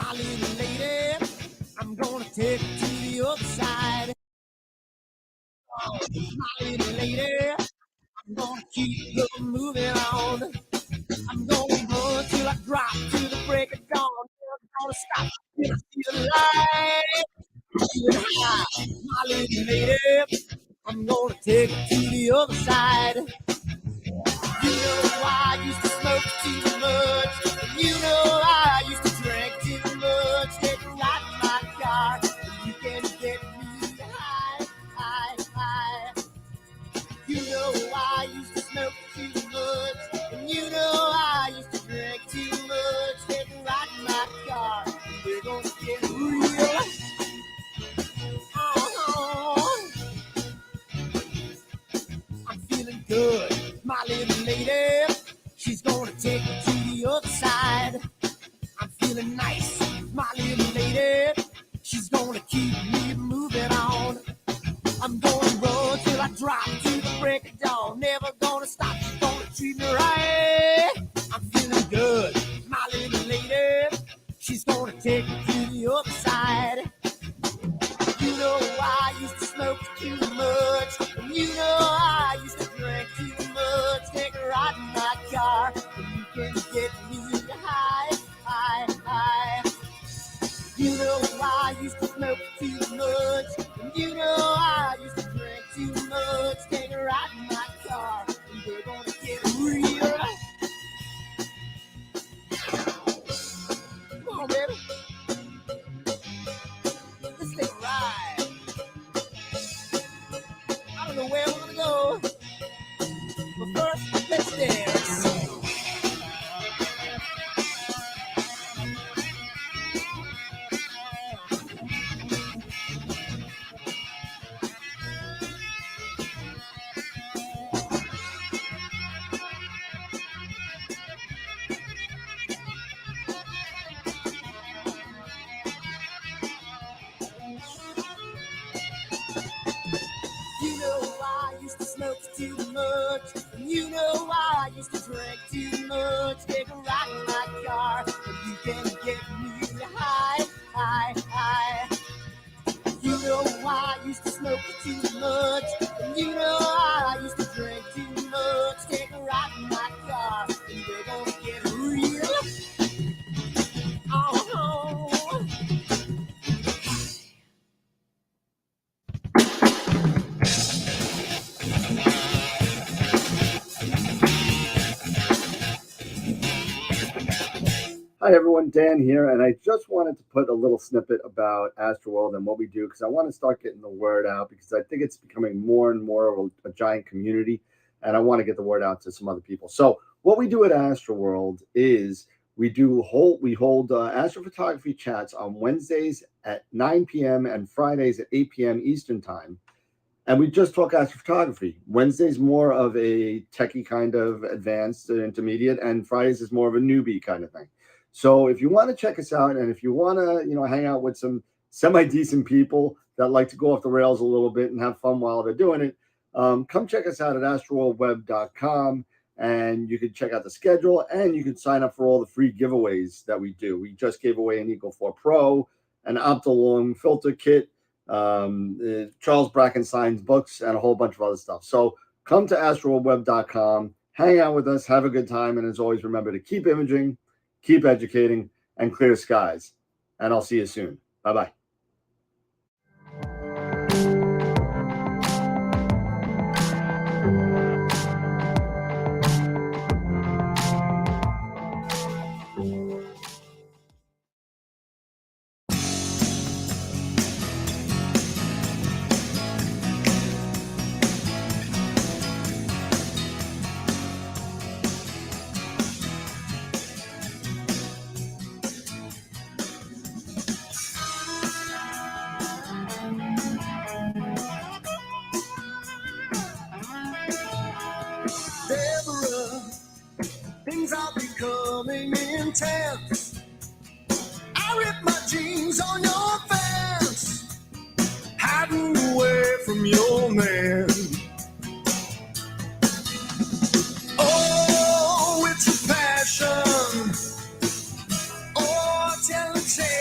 my little lady. I'm gonna take it to the other side. Oh, my little lady. I'm gonna keep moving on. I'm gonna run till I drop to the break of dawn. I'm gonna stop till I see the light. Feeling high, my little lady. I'm gonna take it to the other side. You know I used to smoke too much. You know I used to drink too much. Take a ride in my car. You can get me high, high, high. You know I used to smoke too much. And you know I used to drink too much. Take a ride in my car. We're gonna get real. I'm feeling good, my little lady. She's gonna take me to the other side. I'm feeling nice, my little lady. She's gonna keep me moving on. I'm gonna run till I drop to the break of dawn. Never gonna stop, she's gonna treat me right. I'm feeling good, my little lady. She's gonna take me to the other side. You know I used to smoke too much. And you know I used to drink too much. Take a ride in my car, and you can get me high, high, high. You know I used to smoke too much. And you know I used to drink too much. Take a ride in my car, and we're gonna get real. Come on, baby. Let's take a ride. I don't know where we're gonna go, but first, let's dance. You know I used to smoke too much. And you know I used to drink too much. Take a ride in my car, and you can get me high, high, high. You know I used to smoke too much. And you know I used to drink too much. Take a ride in my car, and we're gonna get real. Oh. Hi everyone, Dan here, and I just wanted to put a little snippet about AstroWorld and what we do because I want to start getting the word out because I think it's becoming more and more of a giant community, and I want to get the word out to some other people. So what we do at AstroWorld is we hold astrophotography chats on Wednesdays at 9 p.m. and Fridays at 8 p.m. Eastern Time. And we just talk astrophotography. Wednesday's more of a techie kind of advanced intermediate, and Fridays is more of a newbie kind of thing. So if you want to check us out, and if you want to, hang out with some semi-decent people that like to go off the rails a little bit and have fun while they're doing it, come check us out at AstroWorldWeb.com, and you can check out the schedule, and you can sign up for all the free giveaways that we do. We just gave away an Eagle 4 Pro, an Optolong filter kit, Charles Brackenstein's books, and a whole bunch of other stuff. So come to AstroWorldWeb.com, hang out with us, have a good time, and as always, remember to keep imaging, keep educating, and clear skies. And I'll see you soon. Bye-bye. Deborah, things are becoming intense. I ripped my jeans on your fence, hiding away from your man. Oh, it's a passion, oh, telltale.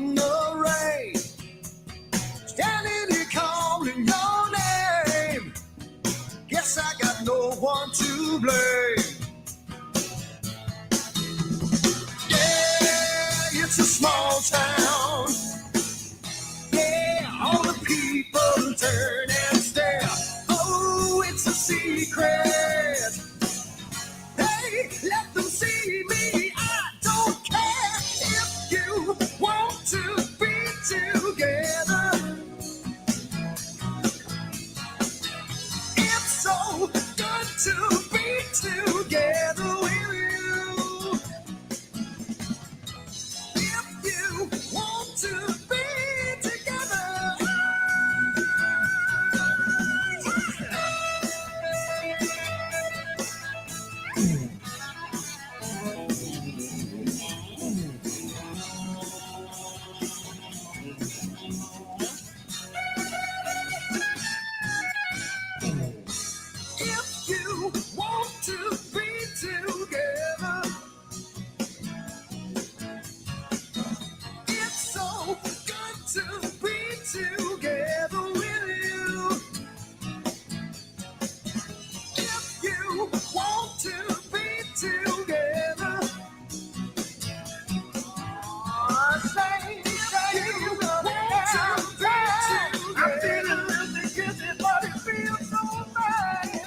in the rain, standing here calling your name. Guess I got no one to blame. Yeah, it's a small town. Yeah, all the people turn and stare. Oh, it's a secret. Hey, let them see me. I don't care if you want to be together. It's so good to be together with you. If you want to be together. If you want to be together, it's so good to be together with you. If you want to be together, say you want to be together. I'm feeling really guilty, but it feels so bad.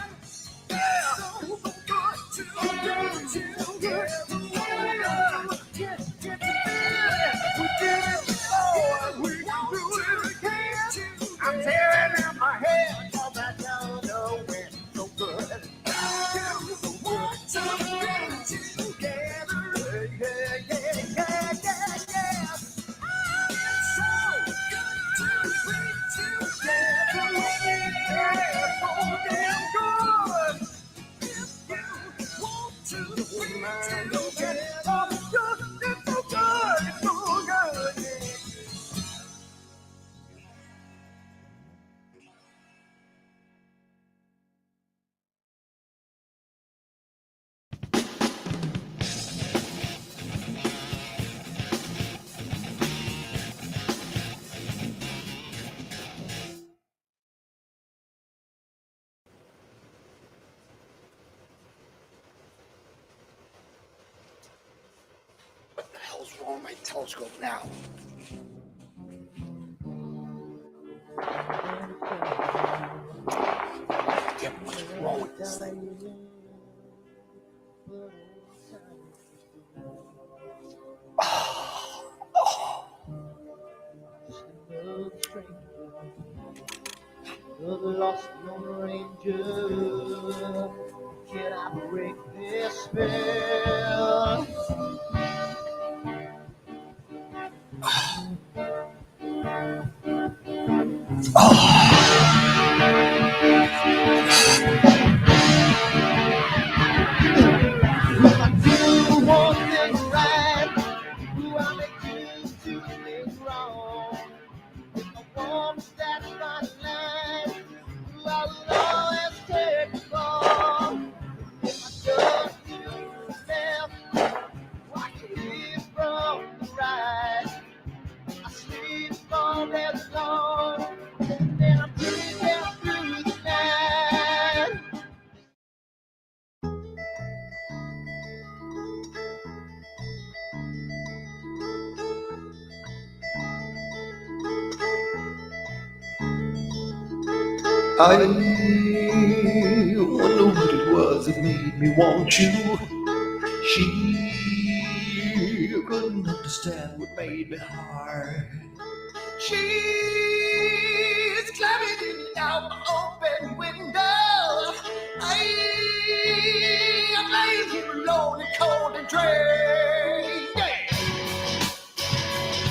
Yeah, so good to be together. Get to feel it. We did it before. We can do it again. I'm tearing out my head, 'cause I don't know when. So good. You want to be together. Yeah, yeah, yeah, yeah, yeah. It's so good to be together. Yeah, so damn good. If you want to be together, it's so good, it's so good, yeah. What the hell's wrong with my telescope now? Damn, what's wrong with this thing? The lost Lone Ranger, can I break this spell? If I do one thing right, do I make two things wrong? If I want to stand by the line, do I will always take the fall? If I just do the left, I can live from the right. I sleep all day long, and then I'm breathing through the night. I wonder what it was that made me want you. She couldn't understand what made me hard. She's climbing in and out my open window. I'm laying here alone and cold and drained. Yeah.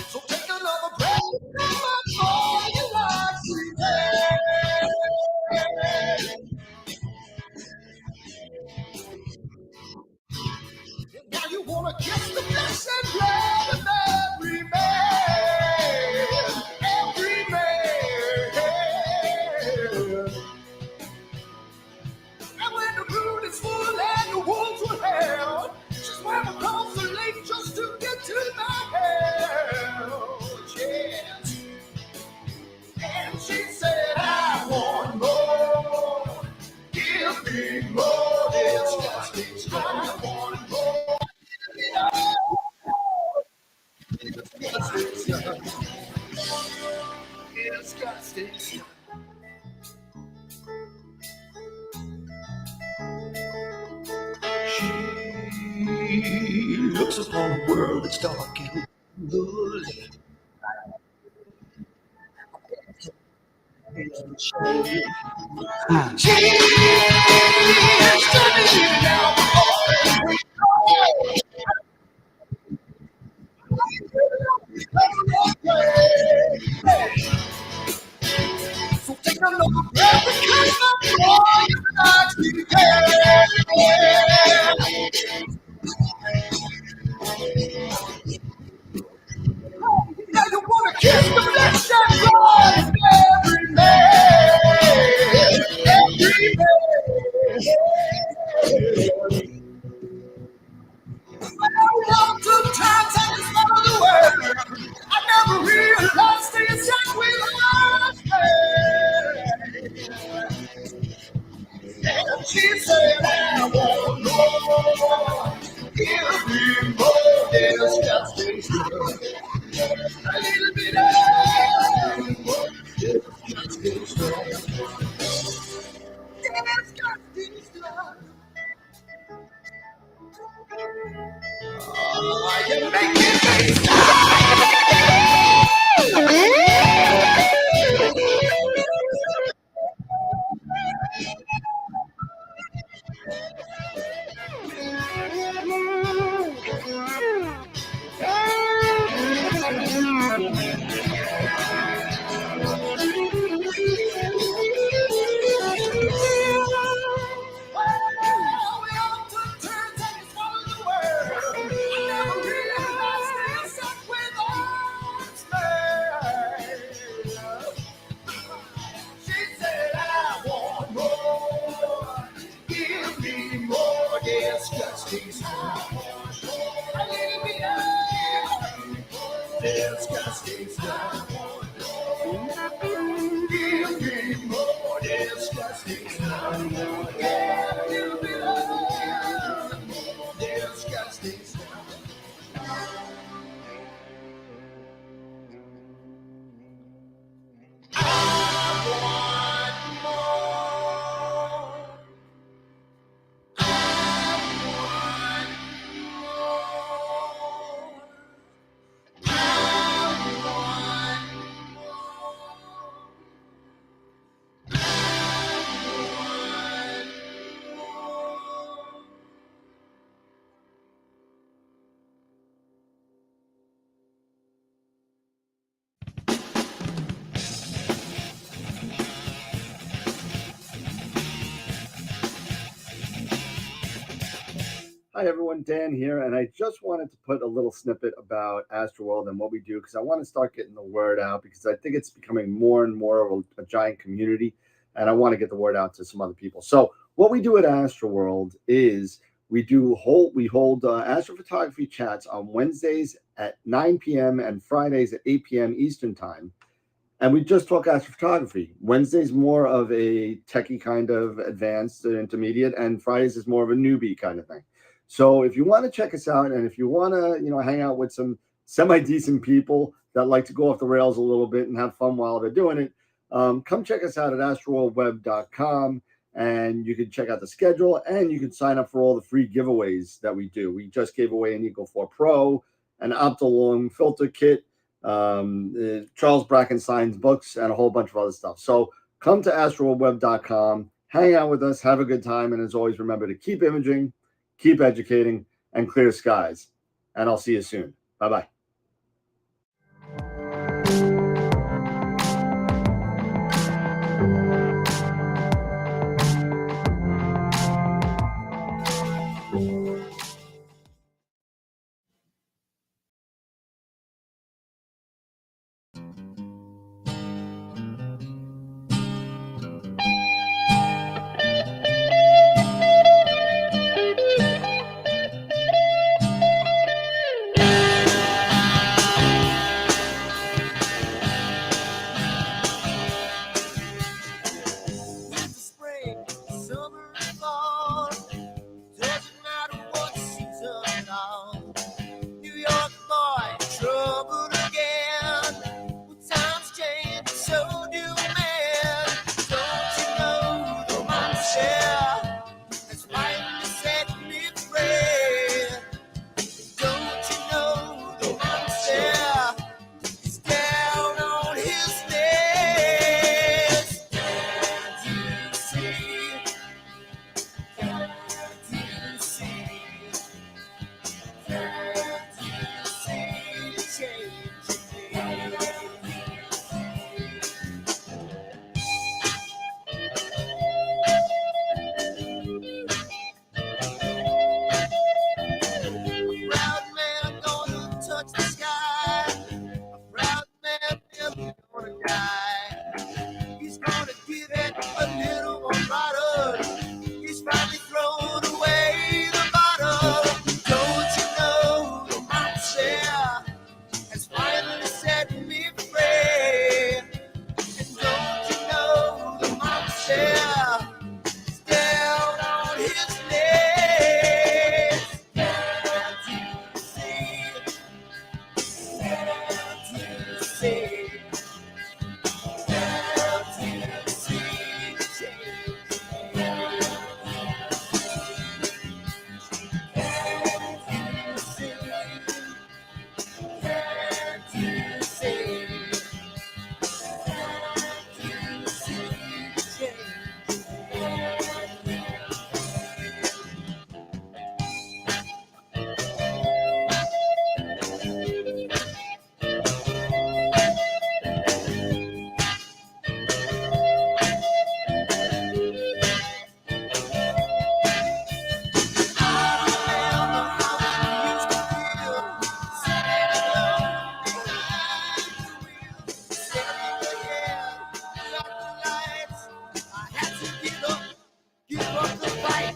So take another breath from my boy, you like sweet. Now you wanna kiss the flesh and blood of every man, every man. And when the moon is full and the wolves will howl, just where I'm station. It's gas station. She looks upon a world that's dark and lonely. She is turning now. So take a look at the kind of boy that you now you wanna kiss the flesh and blood of every man, every man. Well, sometimes I just follow the word. I never realized the exact way and she said, I want more. Give me more. There's got to a little bit of more. There's got to I can make it. Hi everyone, Dan here, and I just wanted to put a little snippet about AstroWorld and what we do because I want to start getting the word out because I think it's becoming more and more of a giant community, and I want to get the word out to some other people. So what we do at AstroWorld is we hold astrophotography chats on Wednesdays at 9 p.m. and Fridays at 8 p.m. Eastern time. And we just talk astrophotography. Wednesday's more of a techie kind of advanced intermediate, and Fridays is more of a newbie kind of thing. So if you want to check us out, and if you want to, hang out with some semi-decent people that like to go off the rails a little bit and have fun while they're doing it, come check us out at AstroWorldWeb.com, and you can check out the schedule, and you can sign up for all the free giveaways that we do. We just gave away an Eagle 4 Pro, an Optilong filter kit, Charles Brackenstein's books, and a whole bunch of other stuff. So come to AstroWorldWeb.com, hang out with us, have a good time, and as always, remember to keep imaging, keep educating, and clear skies. And I'll see you soon. Bye-bye. say, down to see give up the fight.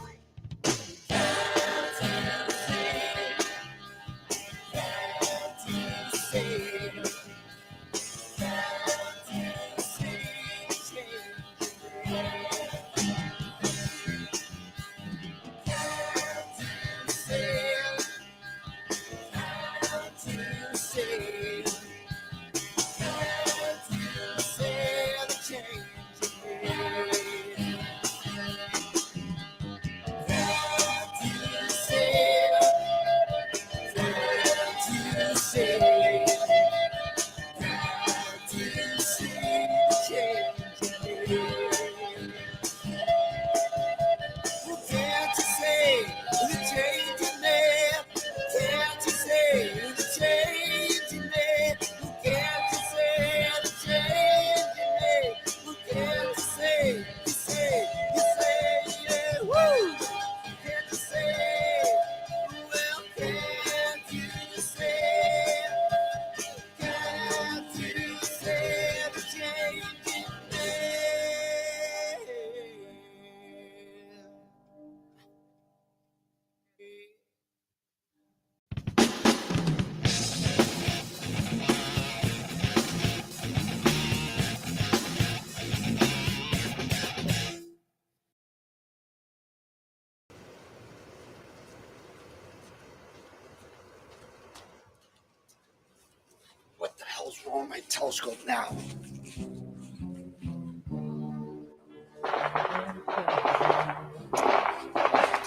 What the hell's wrong with my telescope now?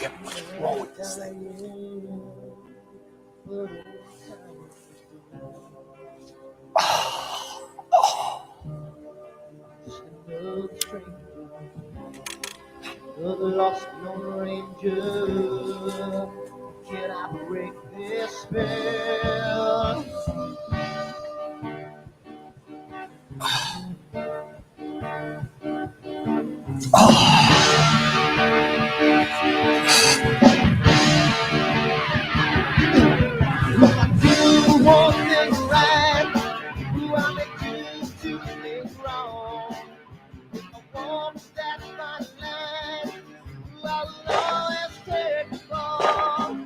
Yeah, what's wrong with this thing? Another lost Lone Ranger. Can I break this spell? I do one thing right. Do I make you two things wrong? If I want that fine line, I will always take the fall.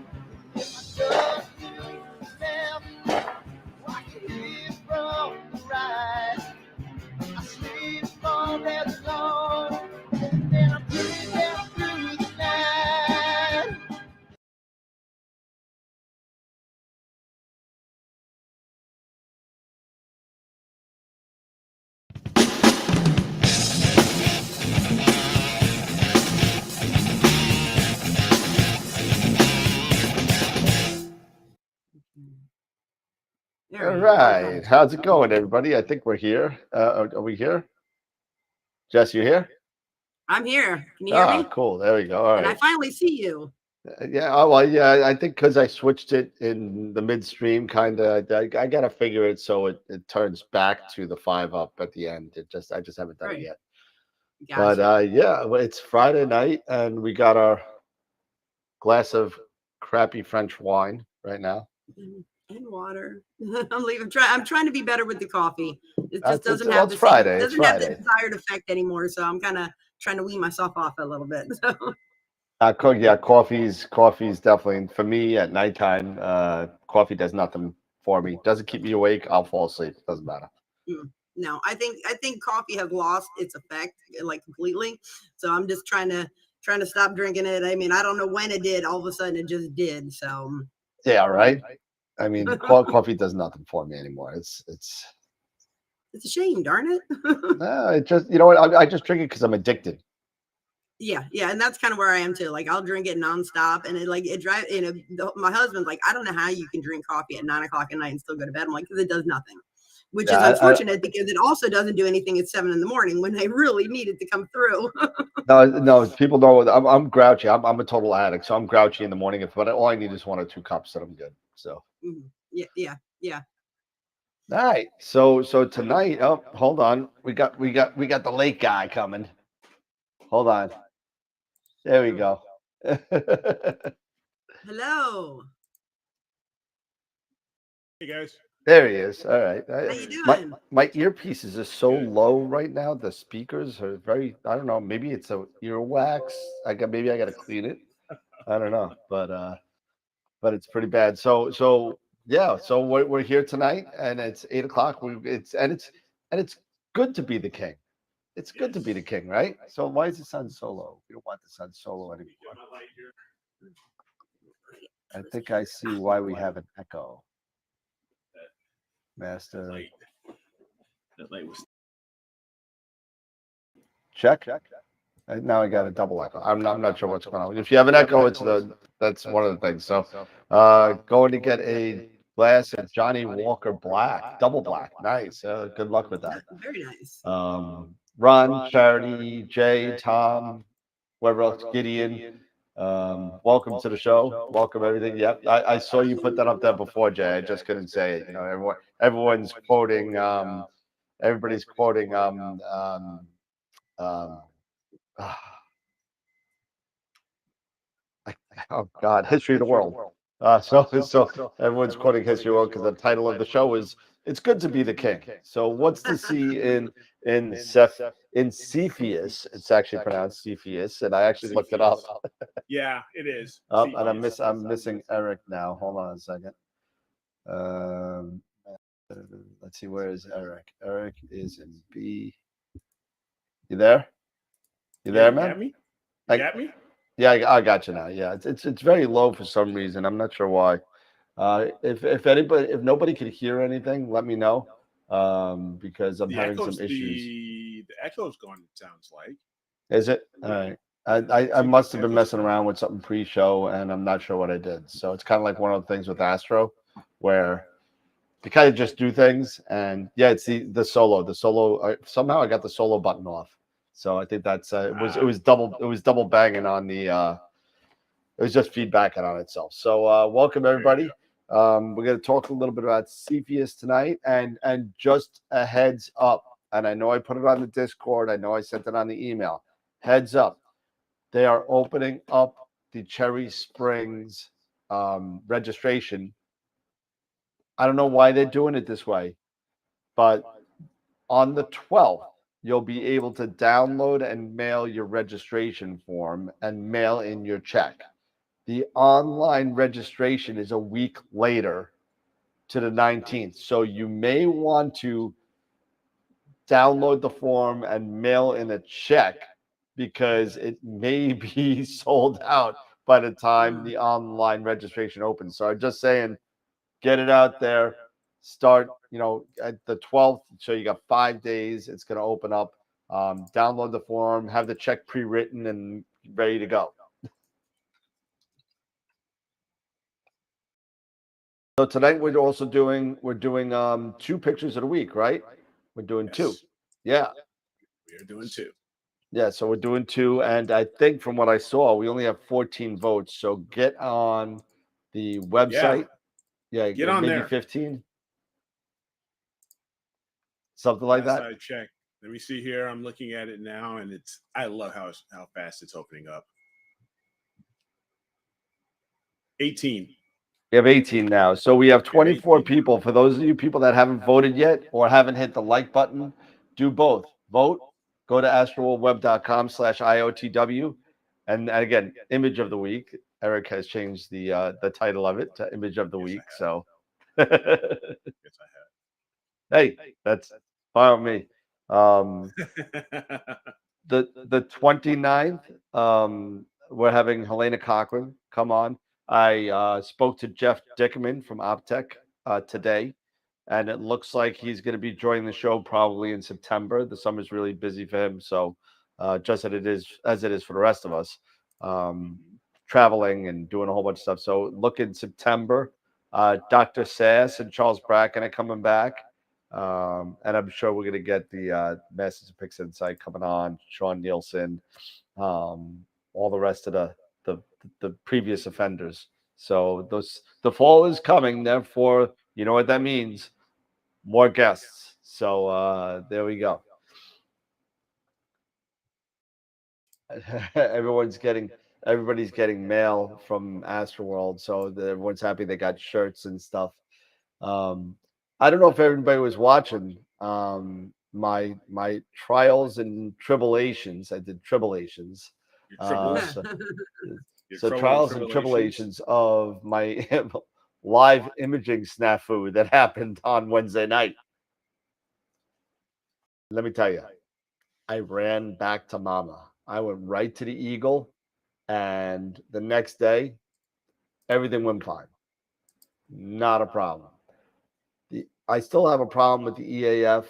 If I just do left, I can live from the right. I sleep all day long, and I'm dreaming through the night. All right. How's it going, everybody? I think we're here. Are we here? Jess, you here? I'm here. Can you hear me? Cool. There we go. All And I right. finally see you. Yeah. Oh, well, yeah. I think because I switched it in the midstream, kind of. I got to figure it so it turns back to the 5-up at the end. I just haven't done it Right. yet. Gotcha. But yeah, well, it's Friday night, and we got our glass of crappy French wine right now. And water. I'm trying to be better with the coffee. It just doesn't Well, have it's the Friday. same, It's doesn't have the Friday. desired effect anymore. So I'm kind of trying to wean myself off a little bit. So Yeah, coffee's definitely for me at nighttime. Coffee does nothing for me. Doesn't keep me awake. I'll fall asleep. Doesn't matter. no, I think coffee has lost its effect like completely. So I'm just trying to stop drinking it. I mean, I don't know when it did. All of a sudden, it just did. So Yeah, right. I mean, coffee does nothing for me anymore. It's It's a shame, darn it. No, it just, you know what? I just drink it because I'm addicted. Yeah, and that's kind of where I am too. Like I'll drink it nonstop, and it drives. My husband's like, I don't know how you can drink coffee at 9 o'clock at night and still go to bed. I'm like, because it does nothing, which is Yeah, unfortunate because it also doesn't do anything at 7 in the morning when they really need it to come through. no, people know I'm grouchy. I'm a total addict, so I'm grouchy in the morning. But all I need is 1 or 2 cups, and I'm good. So. Mhm. Yeah. All right. So tonight, oh, hold on. We got the late guy coming. Hold on. There we go. Hello. Hey guys. There he is. All right. How you doing? My earpieces are so Good. low right now. The speakers are very, I don't know, maybe it's a earwax. Maybe I got to clean it. I don't know, but it's pretty bad. So yeah, so we're here tonight and it's 8 o'clock. It's good to be the king. It's good to be the king, right? So why is the sun so low? We don't want the sun so low anymore. I think I see why we have an echo. Master. That light was Check. Now I got a double echo. I'm not sure what's going on. If you have an echo, that's one of the things. So going to get a glass of Johnny Walker Black, double black. Nice. Good luck with that. Very nice. Ron, Charity, Jay, Tom, whoever else, Gideon. Welcome to the show. Welcome everything. Yep, I saw you put that up there before, Jay. I just couldn't say it. You know, everyone's quoting. Everybody's quoting. Um, oh God, History of the World. So everyone's quoting History of the World because the title of the show is "It's Good to Be the King." So what's the C in Cepheus? It's actually pronounced Cepheus, and I actually looked it up. Yeah, it is. And I'm missing Eric now. Hold on a second. Let's see, where is Eric? Eric is in B. You there? You there, man? Got me? You got me? Yeah, I got you now. Yeah, it's very low for some reason. I'm not sure why. If nobody could hear anything, let me know. Because I'm having some issues. The echo's gone, it sounds like. Is it? All right. I must have been messing around with something pre-show, and I'm not sure what I did. So it's kind of like one of the things with Astro, where you kind of just do things, and yeah, it's the solo. The solo somehow I got the solo button off, so I think that's it was double banging on the. It was just feedbacking on itself. So welcome everybody. We're going to talk a little bit about Cepheus tonight, and just a heads up. And I know I put it on the Discord. I know I sent it on the email. Heads up, they are opening up the Cherry Springs registration. I don't know why they're doing it this way, but on the 12th, you'll be able to download and mail your registration form and mail in your check. The online registration is a week later to the 19th. So you may want to download the form and mail in a check because it may be sold out by the time the online registration opens. So I'm just saying, get it out there. Start, at the 12th. So you got 5 days. It's going to open up. Download the form, have the check pre-written and ready to go. So tonight we're doing 2 pictures of the week, right? We're doing 2. Yeah. We are doing 2. Yeah, so we're doing 2, and I think from what I saw, we only have 14 votes. So get on the website. Yeah, get on maybe there. 15. Something like that. I checked. Let me see here. I'm looking at it now, and I love how fast it's opening up. 18. We have 18 now. So we have 24 people. For those of you people that haven't voted yet or haven't hit the like button, do both. Vote. Go to astroworldweb.com/IOTW. And again, image of the week. Eric has changed the title of it to image of the week. So Yes, I hey, that's fine with me. The 29th, we're having Helena Cochran come on. I spoke to Jeff Dickerman from Optech today, and it looks like he's going to be joining the show probably in September. The summer's really busy for him, so just as it is for the rest of us, traveling and doing a whole bunch of stuff. So look in September. Dr. Sass and Charles Bracken are coming back. And I'm sure we're going to get the Masters of Picks Insight coming on, Sean Nielsen, all the rest of the previous offenders. So the fall is coming. Therefore, you know what that means: more guests. So there we go. Everybody's getting mail from AstroWorld, so everyone's happy they got shirts and stuff. I don't know if everybody was watching my trials and tribulations. I did tribulations. So trials and tribulations of my live imaging snafu that happened on Wednesday night. Let me tell you, I ran back to mama. I went right to the Eagle, and the next day, everything went fine. Not a problem. I still have a problem with the EAF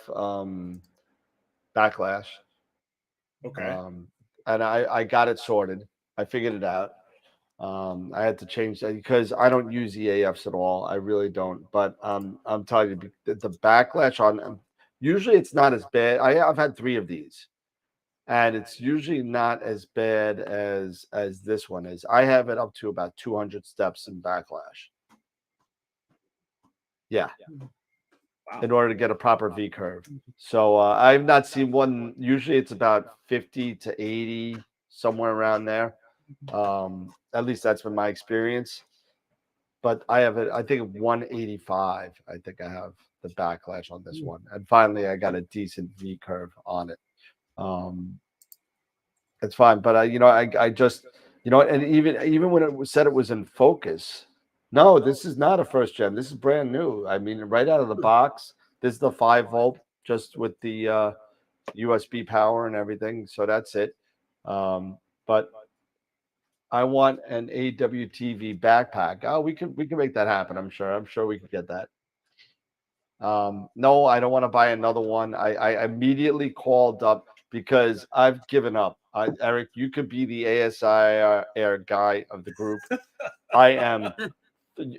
backlash. Okay. And I got it sorted. I figured it out. I had to change that because I don't use EAFs at all. I really don't. But I'm telling you, the backlash on usually it's not as bad. I've had 3 of these, and it's usually not as bad as this one is. I have it up to about 200 steps in backlash. Yeah. Wow. In order to get a proper V curve. So I've not seen one. Usually it's about 50 to 80, somewhere around there. At least that's been my experience. But I have it, I think 185. I think I have the backlash on this one. And finally I got a decent V curve on it. It's fine. But I just, and even when it was said it was in focus, no, this is not a first gen. This is brand new. I mean, right out of the box, this is the 5-volt, just with the USB power and everything. So that's it. But I want an AWTV backpack. Oh, we can make that happen. I'm sure we could get that. No, I don't want to buy another one. I immediately called up because I've given up. Eric, you could be the ASI Air guy of the group. I am.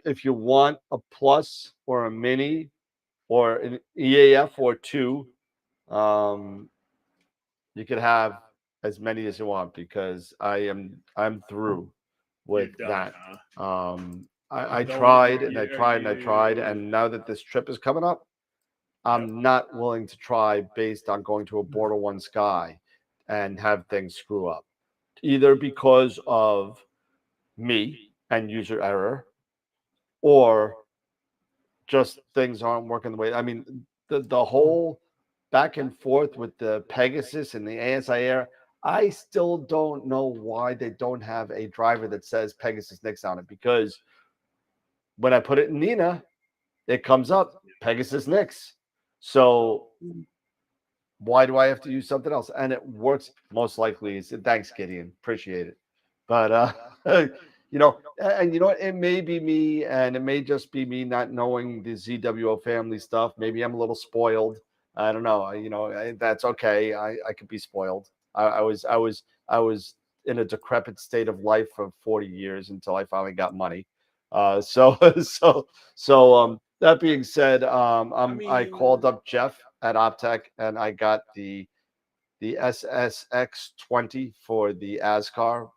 If you want a plus or a mini or an EAF or 2, you can have as many as you want because I'm through with that. Huh? I tried and I tried and I tried, and now that this trip is coming up, I'm not willing to try based on going to a Border One Sky and have things screw up, either because of me and user error, or just things aren't working the way. I mean, the whole back and forth with the Pegasus and the ASI Air, I still don't know why they don't have a driver that says Pegasus Nix on it, because when I put it in Nina, it comes up Pegasus Nix. So why do I have to use something else? And it works most likely. Thanks, Gideon. Appreciate it. But and it may be me, and it may just be me not knowing the ZWO family stuff. Maybe I'm a little spoiled. I don't know. That's okay. I could be spoiled. I was in a decrepit state of life for 40 years until I finally got money. So that being said, I called up Jeff at Optech, and I got the SSX20 for the ASCAR.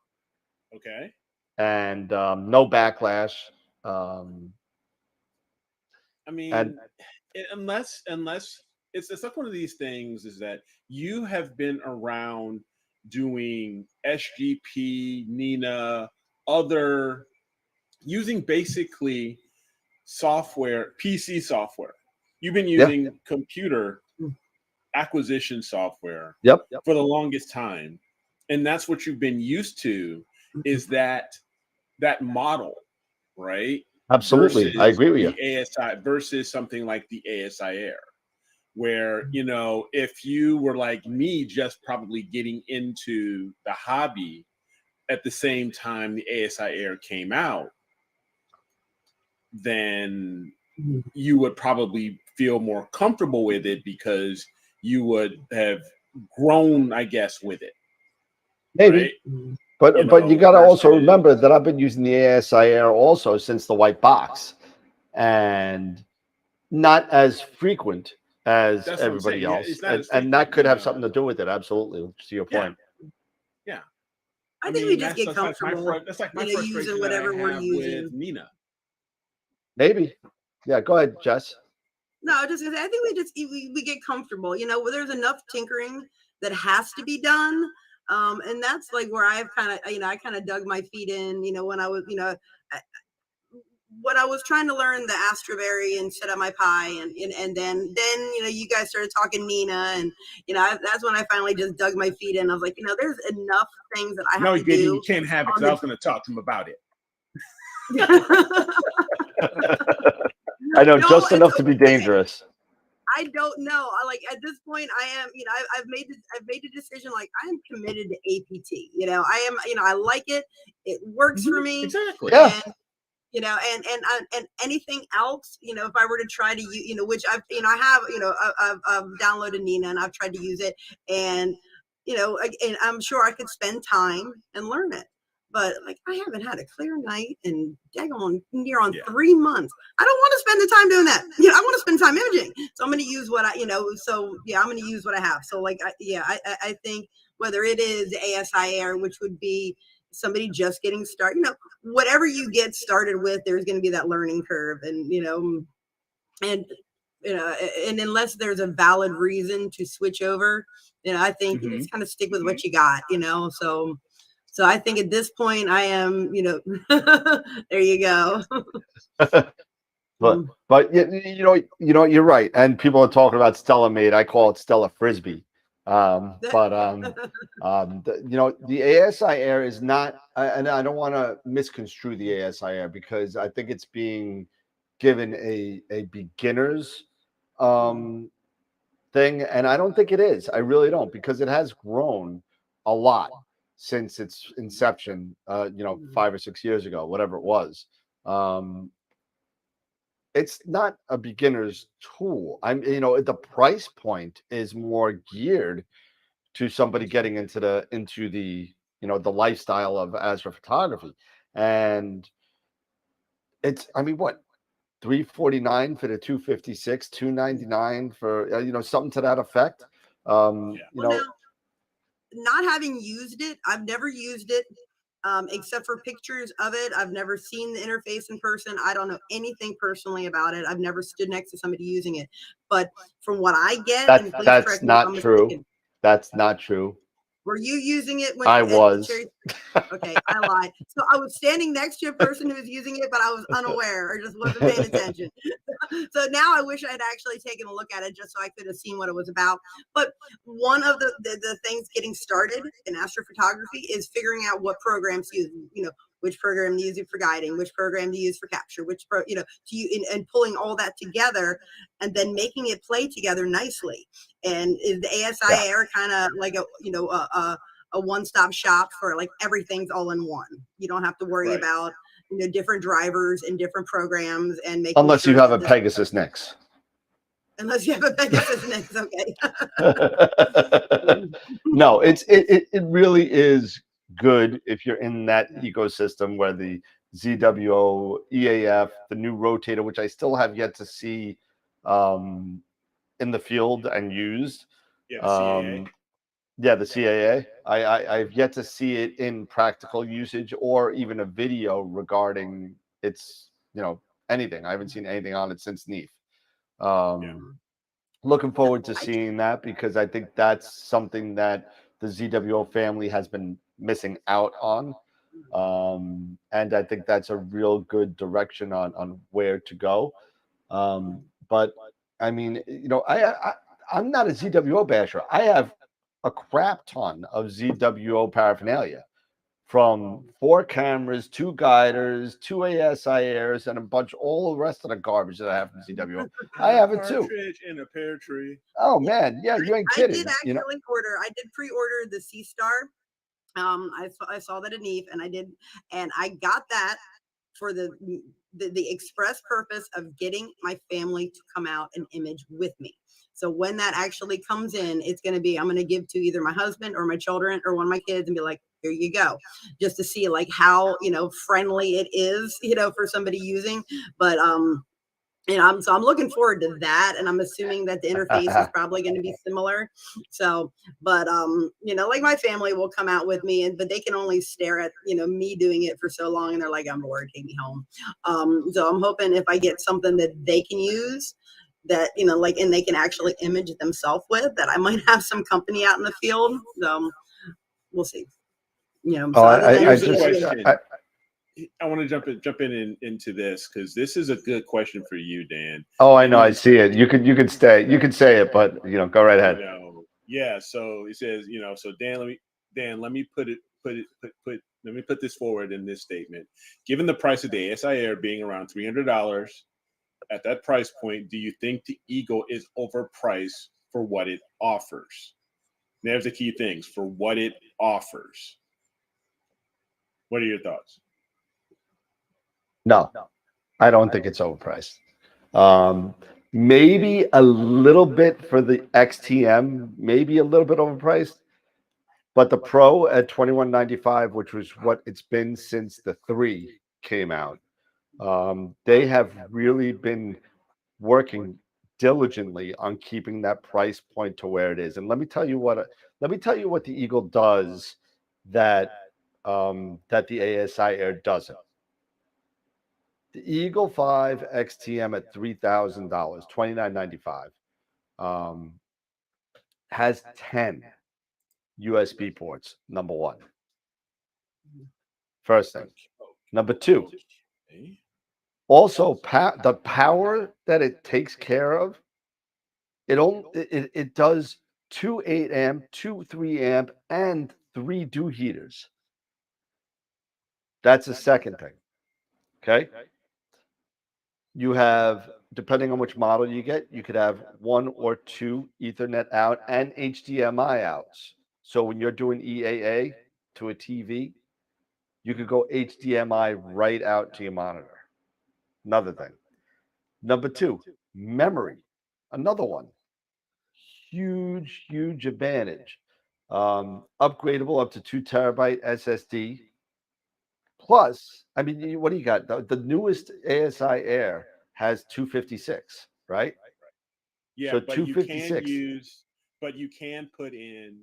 Okay. And no backlash. I mean, unless it's like one of these things is that you have been around doing SGP, Nina, using basically software, PC software. You've been using computer acquisition software for the longest time. And that's what you've been used to, is that model, right? Absolutely. Versus I agree with you. The ASI versus something like the ASI Air, where, if you were like me, just probably getting into the hobby at the same time the ASI Air came out, then you would probably feel more comfortable with it because you would have grown, I guess, with it. Maybe. Right? But you got to also remember that I've been using the ASI Air also since the white box, and not as frequent as everybody else. And that could have something to do with it. Absolutely. To your point. Yeah. I think we just get comfortable. That's like my frustration using whatever we're using with Nina. Maybe. Yeah, go ahead, Jess. No, just I think we get comfortable. There's enough tinkering that has to be done. And that's like where I've I kind of dug my feet in, when I was, when I was trying to learn the Astroberry and set up my Pi, and then you guys started talking Nina, and that's when I finally just dug my feet in. I was like, there's enough things that I have to do. You can't have it because I was going to talk to him about it. I know, just enough to be dangerous. I don't know. Like at this point, I am. I've made the decision. Like I am committed to APT. I am. I like it. It works for me. Exactly. Yeah. And anything else, if I were to try to use, which I've downloaded Nina and I've tried to use it, and and I'm sure I could spend time and learn it. But like I haven't had a clear night in near on 3 months. I don't want to spend the time doing that. I want to spend time imaging. So I'm going to use what I'm going to use what I have. So like, I think whether it is ASI Air, which would be somebody just getting started, whatever you get started with, there's going to be that learning curve, and and unless there's a valid reason to switch over, I think you just kind of stick with what you got, So I think at this point I am, there you go. but you're right. And people are talking about Stella Made. I call it Stella Frisbee. The ASI Air is not, and I don't want to misconstrue the ASI Air because I think it's being given a beginner's thing, and I don't think it is. I really don't, because it has grown a lot since its inception, 5 or 6 years ago, whatever it was. It's not a beginner's tool. The price point is more geared to somebody getting into the the lifestyle of astrophotography. And it's, what, $349 for the 256, $299 for something to that effect. Not having used it, I've never used it. Except for pictures of it. I've never seen the interface in person. I don't know anything personally about it. I've never stood next to somebody using it. But from what I get, that's not true. That's not true. Were you using it when I was? Okay, I lied. So I was standing next to a person who was using it, but I was unaware or just wasn't paying attention. So now I wish I had actually taken a look at it just so I could have seen what it was about. But one of the things getting started in astrophotography is figuring out what programs to use. Which program to use it for guiding, which program to use for capture, and pulling all that together and then making it play together nicely. And is the ASI Air kind of like a one-stop shop for like everything's all in one? You don't have to worry about different drivers and different programs and making unless you have a Pegasus Nix. Unless you have a Pegasus Nix, okay. No, it really is good if you're in that ecosystem where the ZWO, EAF, the new rotator, which I still have yet to see in the field and used. CAA. Yeah, the CAA. I've yet to see it in practical usage or even a video regarding its, anything. I haven't seen anything on it since NEAF. Looking forward to seeing that, because I think that's something that the ZWO family has been missing out on. And I think that's a real good direction on where to go. But I mean, I'm not a ZWO basher. I have a crap ton of ZWO paraphernalia, from 4 cameras, 2 guiders, 2 ASI Airs, and a bunch, all the rest of the garbage that I have from ZWO. I have it too. Cartridge in a pear tree. Oh man, yeah, you ain't kidding. I did actually order. I did pre-order the C Star. I saw that at NEAF, and I got that. for the express purpose of getting my family to come out and image with me. So when that actually comes in, it's going to be, I'm going to give to either my husband or my children or one of my kids and be like, here you go, just to see like how, friendly it is, for somebody using. But, and I'm looking forward to that. And I'm assuming that the interface is probably going to be similar. So, but, like my family will come out with me but they can only stare at, me doing it for so long. And they're like, I'm bored, take me home. So I'm hoping if I get something that they can use that, and they can actually image themselves with, that I might have some company out in the field. So we'll see. Here's the question. I want to jump in into this because this is a good question for you, Dan. Oh, I know. I see it. You could stay. You could say it, but go right ahead. Yeah. So it says, so Dan, let me put this forward in this statement. Given the price of the ASI Air being around $300 at that price point, do you think the Eagle is overpriced for what it offers? There's the key things for what it offers. What are your thoughts? No, I don't think it's overpriced. Maybe a little bit for the XTM, maybe a little bit overpriced, but the Pro at $21.95, which was what it's been since the 3 came out, they have really been working diligently on keeping that price point to where it is. And let me tell you what the Eagle does that that the ASI Air doesn't. The Eagle 5 XTM at $3,000, $29.95, has 10 USB ports. Number one. First thing. Number two. Also, the power that it takes care of, it does 2 8-amp, 2 3-amp, and 3 dew heaters. That's the second thing. Okay. You have, depending on which model you get, you could have 1 or 2 Ethernet out and HDMI outs. So when you're doing EAA to a TV, you could go HDMI right out to your monitor. Another thing. Number 2, memory. Another one. Huge advantage. Upgradable up to 2 terabyte SSD. Plus, I mean, what do you got? The newest ASI Air has 256, right? Yeah, so but 256. You can put in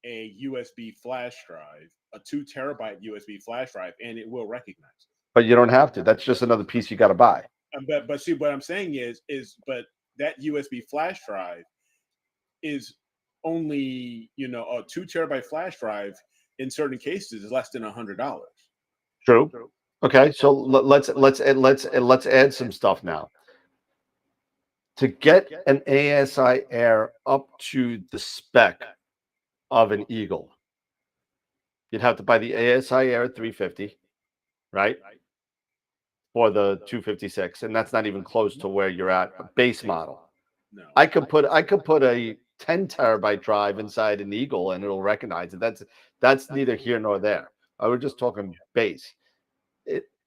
a USB flash drive, a 2 terabyte USB flash drive, and it will recognize it. But you don't have to. That's just another piece you got to buy. But see, what I'm saying is that USB flash drive is only, a 2 terabyte flash drive in certain cases is less than $100. True. Okay, so let's add some stuff now. To get an ASI Air up to the spec of an Eagle, you'd have to buy the ASI Air 350, right? For the 256, and that's not even close to where you're at base model. No. I could put a 10 terabyte drive inside an Eagle and it'll recognize it. That's neither here nor there. I was just talking base.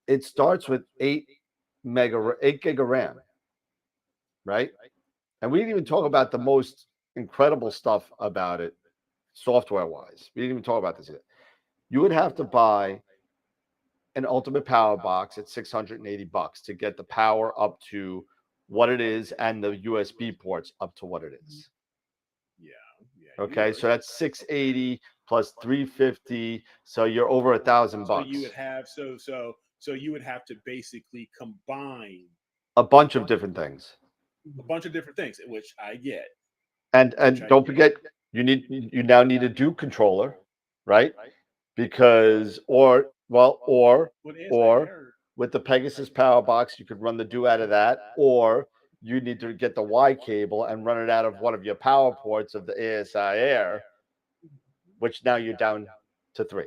It starts with 8 gig of RAM, right? And we didn't even talk about the most incredible stuff about it, software wise. We didn't even talk about this yet. You would have to buy an ultimate power box at $680 to get the power up to what it is and the USB ports up to what it is. Yeah. Okay, so that's 680 plus 350, so you're over $1,000. So you would have so you would have to basically combine a bunch of different things. Which I get. And don't forget, you now need a Duke controller, right? Because or with the Pegasus power box, you could run the Duke out of that, or you need to get the Y cable and run it out of one of your power ports of the ASI Air, which now you're down to 3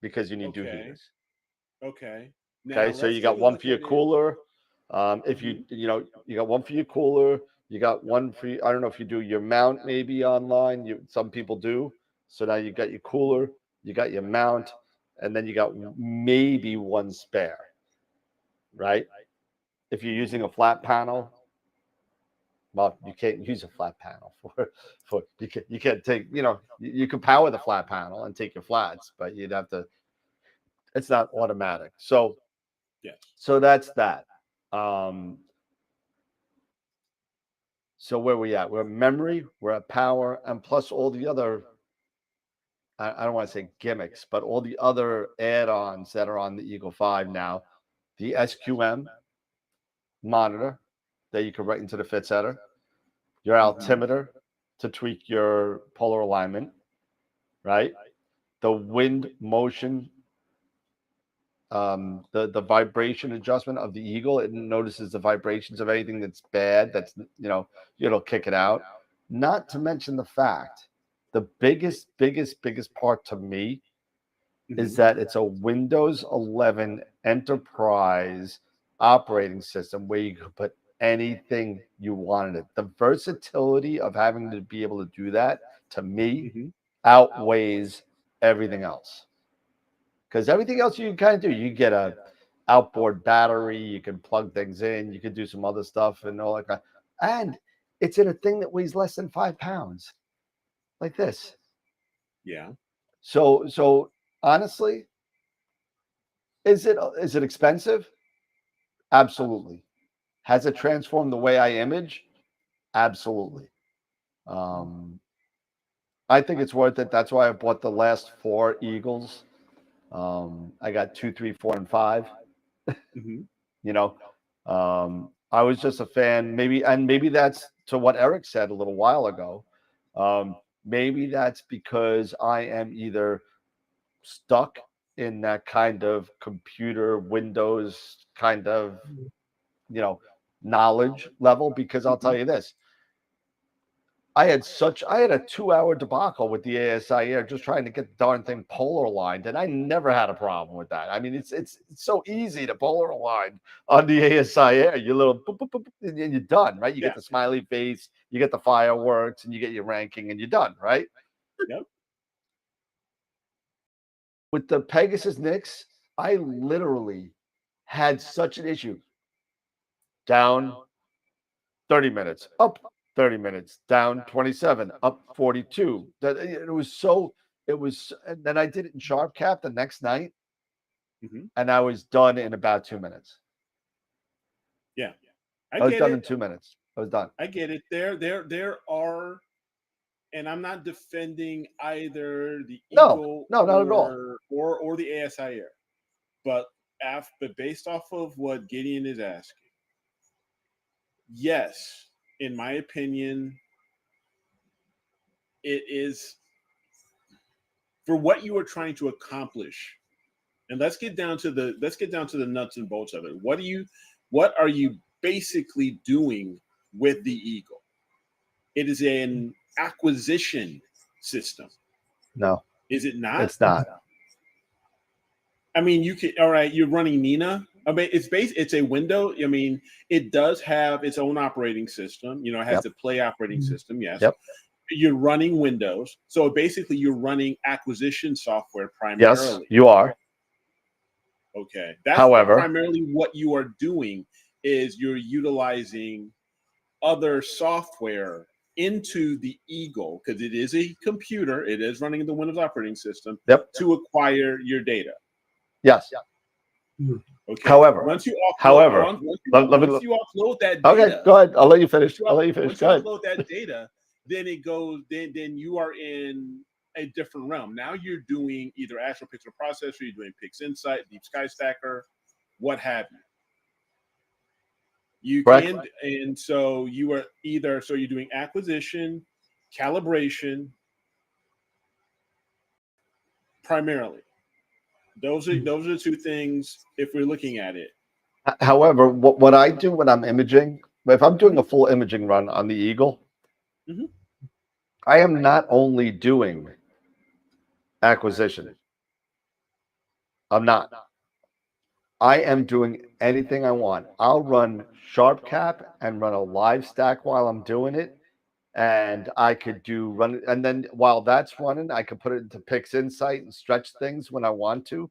because you need Duke heaters. Okay. Okay, so you got one for your cooler. If you got one for your cooler, you got one for I don't know if you do your mount maybe online. Some people do. So now you got your cooler, you got your mount, and then you got maybe one spare, right? If you're using a flat panel, well, you can't use a flat panel for you can't take, you can power the flat panel and take your flats, but you'd have to, it's not automatic. So yes. So that's that. So where we at? We're at memory, we're at power, and plus all the other, I don't want to say gimmicks, but all the other add-ons that are on the Eagle 5 now. The SQM monitor that you can write into the fit setter, your altimeter to tweak your polar alignment, right? The wind motion, the vibration adjustment of the Eagle. It notices the vibrations of anything that's bad. That's, it'll kick it out. Not to mention the fact, the biggest part to me is that it's a Windows 11 enterprise operating system where you can put anything you want in it. The versatility of having to be able to do that, to me, outweighs everything else. Because everything else you can kind of do, you get a outboard battery, you can plug things in, you can do some other stuff and all that. And it's in a thing that weighs less than 5 pounds, like this. Yeah. So honestly, is it expensive? Absolutely. Has it transformed the way I image? Absolutely. I think it's worth it. That's why I bought the last 4 Eagles. I got 2, 3, 4, and 5. I was just a fan. Maybe that's to what Eric said a little while ago. Maybe that's because I am either stuck in that kind of computer Windows kind of, knowledge level. Because I'll tell you this, I had a 2-hour debacle with the ASI Air just trying to get the darn thing polar aligned, and I never had a problem with that. I mean, it's so easy to polar align on the ASI Air. You little boop, boop, boop, and you're done, right? You get the smiley face, you get the fireworks, and you get your ranking, and you're done, right? Yep. With the Pegasus Nix, I literally had such an issue. Down 30 minutes, up 30 minutes, down 27, up 42. That it was, and then I did it in Sharp Cap the next night, and I was done in about 2 minutes. Yeah. I was done in 2 minutes. I was done. I get it. There are, and I'm not defending either the Eagle not at all, or the ASI Air, but based off of what Gideon is asking, yes, in my opinion, it is for what you are trying to accomplish. And let's get down to the nuts and bolts of it. What are you basically doing with the Eagle? It is an acquisition system. No. Is it not? It's not. I mean, you're running Nina. I mean, it's a window. I mean, it does have its own operating system. It has a Play operating system. Yes. Yep. You're running Windows. So basically you're running acquisition software primarily. Yes, you are. Okay. That's However, primarily what you are doing is you're utilizing other software into the Eagle because it is a computer. It is running the Windows operating system to acquire your data. Yes. Okay. However, once you upload that data. Okay, go ahead. I'll let you finish. Once you upload that data, then it goes. Then you are in a different realm. Now you're doing either Astro Pixel Processor, you're doing Pix Insight, Deep Sky Stacker, what have you. You can, and so you are you're doing acquisition, calibration, primarily. Those are the 2 things if we're looking at it. However, what I do when I'm imaging, if I'm doing a full imaging run on the Eagle, I am not only doing acquisition. I'm not. I am doing anything I want. I'll run Sharp Cap and run a live stack while I'm doing it. and I could do run. And then while that's running, I could put it into Pix Insight and stretch things when I want to.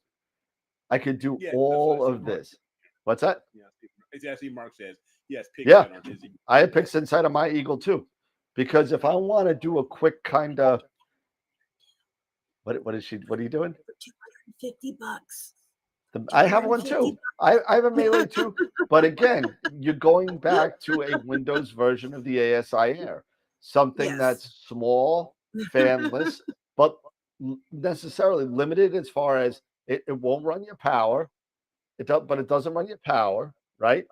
I could do all of this. What's that? Yeah, it's actually Mark says yes. Pix Yeah, on his Eagle. I have Pix Insight on my Eagle too, because if I want to do a quick kind of what are you doing? $250. I have one too. I have a Melee too. But again, you're going back to a Windows version of the ASI Air, something that's small, fanless, but necessarily limited as far as it won't run your power. But it doesn't run your power, right?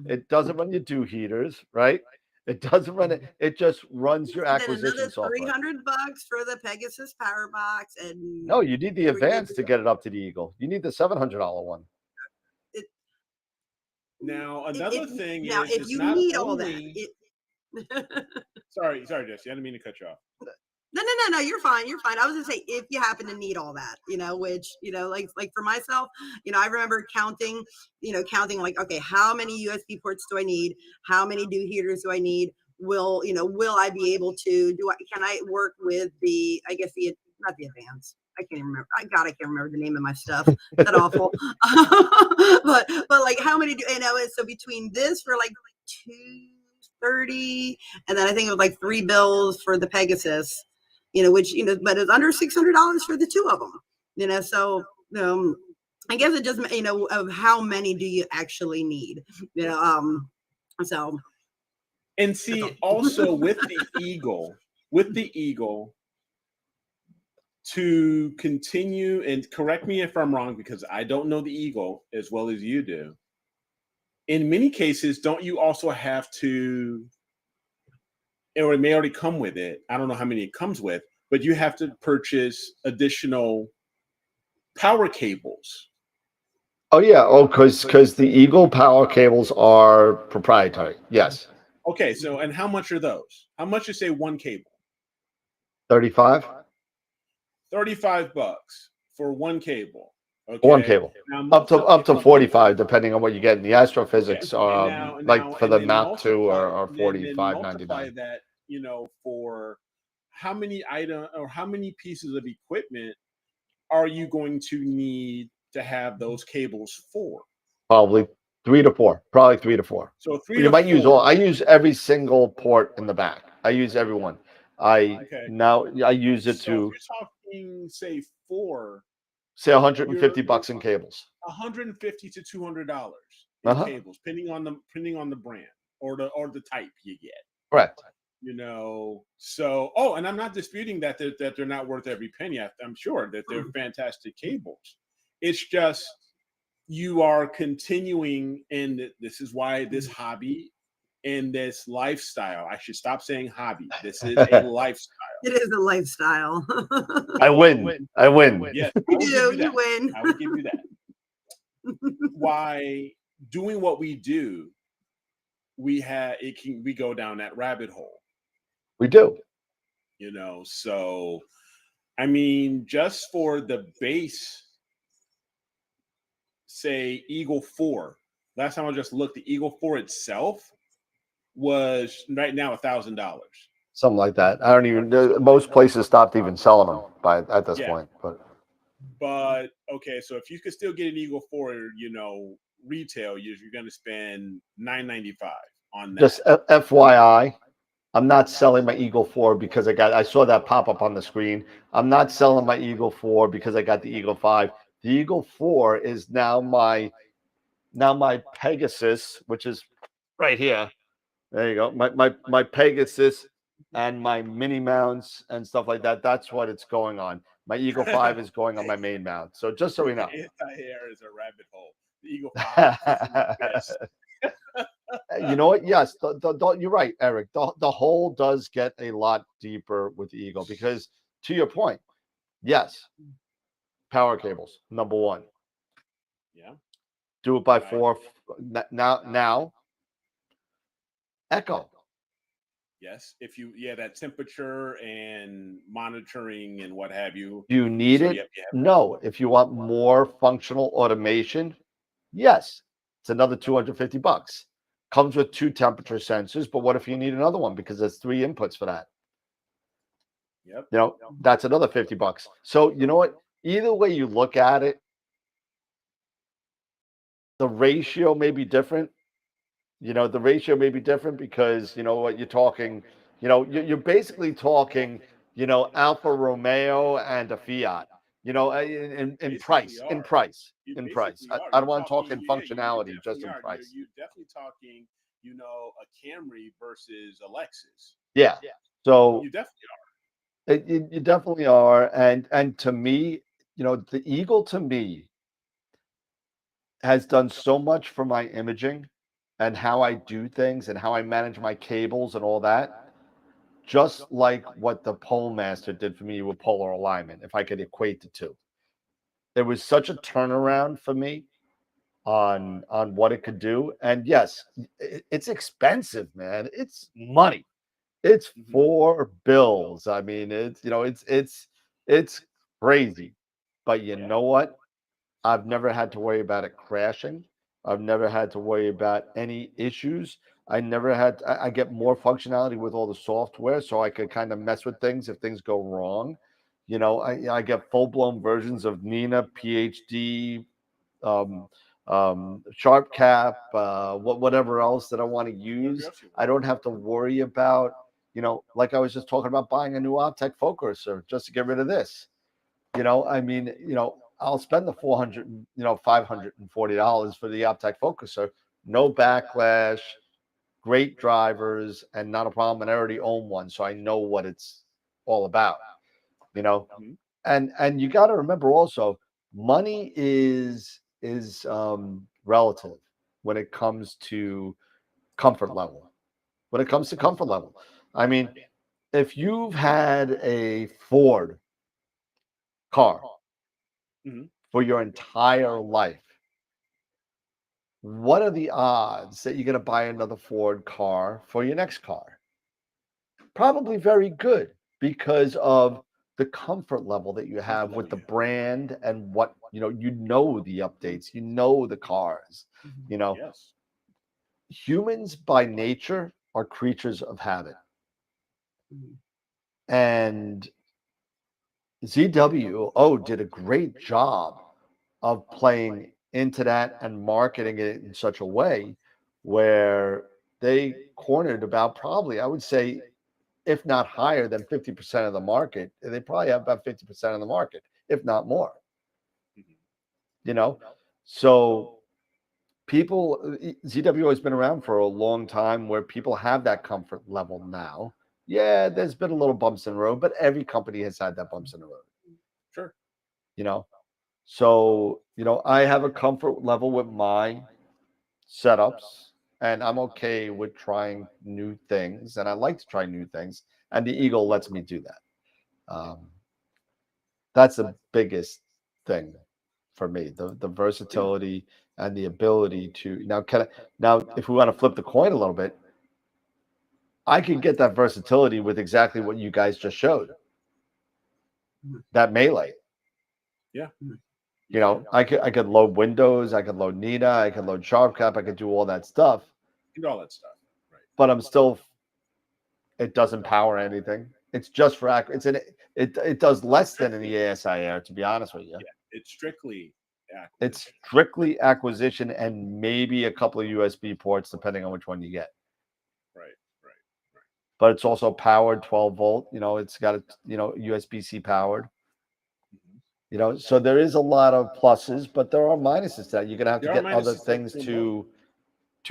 It doesn't run your dew heaters, right? It doesn't run it. It just runs your acquisition software. $300 for the Pegasus Power Box, and no, you need the Advanced to get it up to the Eagle. You need the $700 one. Now another thing now, is if it's you not need only... all that. sorry, Jesse. I didn't mean to cut you off. No, you're fine. You're fine. I was gonna say, if you happen to need all that, which, like for myself, I remember counting like, okay, how many USB ports do I need? How many dew heaters do I need? Will I be able to can I work with not the Advanced? I can't even remember. I can't remember the name of my stuff. Is that awful? but like, how many so between this for like $230, and then I think it was like $3 for the Pegasus. Which, but it's under $600 for the two of them, so, I guess it just, of how many do you actually need, so. And see, also with the Eagle, to continue, and correct me if I'm wrong, because I don't know the Eagle as well as you do. In many cases, don't you also have to, or it may already come with it, I don't know how many it comes with, but you have to purchase additional power cables. Oh yeah, because the Eagle power cables are proprietary. Yes. Okay, so and how much are those? How much is, say, one cable? 35. $35 for one cable. Okay. One cable. Now, up to 45, depending on what you get. In the astrophysics, now, for the Mach 2 are $45.99. That, for how many items or how many pieces of equipment are you going to need to have those cables for? Probably 3 to 4. Probably 3 to 4. So you might use all. I use every single port in the back. I use every one. Now I use it to. If you're talking, say, say $150 in cables. $150 to $200 in cables, depending on the brand or the type you get. Correct. So and I'm not disputing that they're not worth every penny. I'm sure that they're fantastic cables. It's just you are continuing, and this is why this hobby and this lifestyle. I should stop saying hobby. This is a lifestyle. It is a lifestyle. I win. Yes, you win. I would give you that. Why doing what we do, we go down that rabbit hole. We do. So I mean, just for the base, say Eagle 4. Last time I just looked, the Eagle 4 itself was right now $1,000. Something like that. I don't even. Most places stopped even selling them at this point. But okay, so if you could still get an Eagle 4, retail, you're going to spend $995 on that. Just FYI, I'm not selling my Eagle 4 because I saw that pop up on the screen. I'm not selling my Eagle 4 because I got the Eagle 5. The Eagle 4 is now my Pegasus, which is right here. There you go. My Pegasus and my mini mounts and stuff like that. That's what it's going on. My Eagle 5 is going on my main mount. So just so we know. Anti-air is a rabbit hole. The Eagle 5 is you know what? Yes, you're right, Eric. The hole does get a lot deeper with the Eagle because, to your point, yes, power cables, number one. Yeah. Do it by 4. Now, Echo. Yes, that temperature and monitoring and what have you. Do you need it? No. If you want more functional automation, yes, it's another $250. Comes with 2 temperature sensors, but what if you need another one because there's 3 inputs for that? Yep. You know, that's another $50. So you know what? Either way you look at it, the ratio may be different. You know, the ratio may be different because you know what you're talking. You know, you're basically talking. You know, Alfa Romeo and a Fiat. You know, in price, are. in price, You in price. basically are. I You're don't want to talk in you functionality, just definitely in are. price. You're definitely talking, you know, a Camry versus a Lexus. Yeah. So You definitely are. you definitely are, and to me, you know, the Eagle to me has done so much for my imaging and how I do things and how I manage my cables and all that. Just like what the Pole Master did for me with polar alignment, if I could equate the two. There was such a turnaround for me on what it could do. And yes, it's expensive, man. It's money. It's for bills. I mean, it's you know, it's crazy. But you know what? I've never had to worry about it crashing. I've never had to worry about any issues. I get more functionality with all the software, so I could kind of mess with things if things go wrong. You know, I get full blown versions of Nina, PhD, um, Sharp Cap, whatever else that I want to use. I don't have to worry about, you know, like I was just talking about buying a new Optech focuser just to get rid of this. You know, I mean, you know, I'll spend the $540 for the Optech focuser, no backlash, great drivers, and not a problem. And I already own one, so I know what it's all about. You know, and you got to remember also, money is relative when it comes to comfort level. When it comes to comfort level, I mean, if you've had a Ford car for your entire life, what are the odds that you're going to buy another Ford car for your next car? Probably very good because of the comfort level that you have with the brand and what, you know the updates, you know the cars, you know. Yes. Humans by nature are creatures of habit. And ZWO did a great job of playing into that and marketing it in such a way where they cornered about, probably, I would say, if not higher than 50% of the market. They probably have about 50% of the market, if not more. You know, so people, ZWO has been around for a long time where people have that comfort level now. Yeah, there's been a little bumps in the road, but every company has had that bumps in the road. Sure. You know, so, I have a comfort level with my setups, and I'm okay with trying new things, and I like to try new things, and the Eagle lets me do that. That's the biggest thing for me, the versatility and the ability to now if we want to flip the coin a little bit, I can get that versatility with exactly what you guys just showed. That Melee. Yeah. I could load Windows, I could load Nina, I could load SharpCap, I could do all that stuff. Do all that stuff. Right. But it doesn't power anything. It's just for it does less than an EASI Air, to be honest with you. Yeah, it's strictly acquisition. It's strictly acquisition and maybe a couple of USB ports, depending on which one you get. Right. But it's also powered 12 volt. It's got USB-C powered. So there is a lot of pluses, but there are minuses to that. You're gonna have to get other things to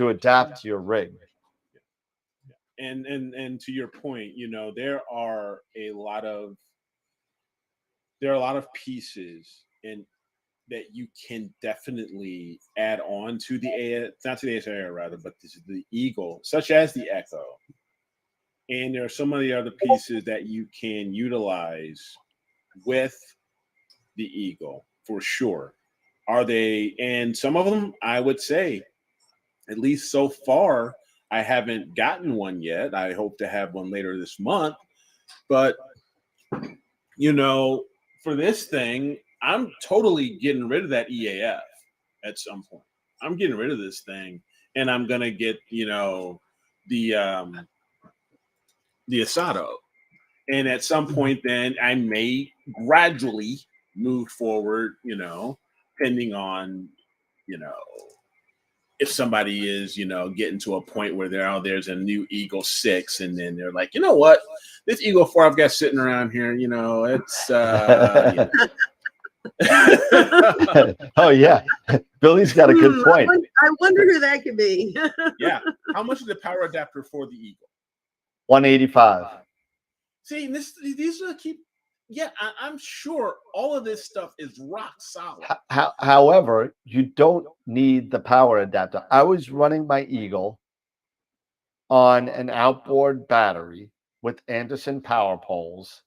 adapt to your rig. And to your point, there are a lot of pieces that you can definitely add on to not to the ASIR rather, but this is the Eagle, such as the Echo. And there are some of the other pieces that you can utilize with the Eagle for sure. And some of them, I would say, at least so far, I haven't gotten one yet. I hope to have one later this month. But, for this thing, I'm totally getting rid of that EAF at some point. I'm getting rid of this thing and I'm gonna get the Asado, and at some point then I may gradually move forward, depending on if somebody is getting to a point where there's a new Eagle 6, and then they're like, you know what, this Eagle 4 I've got sitting around here, it's Oh yeah, Billy's got a good point. I wonder who that could be. Yeah, how much is the power adapter for the Eagle? 185. See, these are keep. Yeah, I'm sure all of this stuff is rock solid. However, you don't need the power adapter. I was running my Eagle on an outboard battery with Anderson power poles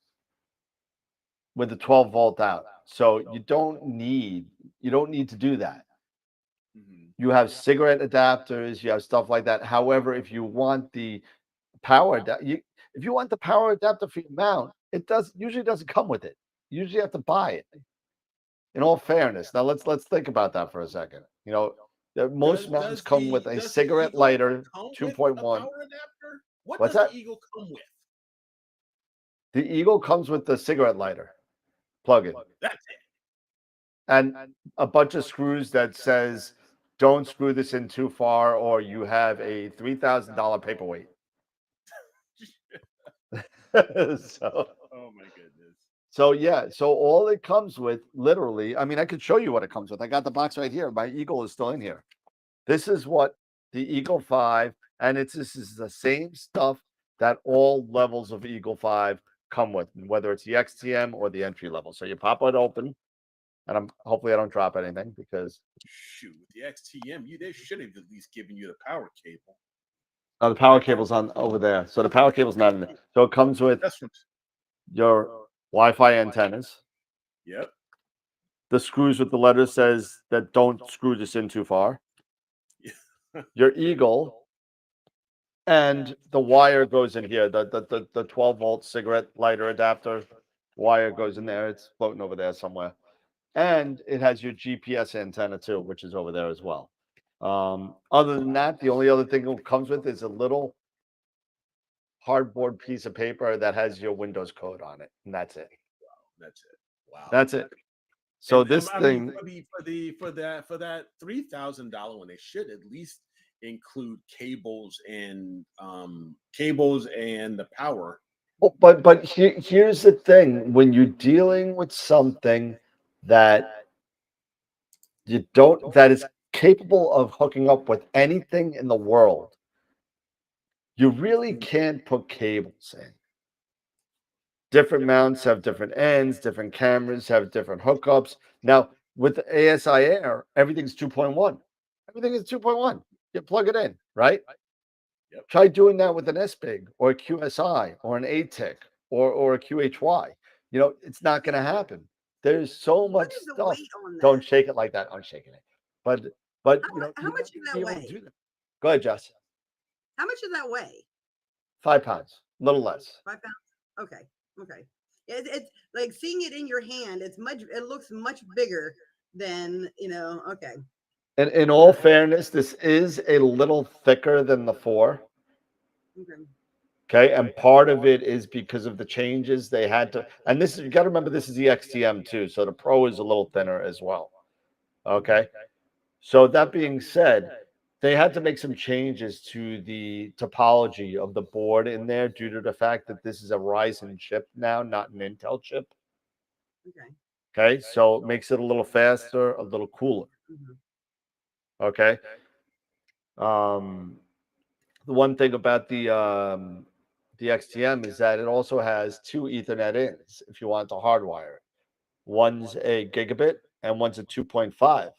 with a 12-volt out. So you don't need to do that. You have cigarette adapters, you have stuff like that. However, if you want the power adapter, if you want the power adapter for your mount, it usually doesn't come with it. You usually have to buy it. In all fairness, now let's think about that for a second. Most mounts come with a cigarette lighter 2.1. What What's does that? the Eagle come with? The Eagle comes with the cigarette lighter plug-in. That's it. And a bunch of screws that says, don't screw this in too far, or you have a $3,000 paperweight. So, oh my goodness. So yeah, so all it comes with, literally, I mean, I could show you what it comes with. I got the box right here. My Eagle is still in here. This is what the Eagle 5, and this is the same stuff that all levels of Eagle 5 come with, whether it's the XTM or the entry level. So you pop it open, and hopefully I don't drop anything because shoot, the XTM, they should have at least given you the power cable. Oh, the power cable's on over there. So the power cable's not in there. So it comes with your Wi-Fi antennas. Yep. The screws with the letter says that don't screw this in too far. Your Eagle, and the wire goes in here. The 12-volt cigarette lighter adapter wire goes in there. It's floating over there somewhere. And it has your GPS antenna too, which is over there as well. Other than that, the only other thing it comes with is a little cardboard piece of paper that has your Windows code on it, and that's it. That's it. Wow. That's it. So and, this thing for that $3,000 one, they should at least include cables and the power. Oh, but here's the thing: when you're dealing with something that that is capable of hooking up with anything in the world, you really can't put cables in. Different mounts have different ends, different cameras have different hookups. Now, with the ASI Air, everything's 2.1. Everything is 2.1. You plug it in, right? Yep. Try doing that with an SBIG or a QSI or an ATIC or a QHY. It's not going to happen. There's so much stuff. Don't shake it like that. I'm shaking it. But how much does that weigh? Go ahead, Jess. How much does that weigh? 5 pounds, a little less. 5 pounds. Okay. It's like seeing it in your hand. It looks much bigger than Okay. And in all fairness, this is a little thicker than the 4. Okay. And part of it is because of the changes they had to. And this is, you got to remember, this is the XTM too. So the Pro is a little thinner as well. Okay. So that being said, they had to make some changes to the topology of the board in there due to the fact that this is a Ryzen chip now, not an Intel chip. Okay. So it makes it a little faster, a little cooler. Okay. The one thing about the XTM is that it also has 2 Ethernet ins if you want to hardwire it. One's a gigabit and one's a 2.5.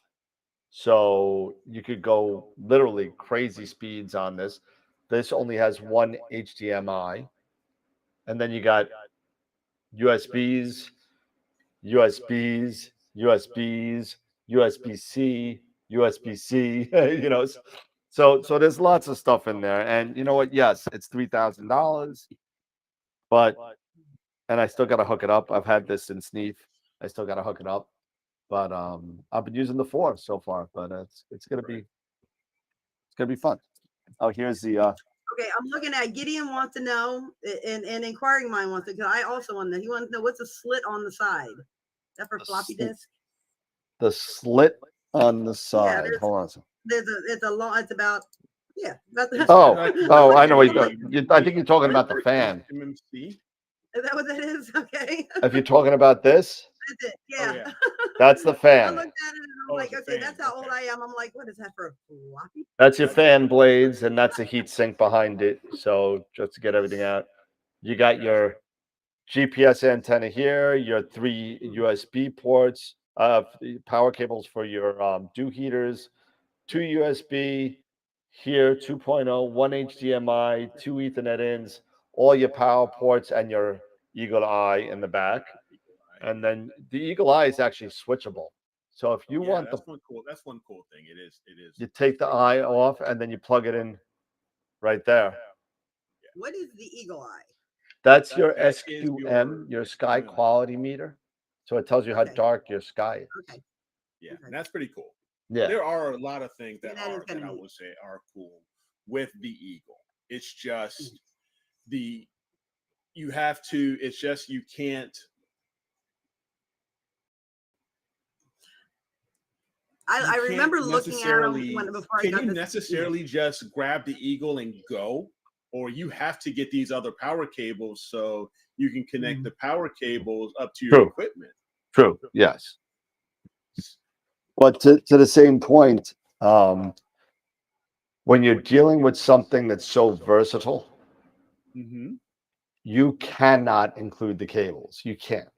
So you could go literally crazy speeds on this. This only has 1 HDMI. And then you got USBs, USBs, USBs, USB-C, USB-C, So there's lots of stuff in there. And you know what? Yes, it's $3,000, and I still got to hook it up. I've had this since Sneef. I still got to hook it up. But I've been using the 4 so far, but it's gonna gonna be fun. Oh, here's the. Okay, I'm looking at Gideon wants to know, and Inquiring Mind wants to, because I also want to know. He wants to know what's a slit on the side. Is that for floppy disk? The slit on the side. Yeah, Hold on a second. It's a long. It's about Oh, I know what I think you're talking about the fan. MMC. Is that what that is? Okay. If you're talking about this, That's it. Yeah. Oh, yeah. that's the I fan. looked at it and I'm like, it's a okay, fan. that's how old I am. I'm like, what is that for a floppy? That's your fan blades, and that's a heat sink behind it. So just to get everything out, you got your GPS antenna here, your 3 USB ports, power cables for your dew heaters, 2 USB here, 2.0, 1 HDMI, 2 Ethernet ins, all your power ports, and your Eagle Eye in the back. And then the Eagle Eye is actually switchable. So if you want that's one cool thing. It is. You take the eye off and then you plug it in right there. What is the Eagle Eye? That's your SQM, your sky quality meter. So it tells you how dark your sky is. Okay. Yeah, and that's pretty cool. Yeah. There are a lot of things that I would say are cool with the Eagle. It's just you can't. I remember looking at them before I got this. Can you necessarily just grab the Eagle and go? Or you have to get these other power cables so you can connect the power cables up to your equipment. True. Yes. But to the same point, when you're dealing with something that's so versatile, you cannot include the cables. You can't.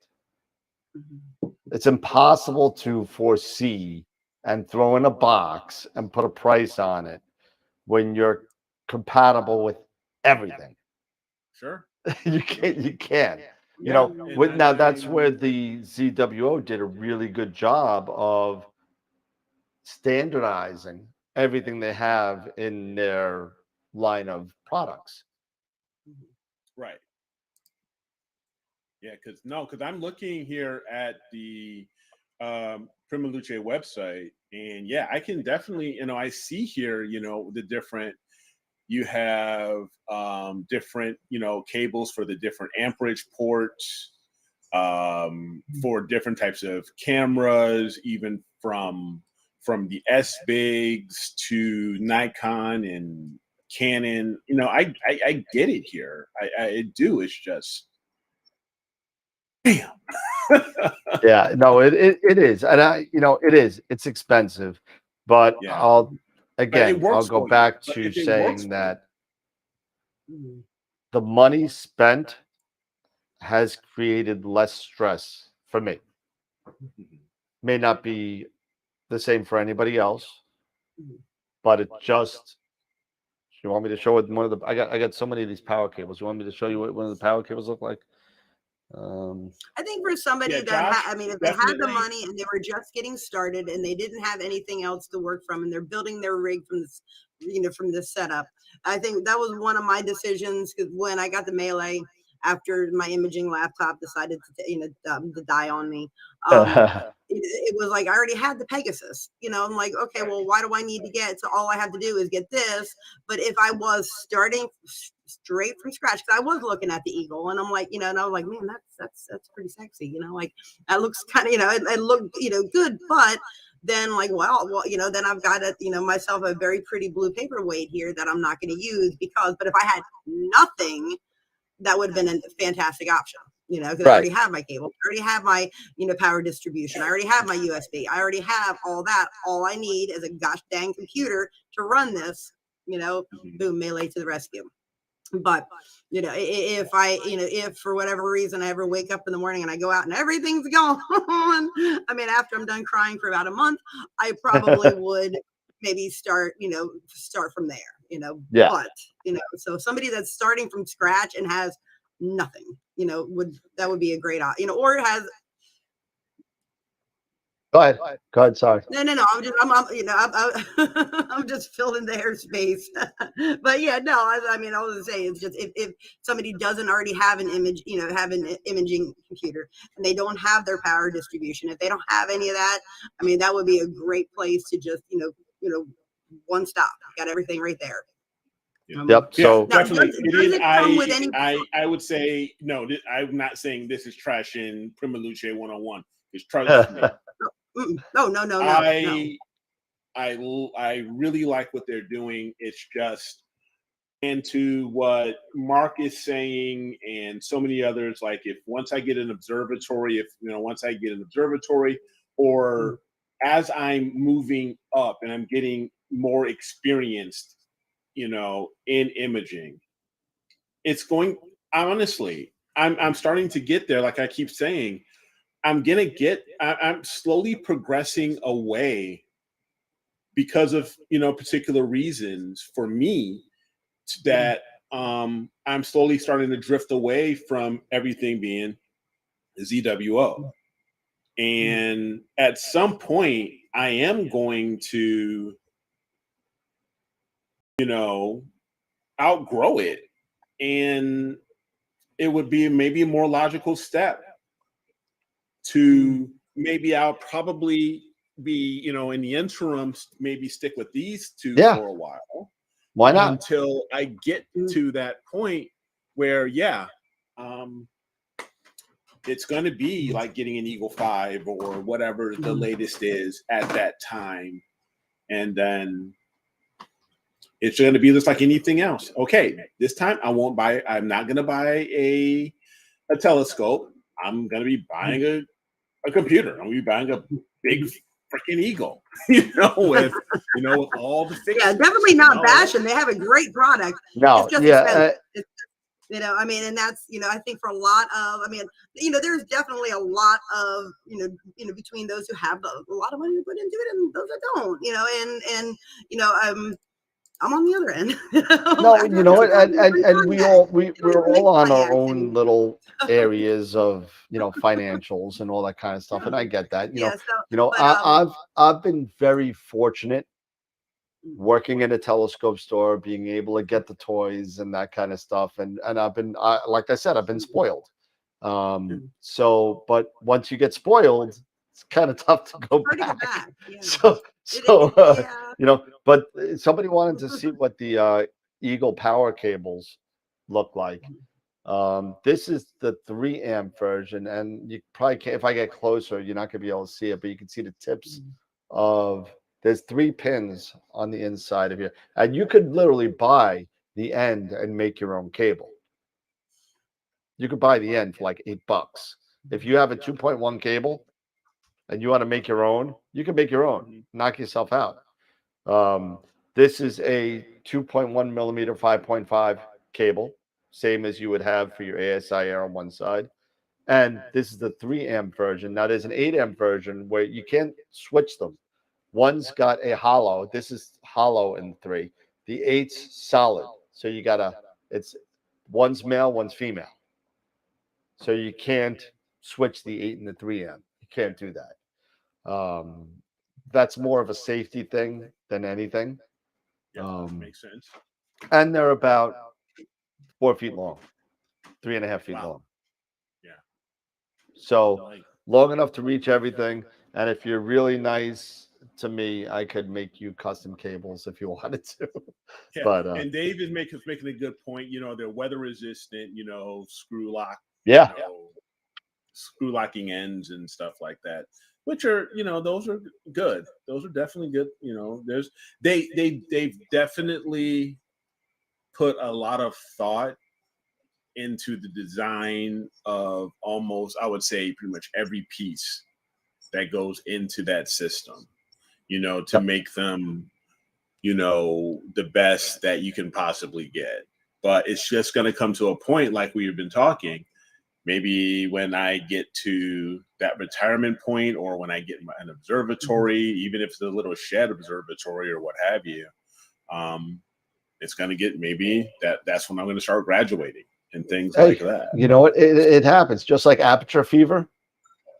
It's impossible to foresee and throw in a box and put a price on it when you're compatible with everything. Sure. You can't. Now that's where the ZWO did a really good job of standardizing everything they have in their line of products. Right. Yeah, because I'm looking here at the Prima Luce website, and yeah, I can definitely, I see here, the different. You have different, cables for the different amperage ports, for different types of cameras, even from the S-Bigs to Nikon and Canon. I get it here. I do. It's just, damn. Yeah, no, it is, and it is. It's expensive, but I'll go back to saying that the money spent has created less stress for me. May not be the same for anybody else, but it just. You want me to show it? I got so many of these power cables. You want me to show you what one of the power cables look like? I think for somebody if they had the money and they were just getting started and they didn't have anything else to work from and they're building their rig from this, from this setup, I think that was one of my decisions, because when I got the Melee after my imaging laptop decided to die on me, it was like I already had the Pegasus. I'm like, okay, well, why do I need to get? So all I have to do is get this. But if I was starting straight from scratch, because I was looking at the Eagle, and I'm like, and I was like, man, that's pretty sexy, like that looks kind of, it looked, good, but then like, well, then I've got myself a very pretty blue paperweight here that I'm not going to use but if I had nothing, that would have been a fantastic option, because I already have my cable, I already have my, power distribution, I already have my USB, I already have all that. All I need is a gosh dang computer to run this, boom, Melee to the rescue. But, if for whatever reason I ever wake up in the morning and I go out and everything's gone, after I'm done crying for about a month, I probably would maybe start from there, but, so somebody that's starting from scratch and has nothing, that would be a great option, or has. Go ahead. Sorry. No. I'm just filling the airspace. But yeah, no. I was gonna say, it's just if somebody doesn't already have an image, have an imaging computer, and they don't have their power distribution, if they don't have any of that, that would be a great place to just, one stop. You got everything right there. Yep. So now, definitely, does it come with any? I would say no. I'm not saying this is trash in Prima Luce 101. It's trust me. No. I really like what they're doing. It's just into what Mark is saying and so many others. Like if once I get an observatory, or as I'm moving up and I'm getting more experienced, in imaging, it's going. Honestly, I'm starting to get there. Like I keep saying, I'm slowly progressing away because of particular reasons for me that I'm slowly starting to drift away from everything being ZWO. And at some point I am going to outgrow it, and it would be maybe a more logical step to maybe I'll probably be in the interim maybe stick with these two for a while. Why not? Until I get to that point where it's going to be like getting an Eagle 5 or whatever the latest is at that time, and then it's going to be just like anything else. Okay, this time I'm not going to buy a telescope. I'm going to be buying a computer. I'm going to be buying a big freaking Eagle, with all the fixtures. Yeah, definitely not bashing. They have a great product. No, it's just expensive. And that's, I think for a lot of, there's definitely a lot of, between those who have a lot of money to put into it and those that don't, I'm on the other end. No, you know what? And we're all on our own little areas of financials and all that kind of stuff, and I get that. I've been very fortunate working in a telescope store, being able to get the toys and that kind of stuff, and I've been like I said, I've been spoiled. So, but once you get spoiled, it's kind of tough to go back. But somebody wanted to see what the Eagle power cables look like. This is the 3 amp version, and you probably can't, if I get closer, you're not gonna be able to see it, but you can see the tips of, there's 3 pins on the inside of here, and you could literally buy the end and make your own cable. You could buy the end for like $8. If you have a 2.1 cable and you want to make your own, you can make your own. Knock yourself out. This is a 2.1 millimeter 5.5 cable, same as you would have for your ASI Air on one side. And this is the 3 amp version. Now there's an 8 amp version where you can't switch them. One's got a hollow. This is hollow in 3. The 8's solid. So you gotta, it's one's male, one's female. So you can't switch the 8 and the 3 amp. You can't do that. That's more of a safety thing than anything. Makes sense. And they're about 4 feet long, 3.5 feet long. Yeah. So long enough to reach everything. And if you're really nice to me, I could make you custom cables if you wanted to. Yeah. But and Dave is making a good point. They're weather resistant. Screw lock. Yeah. Screw locking ends and stuff like that, which are those are good. Those are definitely good. They've definitely put a lot of thought into the design of almost, I would say, pretty much every piece that goes into that system, to make them, the best that you can possibly get. But it's just going to come to a point, like we've been talking, maybe when I get to that retirement point, or when I get an observatory, even if it's a little shed observatory or what have you, it's going to get, maybe that's when I'm going to start graduating and things like that. You know what? It happens, just like aperture fever.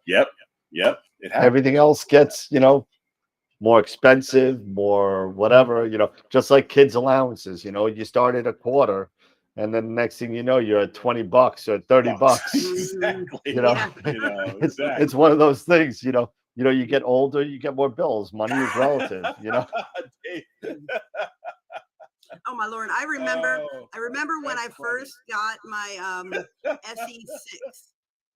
Yep. It happens. Everything else gets, more expensive, more whatever, just like kids' allowances. You start at a quarter, and then the next thing you know, you're at $20 or $30. Exactly. It's one of those things. You know, you get older, you get more bills. Money is relative, you know. Oh my Lord. I remember when I first got my SE6.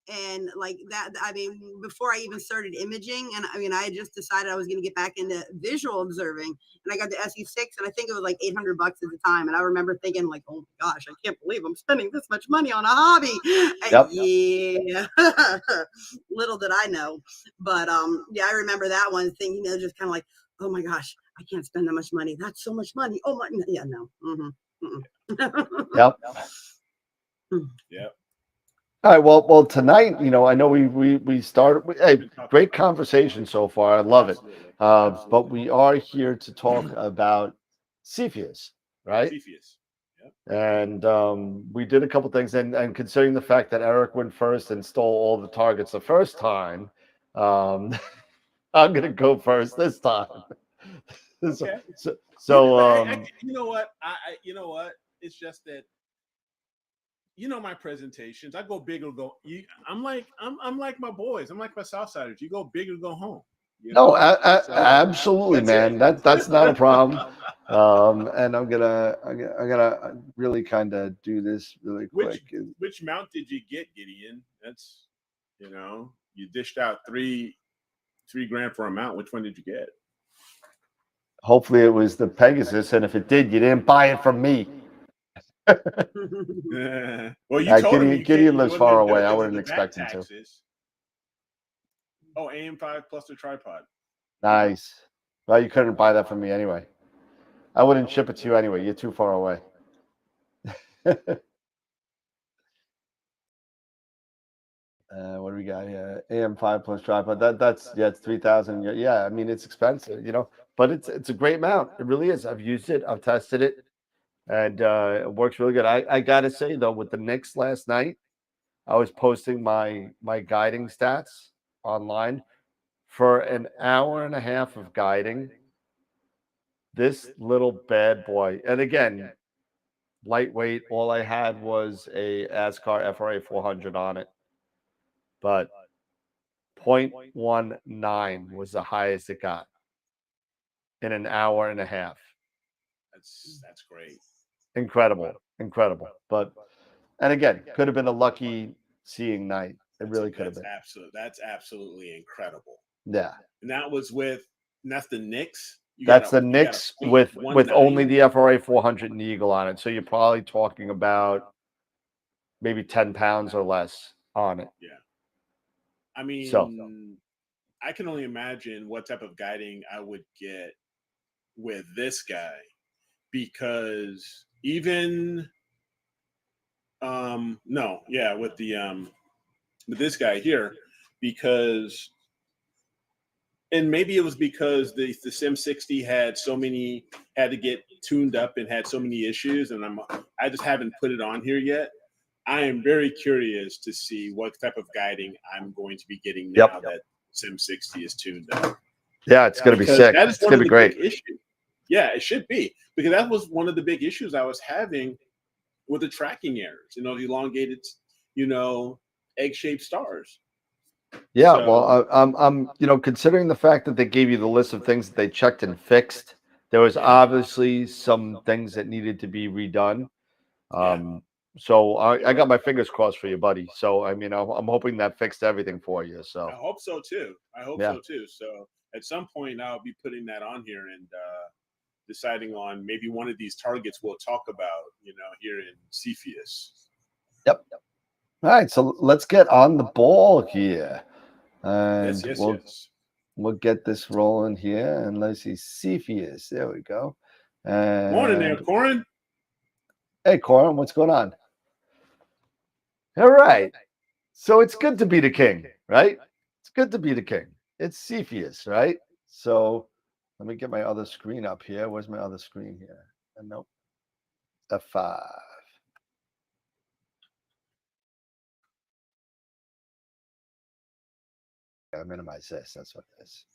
And like that, I mean, before I even started imaging, and I mean, I just decided I was going to get back into visual observing, and I got the SE6, and I think it was like $800 at the time. And I remember thinking, like, oh my gosh, I can't believe I'm spending this much money on a hobby. Yep. Yeah, little did I know, but yeah, I remember that one thing, you know, just kind of like, oh my gosh, I can't spend that much money. That's so much money. Oh my, yeah, no. Yep. Yep. All right. Well, tonight, you know, I know we started. Hey, great conversation so far. I love it. But we are here to talk about Cepheus, right? Cepheus. Yep. And we did a couple things, and considering the fact that Eric went first and stole all the targets the first time, I'm gonna go first this time. Okay. So you know what? You know what? It's just that. You know my presentations. I go big or go. I'm like my boys. I'm like my Southsiders. You go big or go home. You know? No, absolutely, man. That's not a problem. And I'm gonna really kind of do this really quick. Which mount did you get, Gideon? That's, you know, you dished out $3,000 for a mount. Which one did you get? Hopefully it was the Pegasus, and if it did, you didn't buy it from me. Well, you told him Gideon lives far away. I wouldn't expect him to. Oh, AM5 plus the tripod. Nice. Well, you couldn't buy that from me anyway. I wouldn't ship it to you anyway. You're too far away. What do we got here? AM5 plus tripod. That's it's 3,000. Yeah, I mean it's expensive, you know, but it's a great mount. It really is. I've used it. I've tested it, and it works really good. I gotta say though, with the Knicks last night, I was posting my guiding stats online for an hour and a half of guiding. This little bad boy, and again, lightweight. All I had was a ASCAR FRA400 on it, but 0.19 was the highest it got in an hour and a half. That's great. Incredible. But, and again, could have been a lucky seeing night. It really could have been. That's absolutely incredible. Yeah. And that's the Knicks. That's the Knicks with only the FRA400 and Eagle on it. So you're probably talking about maybe 10 pounds or less on it. Yeah. I mean, I can only imagine what type of guiding I would get with this guy, because even with this guy here, because, and maybe it was because the Sim 60 had to get tuned up and had so many issues, and I just haven't put it on here yet. I am very curious to see what type of guiding I'm going to be getting now that Sim 60 is tuned up. Yeah, it's going to be sick. It's going to be great. Yeah, it should be, because that was one of the big issues I was having with the tracking errors. You know, the elongated, egg-shaped stars. Yeah, so, well, I'm considering the fact that they gave you the list of things that they checked and fixed, there was obviously some things that needed to be redone. So I got my fingers crossed for you, buddy. So I mean, I'm hoping that fixed everything for you. So I hope so too. So too. So at some point, I'll be putting that on here and deciding on maybe one of these targets we'll talk about, here in Cepheus. Yep. All right, so let's get on the ball here, and we'll get this rolling here. And let's see, Cepheus. There we go. And morning there, Corin. Hey, Corin, what's going on? All right. So it's good to be the king, right? It's good to be the king. It's Cepheus, right? So let me get my other screen up here. Where's my other screen here? Nope. F5. I minimize this. That's what it is.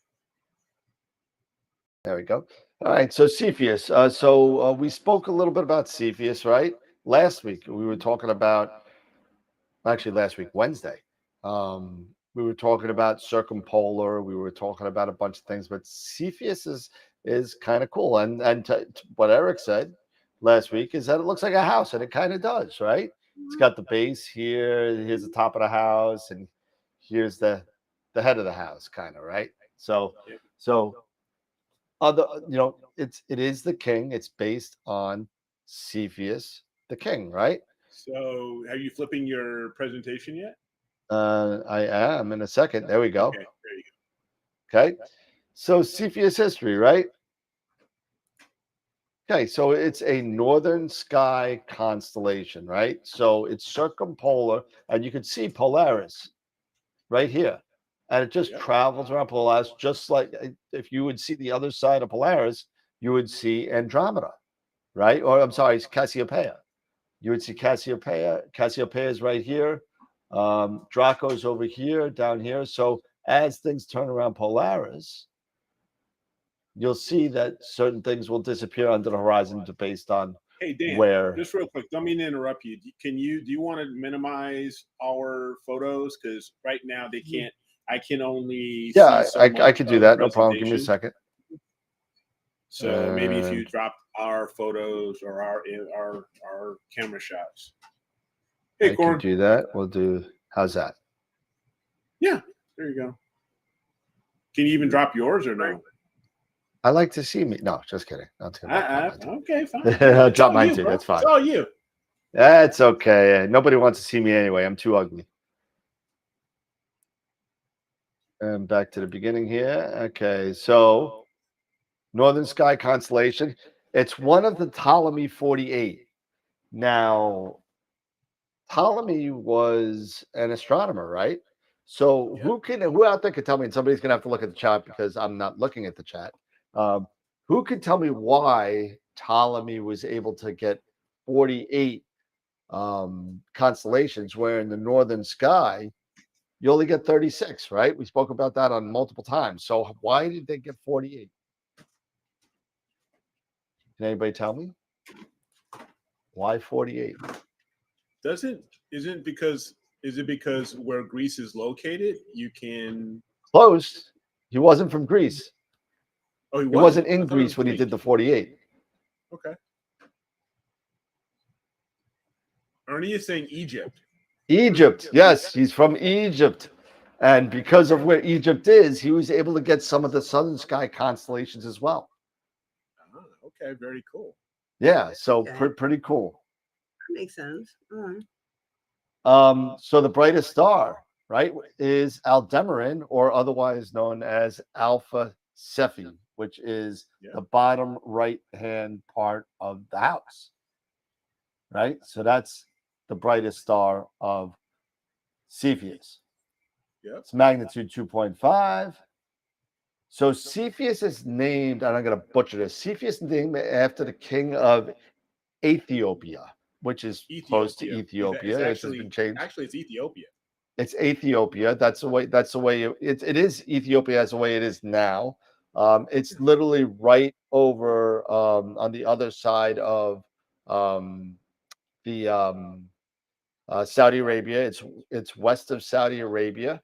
There we go. All right. So Cepheus. So we spoke a little bit about Cepheus, right? Last week we were talking about, actually last week, Wednesday. We were talking about circumpolar. We were talking about a bunch of things, but Cepheus is kind of cool. And what Eric said last week is that it looks like a house, and it kind of does, right? It's got the base here. Here's the top of the house, and here's the head of the house, kind of, right? So other, it is the king. It's based on Cepheus, the king, right? So, are you flipping your presentation yet? I am in a second. There we go. Okay, there you go. Okay. So Cepheus history, right? Okay, so it's a northern sky constellation, right? So it's circumpolar, and you can see Polaris right here. And it just travels around Polaris, just like if you would see the other side of Polaris, you would see Andromeda, right? Or I'm sorry, it's Cassiopeia. You would see Cassiopeia. Cassiopeia is right here. Draco's over here, down here. So as things turn around Polaris, you'll see that certain things will disappear under the horizon based on Dan, where. Just real quick, don't mean to interrupt you. Do you want to minimize our photos? Because right now they can't. I can only. Yeah, see I could do that. No problem. Give me a second. So maybe if you drop our photos or our camera shots. Hey, I can do that. We'll do. How's that? Yeah, there you go. Can you even drop yours or no? I like to see me. No, just kidding. Okay, fine. I'll drop mine too. That's fine. It's all you. That's okay. Nobody wants to see me anyway. I'm too ugly. And back to the beginning here. Okay, so Northern Sky Constellation. It's one of the Ptolemy 48. Now, Ptolemy was an astronomer, right? So who out there could tell me, and somebody's gonna have to look at the chat because I'm not looking at the chat. Who could tell me why Ptolemy was able to get 48 constellations, where in the northern sky you only get 36, right? We spoke about that on multiple times. So why did they get 48? Can anybody tell me? Why 48? Is it because where Greece is located, you can close? He wasn't from Greece. Oh, he wasn't in Greece when he did the 48. Okay. Ernie is saying Egypt. Egypt, yes, he's from Egypt. And because of where Egypt is, he was able to get some of the southern sky constellations as well. Okay, very cool. Yeah, so pretty cool. That makes sense. So the brightest star, right, is Aldebaran, or otherwise known as Alpha Cepheus, which is the bottom right-hand part of the house, right? So that's the brightest star of Cepheus. It's magnitude 2.5. So Cepheus is named, and I'm going to butcher this, Cepheus is named after the king of Ethiopia, which is close to Ethiopia. It has been changed. Actually, it's Ethiopia. It's Ethiopia. That's the way it is. Ethiopia as the way it is now. It's literally right over on the other side of Saudi Arabia. It's west of Saudi Arabia,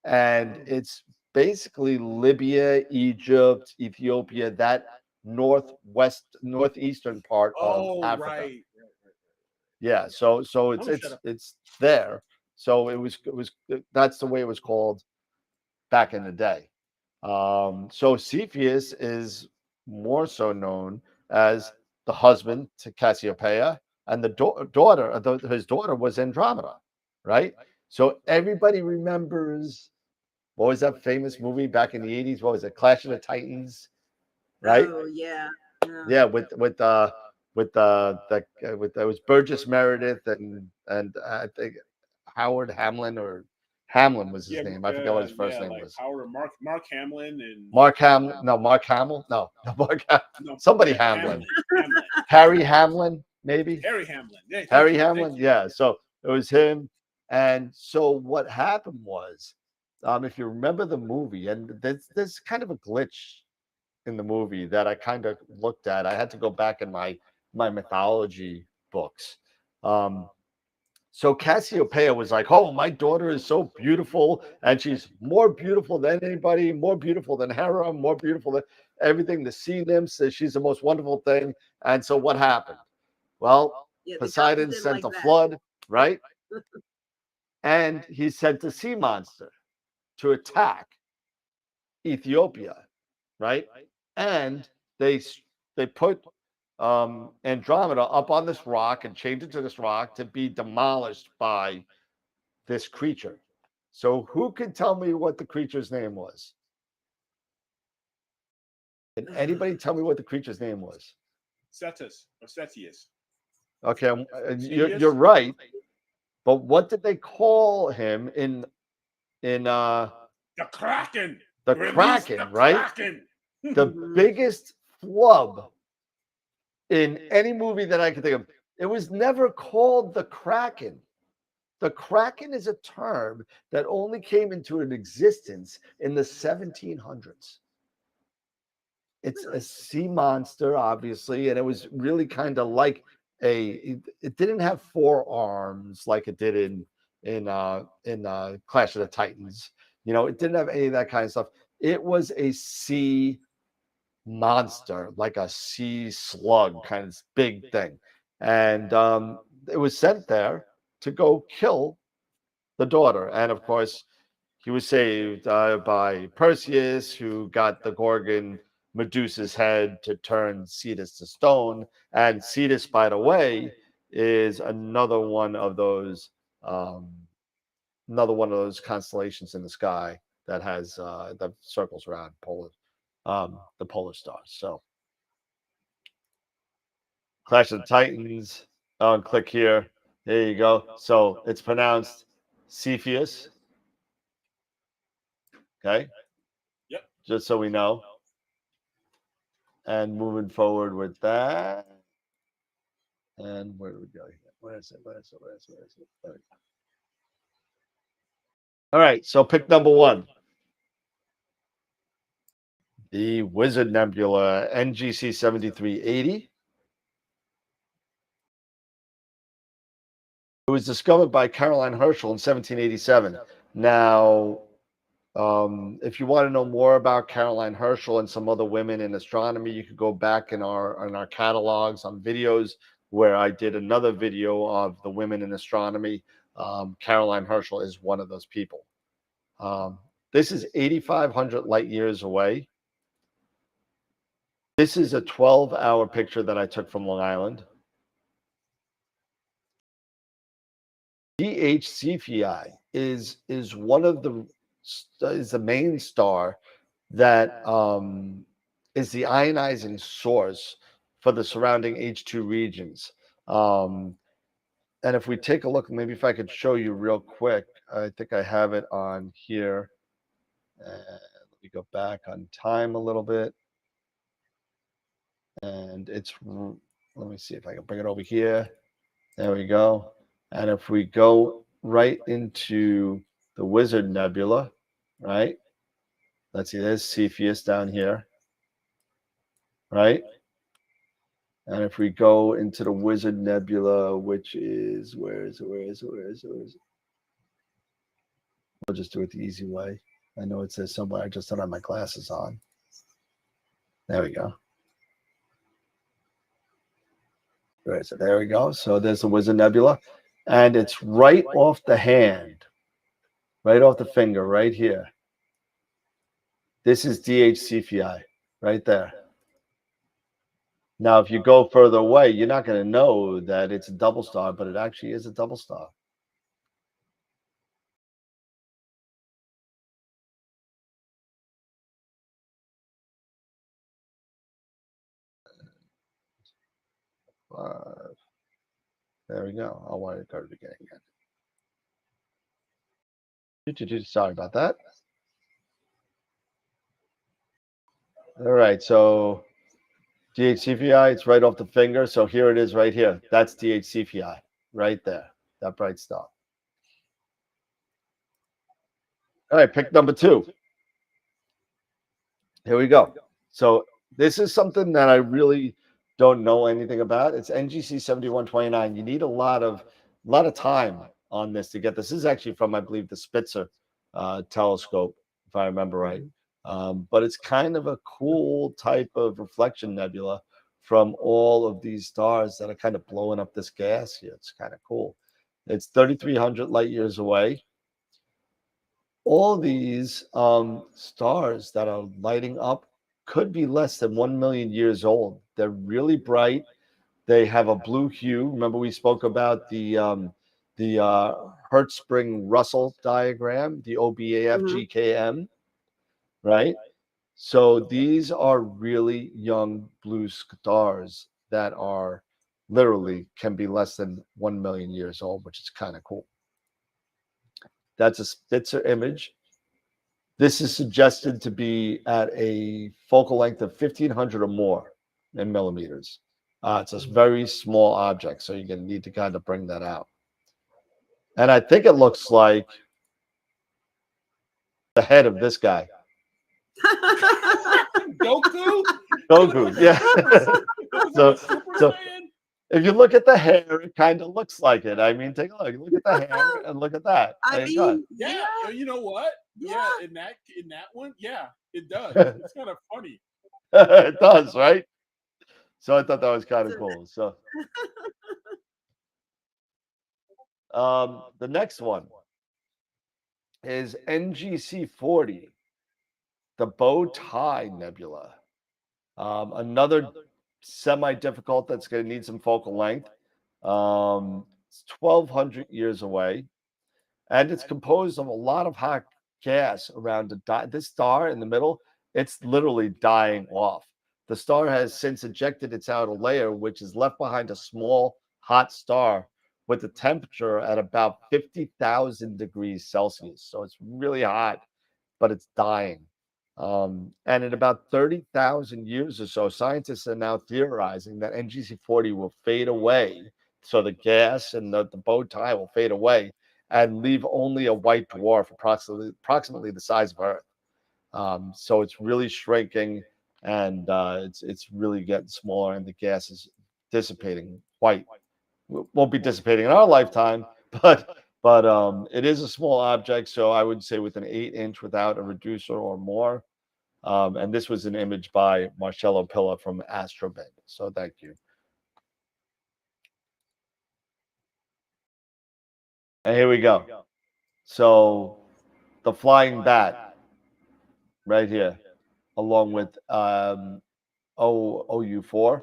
and it's basically Libya, Egypt, Ethiopia, that northeastern part of Africa. Right. Yeah, so it's there. So it was that's the way it was called back in the day. So Cepheus is more so known as the husband to Cassiopeia, and the daughter. His daughter was Andromeda, right? So everybody remembers, what was that famous movie back in the 80s? What was it? Clash of the Titans, right? Oh yeah. Yeah, with it was Burgess Meredith and I think Howard Hamlin, or Hamlin was his name. I forget what his first name was. Howard Mark Hamlin and Mark Hamlin. No, Mark Hamill. No, Mark. No, somebody Hamlin. Harry Hamlin, maybe. Harry Hamlin. Yeah, Harry Hamlin. Yeah. So it was him. And so what happened was, if you remember the movie, and there's kind of a glitch in the movie that I kind of looked at. I had to go back in my mythology books. So Cassiopeia was like, oh, my daughter is so beautiful, and she's more beautiful than anybody, more beautiful than Hera, more beautiful than everything. The sea nymphs says she's the most wonderful thing. And so what happened? Well, Poseidon sent a flood, right? And he sent a sea monster to attack Ethiopia, right? And they put Andromeda up on this rock and chained it to this rock to be demolished by this creature. So who can tell me what the creature's name was? Can anybody tell me what the creature's name was? Cepheus or Cepheus. Okay, you're right. But what did they call him in the Kraken? The Kraken, right? The biggest flub in any movie that I can think of. It was never called the Kraken. The Kraken is a term that only came into an existence in the 1700s. It's a sea monster, obviously, and it was really kind of like it didn't have 4 arms like it did in Clash of the Titans. You know, it didn't have any of that kind of stuff. It was a sea monster, like a sea slug, kind of big thing. And it was sent there to go kill the daughter. And of course, he was saved by Perseus, who got the Gorgon Medusa's head to turn Cetus to stone. And Cetus, by the way, is another one of those constellations in the sky that has that circles around the polar stars. So Clash of the Titans. Click here. There you go. So it's pronounced Cepheus. Okay. Yep. Just so we know. And moving forward with that. And where do we go here? Where is it? There we go. All right. So pick number 1. The Wizard Nebula, NGC 7380. It was discovered by Caroline Herschel in 1787. Now, if you want to know more about Caroline Herschel and some other women in astronomy, you could go back in our catalogs on videos where I did another video of the women in astronomy. Caroline Herschel is one of those people. This is 8,500 light years away. This is a 12-hour picture that I took from Long Island. Cepheus is the main star that is the ionizing source for the surrounding H2 regions. And if we take a look, maybe if I could show you real quick, I think I have it on here. Let me go back on time a little bit. And let me see if I can bring it over here. There we go. And if we go right into the Wizard Nebula, right? Let's see, there's Cepheus down here, right? And if we go into the Wizard Nebula, which is, where is it? We'll just do it the easy way. I know it says somewhere. I just don't have my glasses on. There we go. All right, so there we go. So there's the Wizard Nebula. And it's right off the hand, right off the finger, right here. This is Cepheus, right there. Now, if you go further away, you're not going to know that it's a double star, but it actually is a double star. There we go. I wanted to go to the beginning again. Sorry about that. All right, so Cepheus, it's right off the finger. So here it is right here. That's Cepheus right there, that bright star. All right, pick number 2. Here we go. So this is something that I really don't know anything about. It's NGC 7129. You need a lot of lot of time on this to get this. This is actually from, I believe, the Spitzer telescope, if I remember right. But it's kind of a cool type of reflection nebula from all of these stars that are kind of blowing up this gas here. It's kind of cool. It's 3,300 light years away. All these stars that are lighting up could be less than 1 million years old. They're really bright. They have a blue hue. Remember, we spoke about the Hertzsprung-Russell diagram, the OBAFGKM, right? So these are really young blue stars that are literally can be less than 1 million years old, which is kind of cool. That's a Spitzer image. This is suggested to be at a focal length of 1,500 or more in millimeters. It's a very small object, so you're going to need to kind of bring that out. And I think it looks like the head of this guy. Goku? Goku, yeah. so if you look at the hair, it kind of looks like it. I mean, take a look. Look at the hair and look at that. Yeah. You know what? Yeah. In that one, yeah, it does. It's kind of funny. It does, right? So I thought that was kind of cool. So the next one is NGC 40, the Bow Tie Nebula. Another semi-difficult that's going to need some focal length. It's 1,200 years away, and it's composed of a lot of hot gas around this star in the middle. It's literally dying off. The star has since ejected its outer layer, which is left behind a small hot star with a temperature at about 50,000 degrees Celsius. So it's really hot, but it's dying. And in about 30,000 years or so, scientists are now theorizing that NGC 40 will fade away. So the gas and the bow tie will fade away and leave only a white dwarf approximately the size of Earth. So it's really shrinking, and it's really getting smaller, and the gas is dissipating quite. Won't be dissipating in our lifetime, but it is a small object, so I would say with an 8-inch without a reducer or more. And this was an image by Marcello Pilla from AstroWorld. So thank you. And here we go. So the flying bat right here, along with OU4.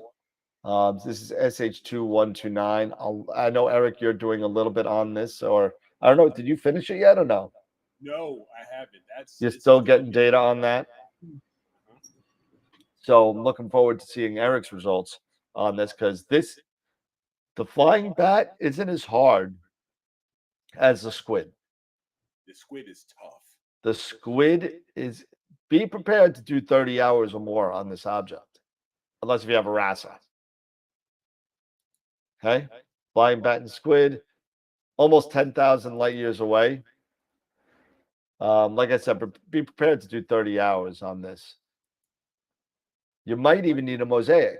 This is SH2129. I know, Eric, you're doing a little bit on this, or I don't know. Did you finish it yet or no? No, I haven't. You're still getting data on that? So I'm looking forward to seeing Eric's results on this, because the flying bat isn't as hard as the squid. The squid is tough. The squid is, be prepared to do 30 hours or more on this object, unless if you have a RASA. Okay? Flying bat and squid, almost 10,000 light years away. Like I said, be prepared to do 30 hours on this. You might even need a mosaic,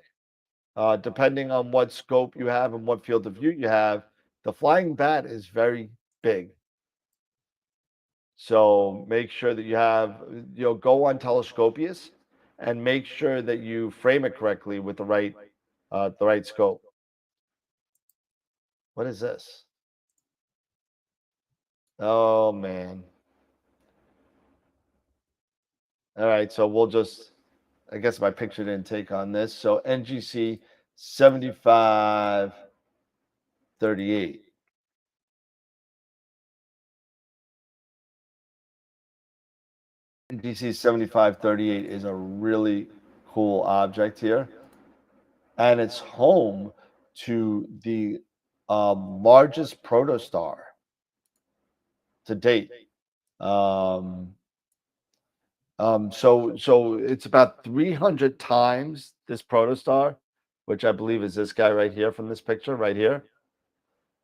depending on what scope you have and what field of view you have. The flying bat is very big. So make sure that you have, go on Telescopius and make sure that you frame it correctly with the right scope. What is this? Oh, man. All right, so we'll just, I guess my picture didn't take on this. So NGC 7538. NGC 7538 is a really cool object here. And it's home to the largest protostar to date. So it's about 300 times this protostar, which I believe is this guy right here from this picture right here.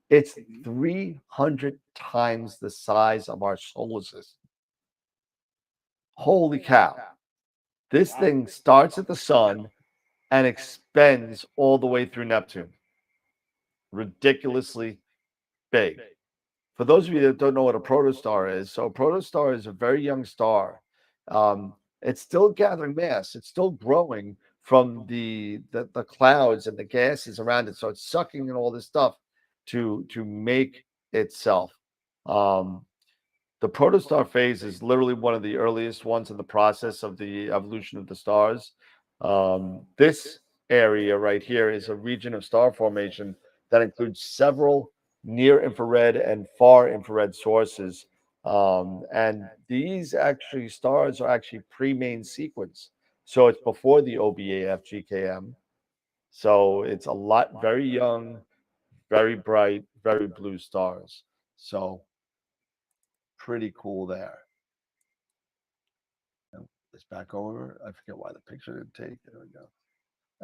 It's 300 times the size of our solar system. Holy cow. This thing starts at the sun and extends all the way through Neptune. Ridiculously big. For those of you that don't know what a protostar is, so a protostar is a very young star. It's still gathering mass. It's still growing from the clouds and the gases around it. So it's sucking in all this stuff to make itself. The protostar phase is literally one of the earliest ones in the process of the evolution of the stars. This area right here is a region of star formation that includes several near infrared and far infrared sources. And these actually stars are actually pre-main sequence. So it's before the OBAF GKM. So it's a lot, very young, very bright, very blue stars. So pretty cool there. This back over. I forget why the picture didn't take. There we go.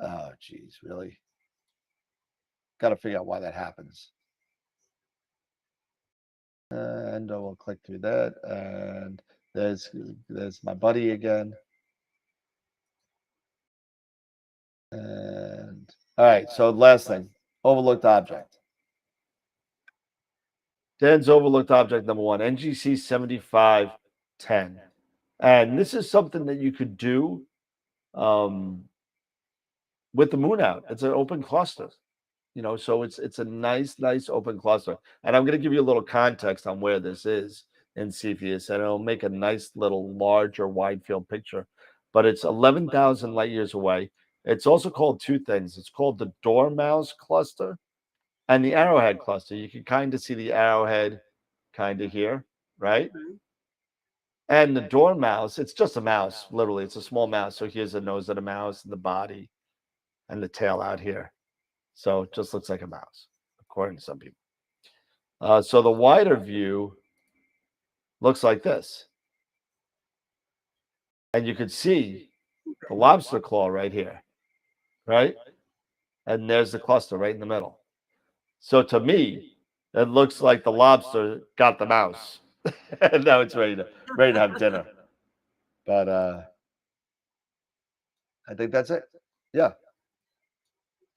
Oh, geez, really? Got to figure out why that happens. And I will click through that. And there's my buddy again. And all right, so last thing, overlooked object. Dan's overlooked object number one, NGC 7510. And this is something that you could do with the moon out. It's an open cluster. So it's a nice open cluster. And I'm going to give you a little context on where this is in Cepheus, and it'll make a nice little larger wide field picture. But it's 11,000 light years away. It's also called two things. It's called the Dormouse cluster and the Arrowhead cluster. You can kind of see the arrowhead kind of here, right? And the Dormouse, it's just a mouse, literally. It's a small mouse. So here's the nose of the mouse and the body and the tail out here. So it just looks like a mouse, according to some people. So the wider view looks like this. And you could see the lobster claw right here, right? And there's the cluster right in the middle. So to me, it looks like the lobster got the mouse. And now it's ready to have dinner. But I think that's it. Yeah.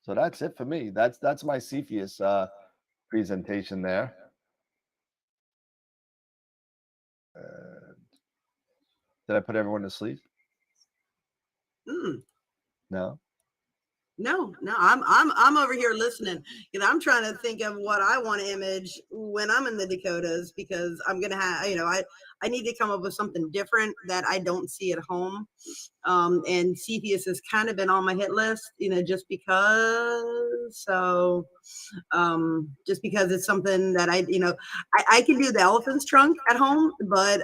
So that's it for me. That's my Cepheus presentation there. Did I put everyone to sleep? No. No, I'm over here listening. I'm trying to think of what I want to image when I'm in the Dakotas, because I'm gonna have, I need to come up with something different that I don't see at home. And Cepheus has kind of been on my hit list, just because. So, just because it's something that I can do the elephant's trunk at home, but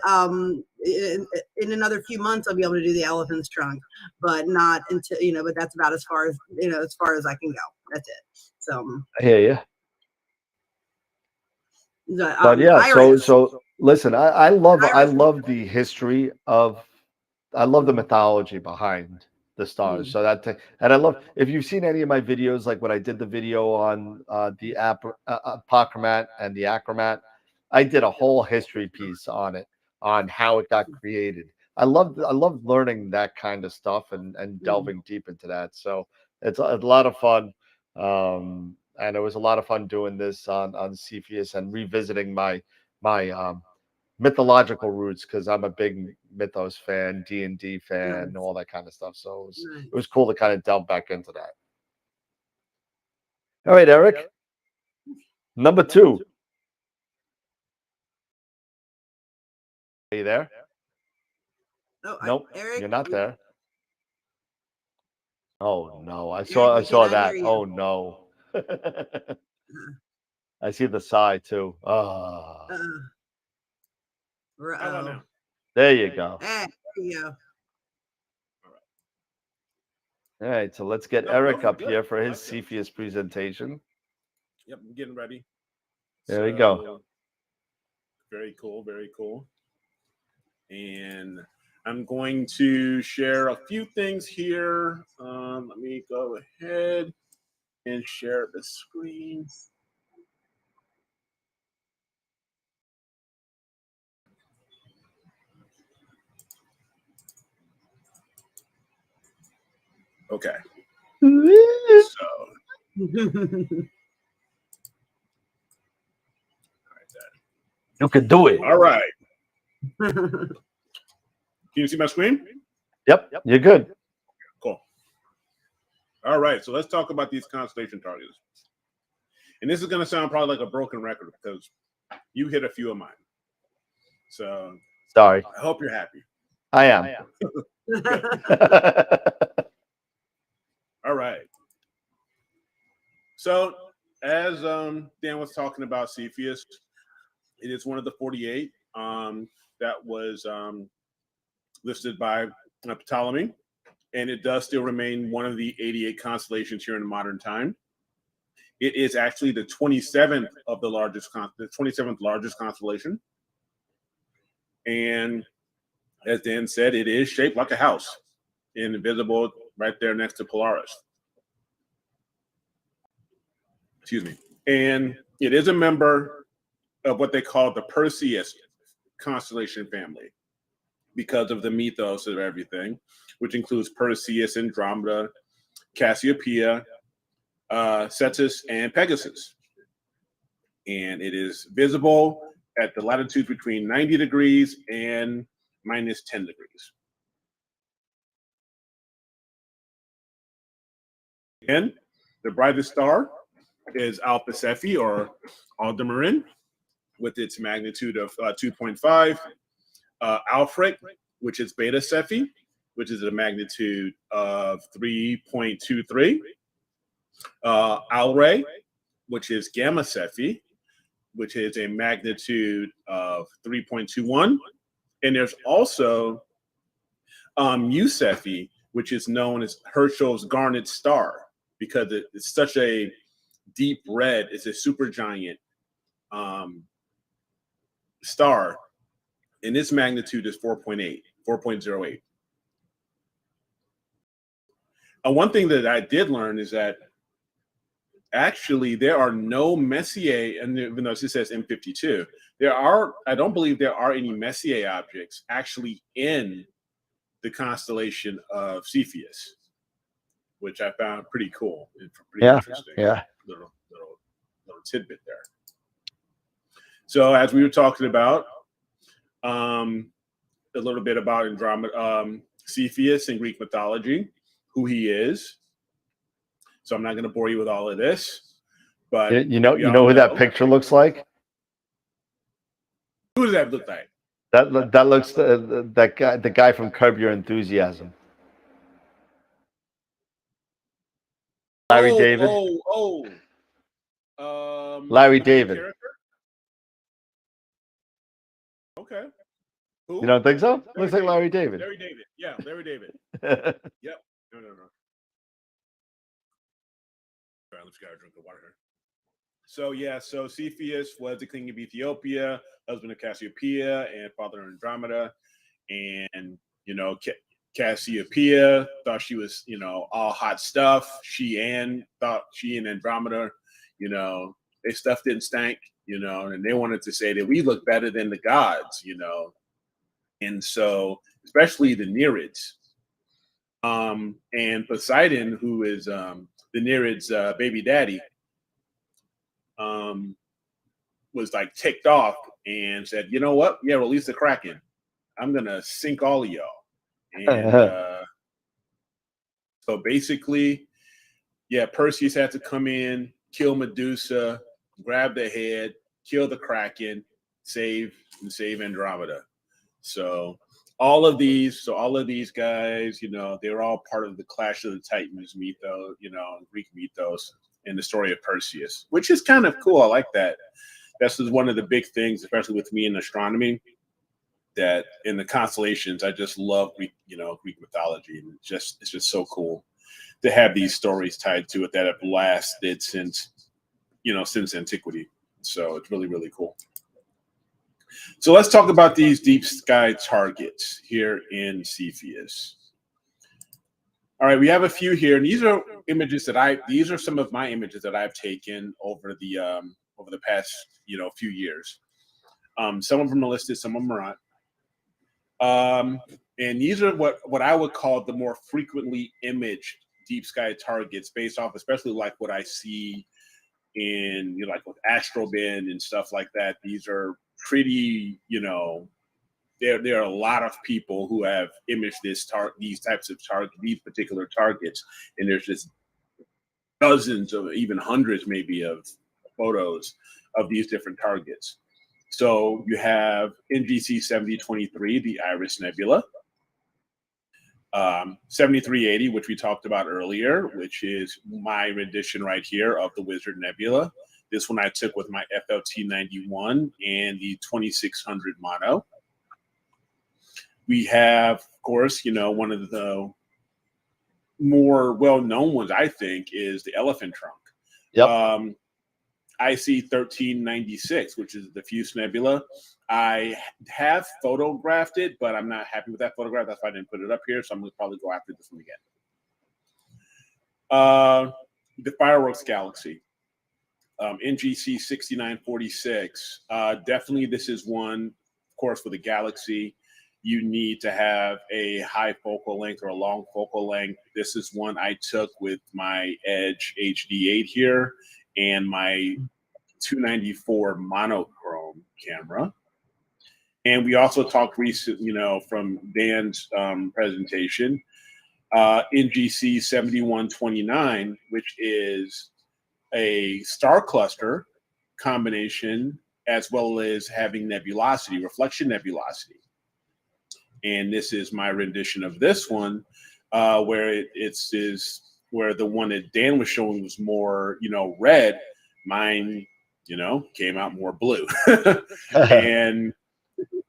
in another few months I'll be able to do the elephant's trunk, but not until but that's about as far as as far as I can go. That's it. So I hear you. But yeah, so listen, I love the history of, I love the mythology behind the stars. So and I love, if you've seen any of my videos, like when I did the video on the Apochromate and the Achromat, I did a whole history piece on it, on how it got created. I love learning that kind of stuff and delving deep into that. So it's a lot of fun. And it was a lot of fun doing this on Cepheus and revisiting my mythological roots, because I'm a big Mythos fan, D&D fan, all that kind of stuff. So it was cool to kind of delve back into that. All right, Eric. Number 2. Are you there? Nope, Eric, you're not there. Oh no, I saw that. Oh no. I see the sigh too. There you go. There you go. All right, so let's get Eric up here for his Cepheus presentation. Yep, I'm getting ready. There we go. Very cool, very cool. And I'm going to share a few things here. Let me go ahead and share the screen. Okay. So You can do it. All right. Can you see my screen? Yep, you're good. Cool. All right, so let's talk about these constellation targets. And this is going to sound probably like a broken record because you hit a few of mine. So sorry. I hope you're happy. I am. All right. So as Dan was talking about Cepheus, it is one of the 48 that was listed by Ptolemy, and it does still remain one of the 88 constellations here in modern time. It is actually the 27th of the 27th largest constellation. And as Dan said, it is shaped like a house and visible right there next to Polaris. Excuse me. And it is a member of what they call the Perseus constellation family because of the mythos of everything, which includes Perseus, Andromeda, Cassiopeia, Cetus, and Pegasus. And it is visible at the latitude between 90 degrees and minus 10 degrees. And the brightest star is Alpha Cephei, or Aldebaran, with its magnitude of 2.5. Alphric, which is Beta Cephei, which is a magnitude of 3.23. Alrae, which is Gamma Cephei, which is a magnitude of 3.21. And there's also Mu Cephei, which is known as Herschel's Garnet Star, because it's such a deep red. It's a supergiant star, and its magnitude is 4.08. One thing that I did learn is that actually there are no Messier, and even though it says M52, I don't believe there are any Messier objects actually in the constellation of Cepheus, which I found pretty cool and pretty interesting. Yeah. Little tidbit there. So as we were talking about, a little bit about Andromeda, Cepheus in Greek mythology, who he is. So I'm not going to bore you with all of this, but you know who that picture looks like? Who does that look like? That looks the guy from Curb Your Enthusiasm. Larry David. Larry David. Okay. Who? You don't think so? Looks like Larry David. Larry David. Yeah, Larry David. Yep. No. All right, let's go drink the water here. So Cepheus was the king of Ethiopia, husband of Cassiopeia, and father of Andromeda. And, Cassiopeia thought she was, all hot stuff. She and Andromeda, their stuff didn't stink, and they wanted to say that we look better than the gods, And so, especially the Nereids, and Poseidon, who is the Nereids' baby daddy, was like ticked off and said, "You know what? Yeah, release the Kraken. I'm gonna sink all of y'all." And so basically, Perseus had to come in, kill Medusa, grab the head, kill the Kraken, save Andromeda. So all of these guys, they're all part of the Clash of the Titans mythos, Greek mythos, and the story of Perseus, which is kind of cool. I like that. That's one of the big things, especially with me in astronomy, that in the constellations, I just love Greek mythology, and it's just so cool to have these stories tied to it that have lasted since antiquity. So it's really, really cool. So let's talk about these deep sky targets here in Cepheus. All right, we have a few here, and these are some of my images that I've taken over the past few years. Some of them are listed, some of them are not. And these are what I would call the more frequently imaged deep sky targets, based off, especially like what I see in like with AstroBin and stuff like that. These are pretty, there are a lot of people who have imaged these types of these particular targets, and there's just dozens of, even hundreds maybe, of photos of these different targets. So you have NGC 7023, the Iris Nebula, 7380, which we talked about earlier, which is my rendition right here of the Wizard Nebula. This one I took with my FLT91 and the 2600 mono. We have, of course, one of the more well-known ones, I think, is the Elephant Trunk. Yep. IC 1396, which is the Diffuse Nebula. I have photographed it, but I'm not happy with that photograph. That's why I didn't put it up here. So I'm going to probably go after this one again. The Fireworks Galaxy, NGC 6946. Definitely, this is one, of course, for the Galaxy. You need to have a high focal length or a long focal length. This is one I took with my Edge HD8 here and my 294 monochrome camera. And we also talked recently, from Dan's presentation, NGC 7129, which is a star cluster combination, as well as having nebulosity, reflection nebulosity. And this is my rendition of this one, where where the one that Dan was showing was more, red. Mine, came out more blue. And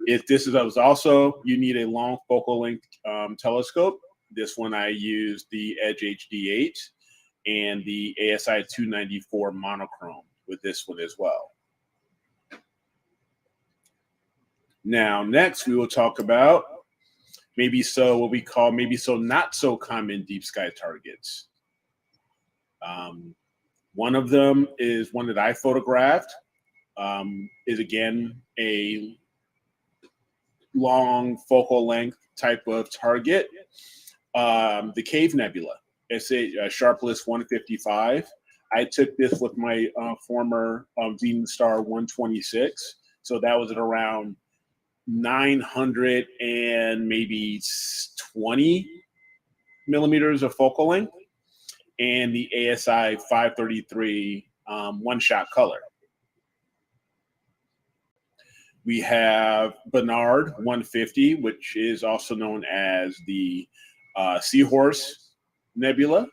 this was also, you need a long focal length telescope. This one I used the Edge HD8 and the ASI 294 monochrome with this one as well. Now, next we will talk about what we call not so common deep sky targets. One of them is one that I photographed, is again a long focal length type of target. The Cave Nebula, it's a Sharpless 155. I took this with my former Zenith Star 126. So that was at around 900 and maybe 20 millimeters of focal length, and the ASI 533 one-shot color. We have Barnard 150, which is also known as the Seahorse Nebula.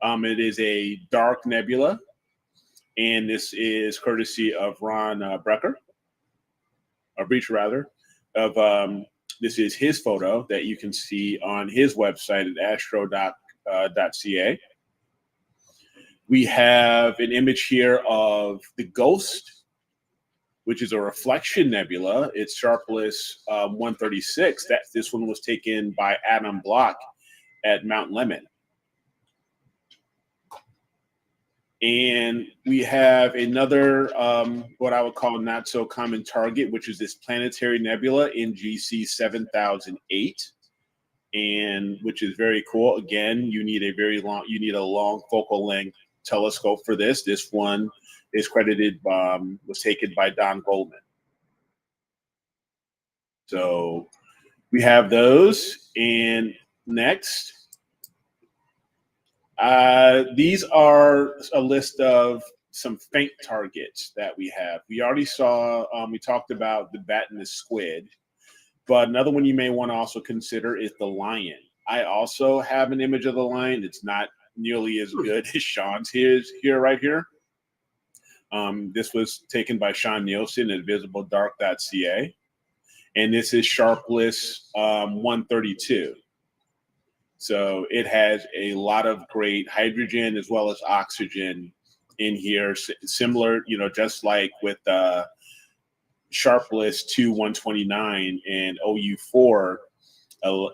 It is a dark nebula, and this is courtesy of Ron Brecher rather. This is his photo that you can see on his website at astro.ca. We have an image here of the Ghost, which is a reflection nebula. It's Sharpless 136. This one was taken by Adam Block at Mount Lemmon. And we have another, what I would call not so common target, which is this planetary nebula in NGC 7008, and which is very cool. Again, you need a long focal length telescope for this. This one is was taken by Don Goldman. So we have those. And next, these are a list of some faint targets that we have. We already saw, we talked about the bat and the squid, but another one you may want to also consider is the lion. I also have an image of the lion. It's not nearly as good as Sean's right here. This was taken by Sean Nielsen at visibledark.ca. And this is Sharpless 132. So it has a lot of great hydrogen as well as oxygen in here, similar, just like with Sharpless 129 and OU4,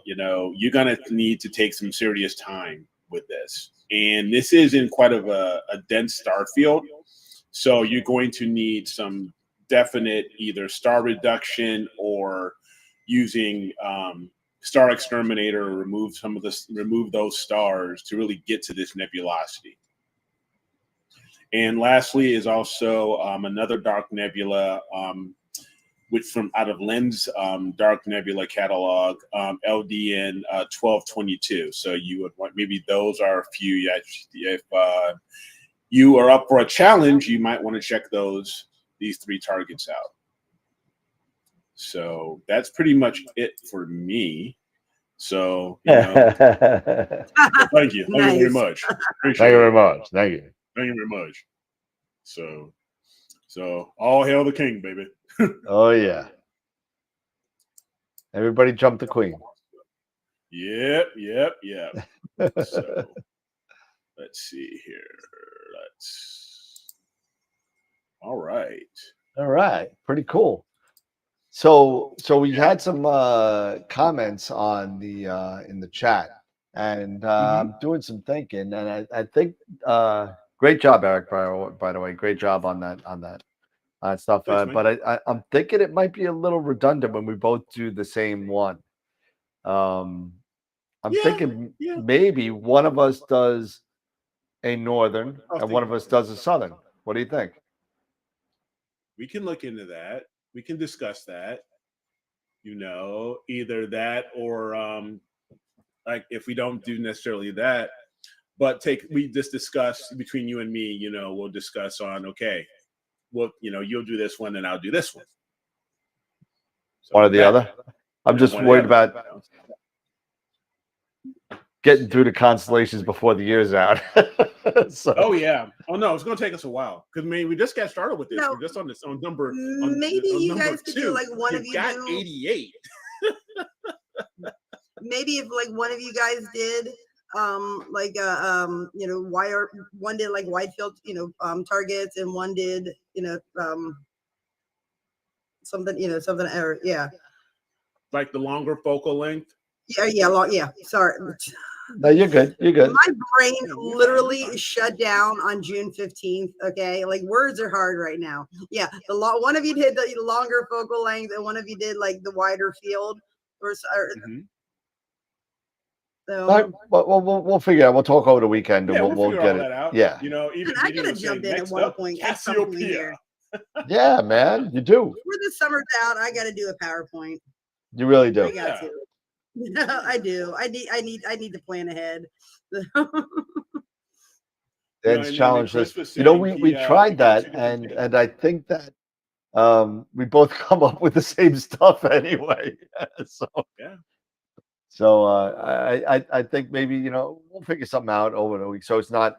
you're going to need to take some serious time with this. And this is in quite of a dense star field. So you're going to need some definite either star reduction or using star exterminator, remove those stars to really get to this nebulosity. And lastly is also another dark nebula, which from out of Lens Dark Nebula catalog, LDN 1222. So you would want, maybe those are a few. Yeah, if you are up for a challenge, you might want to check these 3 targets out. So that's pretty much it for me. So, you know, thank you. Thank you very much. Appreciate Thank you very it. much. Thank you. Thank you very much. So all hail the king, baby. Oh yeah. Everybody jump the queen. Yep. So let's see here. All right. Pretty cool. So we had some comments on the in the chat, and I'm doing some thinking, and I think great job, Eric. By the way, great job on that stuff. Thanks, but I'm thinking it might be a little redundant when we both do the same one. I'm thinking maybe one of us does a northern and one of us does a southern. What do you think? We can look into that. We can discuss that. You know, either that or like if we don't do necessarily that, but we just discuss between you and me. You know, we'll discuss on well, you know, you'll do this one and I'll do this one. So one or the other. I'm just worried about getting through the constellations before the year's out. Oh yeah. Oh no, it's going to take us a while because we just got started with this. We're just on number. Maybe you guys could do like one of you got 88. Maybe if like one of you guys did you know, one did like wide field, you know, targets, and one did, you know, something or like the longer focal length. Yeah. Sorry. No, you're good. You're good. My brain literally shut down on June 15th. Okay, like words are hard right now. Yeah, one of you did the longer focal length, and one of you did like the wider field. So we'll figure out. We'll talk over the weekend, and we'll get it out. Yeah, you know, even I gotta jump in at one point. Cassiopeia. Yeah, man, you do. Before the summer's out, I got to do a PowerPoint. You really do. I got to. No, I do. I need to plan ahead. Dan's challenged us. You know, we tried that, and I think that we both come up with the same stuff anyway. So yeah. So I think maybe, you know, we'll figure something out over the week, so it's not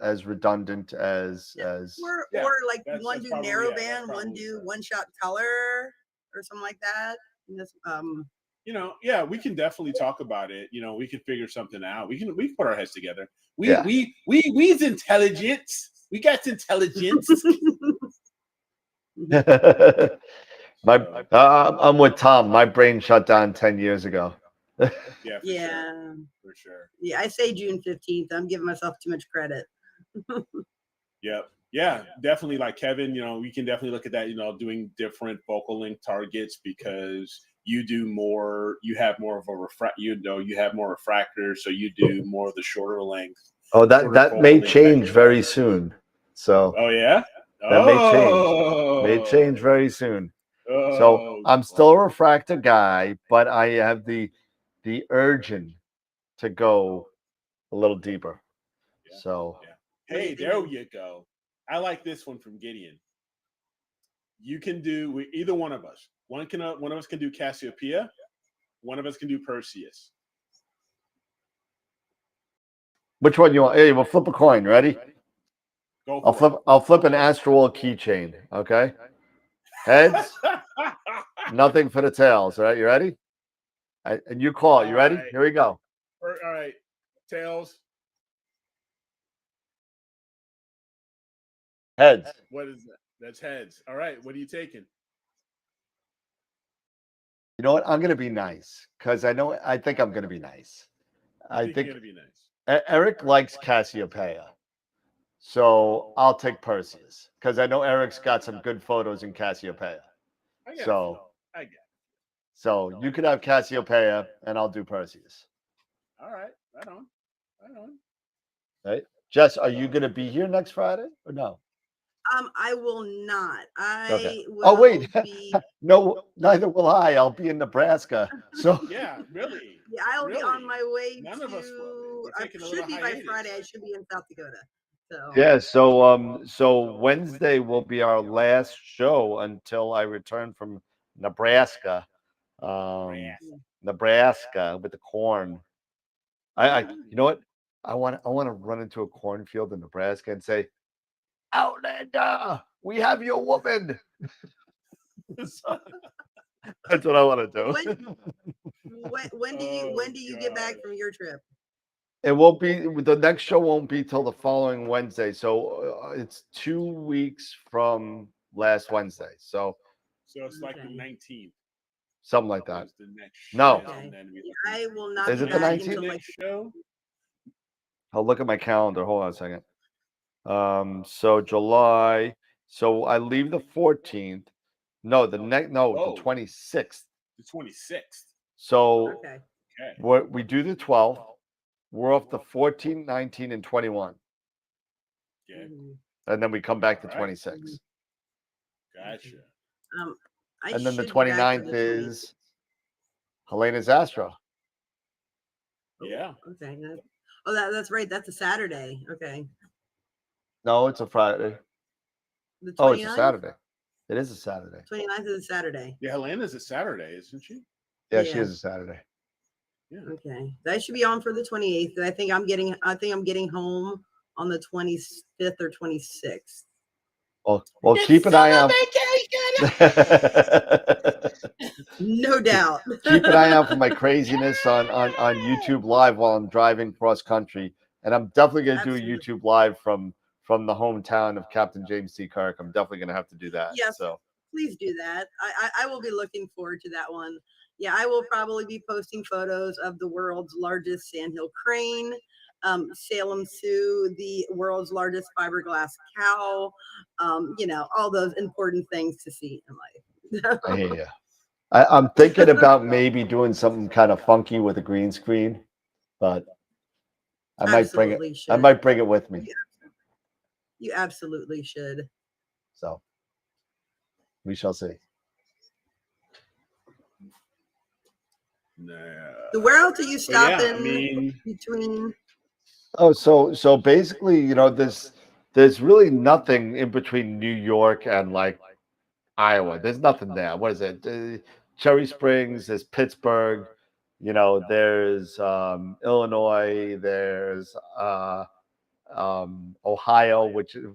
as redundant as or like one do narrowband, one do one shot color or something like that. And this, you know, yeah, we can definitely talk about it. You know, we can figure something out. We can put our heads together. We's intelligence. We got intelligence. I'm with Tom. My brain shut down 10 years ago. Yeah, for sure. Yeah, I say June 15th. I'm giving myself too much credit. Yep. Yeah, definitely. Like Kevin, you know, we can definitely look at that, you know, doing different focal length targets because you have more of a you have more refractors, so you do more of the shorter length. Oh, that may change very soon. So oh yeah? That may change very soon. So I'm still a refractor guy, but I have the urging to go a little deeper. Yeah. So hey, there you go. I like this one from Gideon. You can do either one of us. One of us can do Cassiopeia. One of us can do Perseus. Which one you want? Hey, we'll flip a coin. Ready? I'll flip an AstroWorld keychain. Okay. Heads. Nothing for the tails. All right. You ready? And you call it. You ready? Right. Here we go. All right. Tails. Heads. What is that? That's heads. All right. What are you taking? You know what? I'm going to be nice because I think I'm going to be nice. I think you're going to be nice. Eric likes Cassiopeia. So I'll take Perseus because I know Eric's got some good photos in Cassiopeia. I get it. So you could have Cassiopeia and I'll do Perseus. All right. Right on. Right. Jess, are you going to be here next Friday or no? I will not. Okay. I Oh, will wait. be. No, neither will I. I'll be in Nebraska. So Yeah, really. Yeah, I'll be on Really? my way None of us will be. to. We're I taking a should little be by hiatus. Friday. I should be in South Dakota. So yeah, so Wednesday will be our last show until I return from Nebraska. Um, Brass. Nebraska with the corn. You know what? I want to run into a cornfield in Nebraska and say, Outlander, we have your woman. So, that's what I want to when do. when do you get back God. from your trip? It won't be the next show won't be till the following Wednesday. So it's 2 weeks from last Wednesday. So So it's like the Okay. 19th something like that. is the next No. show. Okay. And then we Yeah, I will not Is be it the back 19th until 19th? like. next show? I'll look at my calendar. Hold on a second. So July. So I leave the 14th. No, the 26th. The 26th. So Okay. Okay. we do the 12th. We're off the 14th, 19, and 21. Okay. Mhm. And then we come back to All right. 26. Gotcha. Um, I And then the should be back for 29th the 20th. is Helena's Astro. Yeah. Okay. Oh, that's right. That's a Saturday. Okay. No, it's a Friday. The Oh, it's a 29th? Saturday. It is a Saturday. 29th is a Saturday. Yeah, Helena's a Saturday, isn't she? Yeah, she Yeah. is a Saturday. Yeah. Okay. I should be on for the 28th. I think I'm getting home on the 25th or 26th. Well, keep an eye out. No doubt. Keep an eye out for my craziness on YouTube Live while I'm driving cross country, and I'm definitely going to do a Absolutely. YouTube Live from the hometown of Captain James T. Kirk. I'm definitely going to have to do that. Yes. So Please do that. I will be looking forward to that one. Yeah, I will probably be posting photos of the world's largest sandhill crane, Salem Sioux, the world's largest fiberglass cow, all those important things to see in life. I hear you. I'm thinking about maybe doing something kind of funky with a green screen, but I might bring it. Absolutely I should. might bring it with me. You absolutely should. So we shall see. No. Where else are you stopping Yeah, I mean, between? Oh, so basically, there's really nothing in between New York and like Iowa. There's nothing there. What is it? Cherry Springs, there's Pittsburgh, there's Illinois, there's Ohio,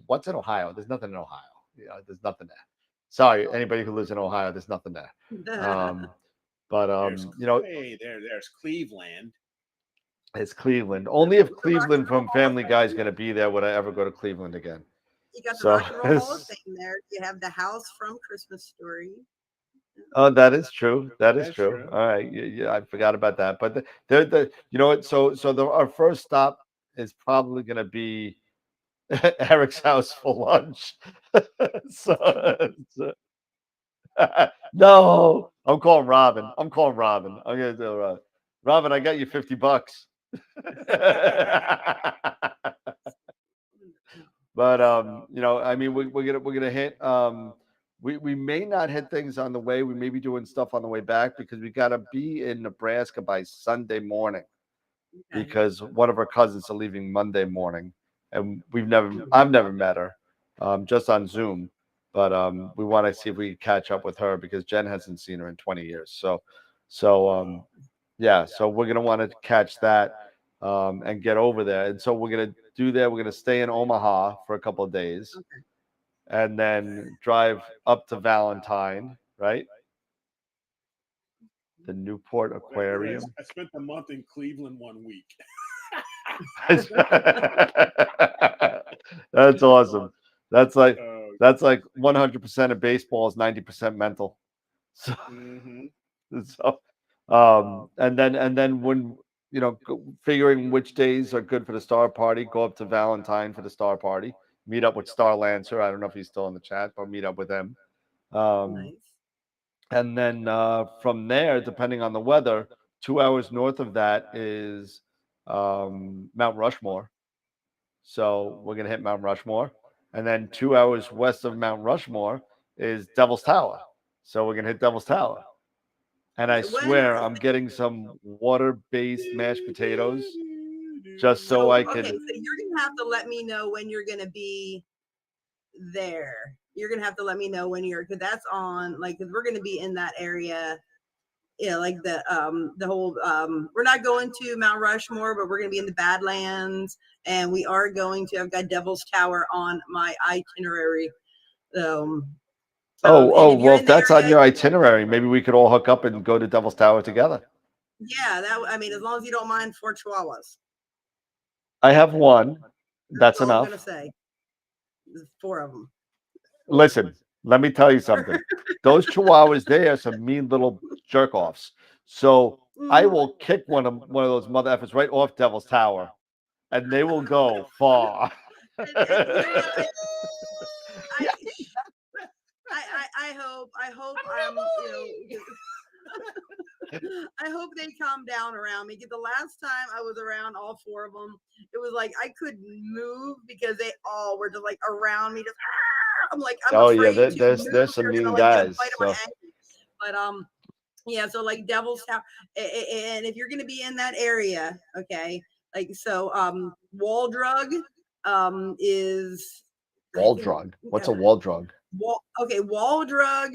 what's in Ohio? There's nothing in Ohio. There's nothing there. Sorry, anybody who lives in Ohio, there's nothing there. But there's Cleveland. it's Cleveland. Only if Cleveland from Family Guy is going to be there would I ever go to Cleveland again. You got the So Rock and Roll Hall of Fame there. You have the house from Christmas Story. oh, that is true. That is true. All right, yeah, I forgot about that. But our first stop is probably going to be Eric's house for lunch. so no, I'm calling Robin. I'm gonna do Robin. I got you $50. But I mean, we're gonna hit. We may not hit things on the way. We may be doing stuff on the way back because we gotta be in Nebraska by Sunday morning Okay. because one of our cousins are leaving Monday morning, and I've never met her, just on Zoom. But we want to see if we can catch up with her because Jen hasn't seen her in 20 years. So yeah, so we're gonna want to catch that and get over there. And so we're gonna do that. We're gonna stay in Omaha for a couple of days, and then drive up to Valentine, right? The Newport Aquarium. I spent a month in Cleveland 1 week. That's awesome. That's like 100% of baseball is 90% mental. So, and then when figuring which days are good for the Star Party, go up to Valentine for the Star Party. Meet up with Star Lancer. I don't know if he's still in the chat, but meet up with him. Nice. And then from there, depending on the weather, 2 hours north of that is Mount Rushmore. So we're gonna hit Mount Rushmore, And then 2 hours west of Mount Rushmore is Devil's Tower. So we're going to hit Devil's Tower. And I swear I'm getting some water-based mashed potatoes just so I can. Okay, so you're going to have to let me know when you're going to be there. You're going to have to let me know when because that's on, like, because we're going to be in that area. Yeah, like the whole we're not going to Mount Rushmore, but we're going to be in the Badlands, and we are going to. I've got Devil's Tower on my itinerary. Well, if that's on your itinerary, maybe we could all hook up and go to Devil's Tower together. Yeah, I mean, as long as you don't mind 4 chihuahuas. I have one. That's enough. I'm gonna say 4 of them. Listen, let me tell you something. Those chihuahuas, they are some mean little jerk offs. So I will kick one of those mother effers right off Devil's Tower, and they will go far. I hope I hope they calm down around me. The last time I was around all 4 of them, it was like I couldn't move because they all were just like around me. Just I'm like, I'm afraid there's some mean guys. So. But yeah, so like Devil's Tower, and if you're gonna be in that area, okay, like so wall drug is wall drug. What's a wall drug? Wall drug.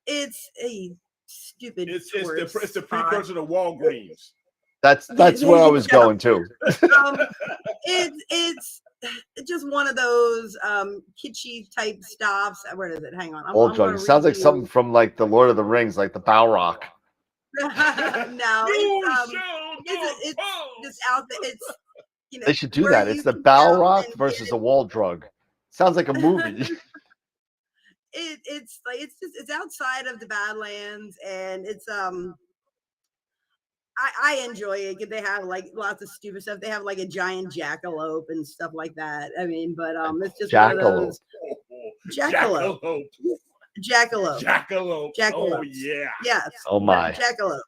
It's a stupid. It's the precursor to Walgreens. That's where I was going to. It's just one of those kitschy type stops. Where is it? Hang on. Wall drug. It sounds like something from like the Lord of the Rings, like the Balrog. No, it's just out there. It's they should do that. It's the Balrog versus a wall drug. Sounds like a movie. It's outside of the Badlands, and it's I enjoy it because they have like lots of stupid stuff. They have like a giant jackalope and stuff like that. I mean, but it's just jackalope. Jackalope. Oh yeah. Yes. Oh my. Jackalope.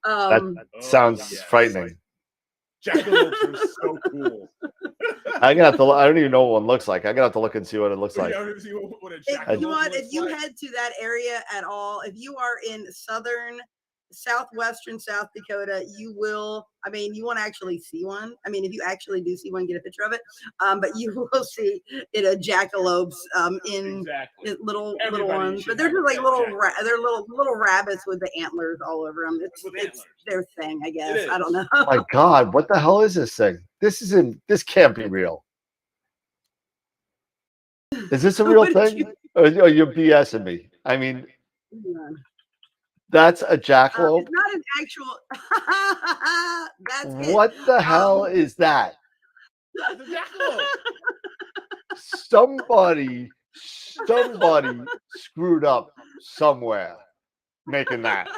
That sounds frightening. Jackalopes are so cool. I don't even know what one looks like. I'm gonna have to look and see what it looks like. If you head to that area at all, if you are in southwestern South Dakota, you will. I mean, you won't actually see one. I mean, if you actually do see one, get a picture of it. But you will see it jackalopes in little ones. But they're just like they're little rabbits with the antlers all over them. It's their thing, I guess. I don't know. Oh my God, what the hell is this thing? This can't be real. Is this a real thing? Or you're BSing me? I mean, that's a jackalope. It's not an actual. That's what the hell is that? The jackalope. Somebody screwed up somewhere making that.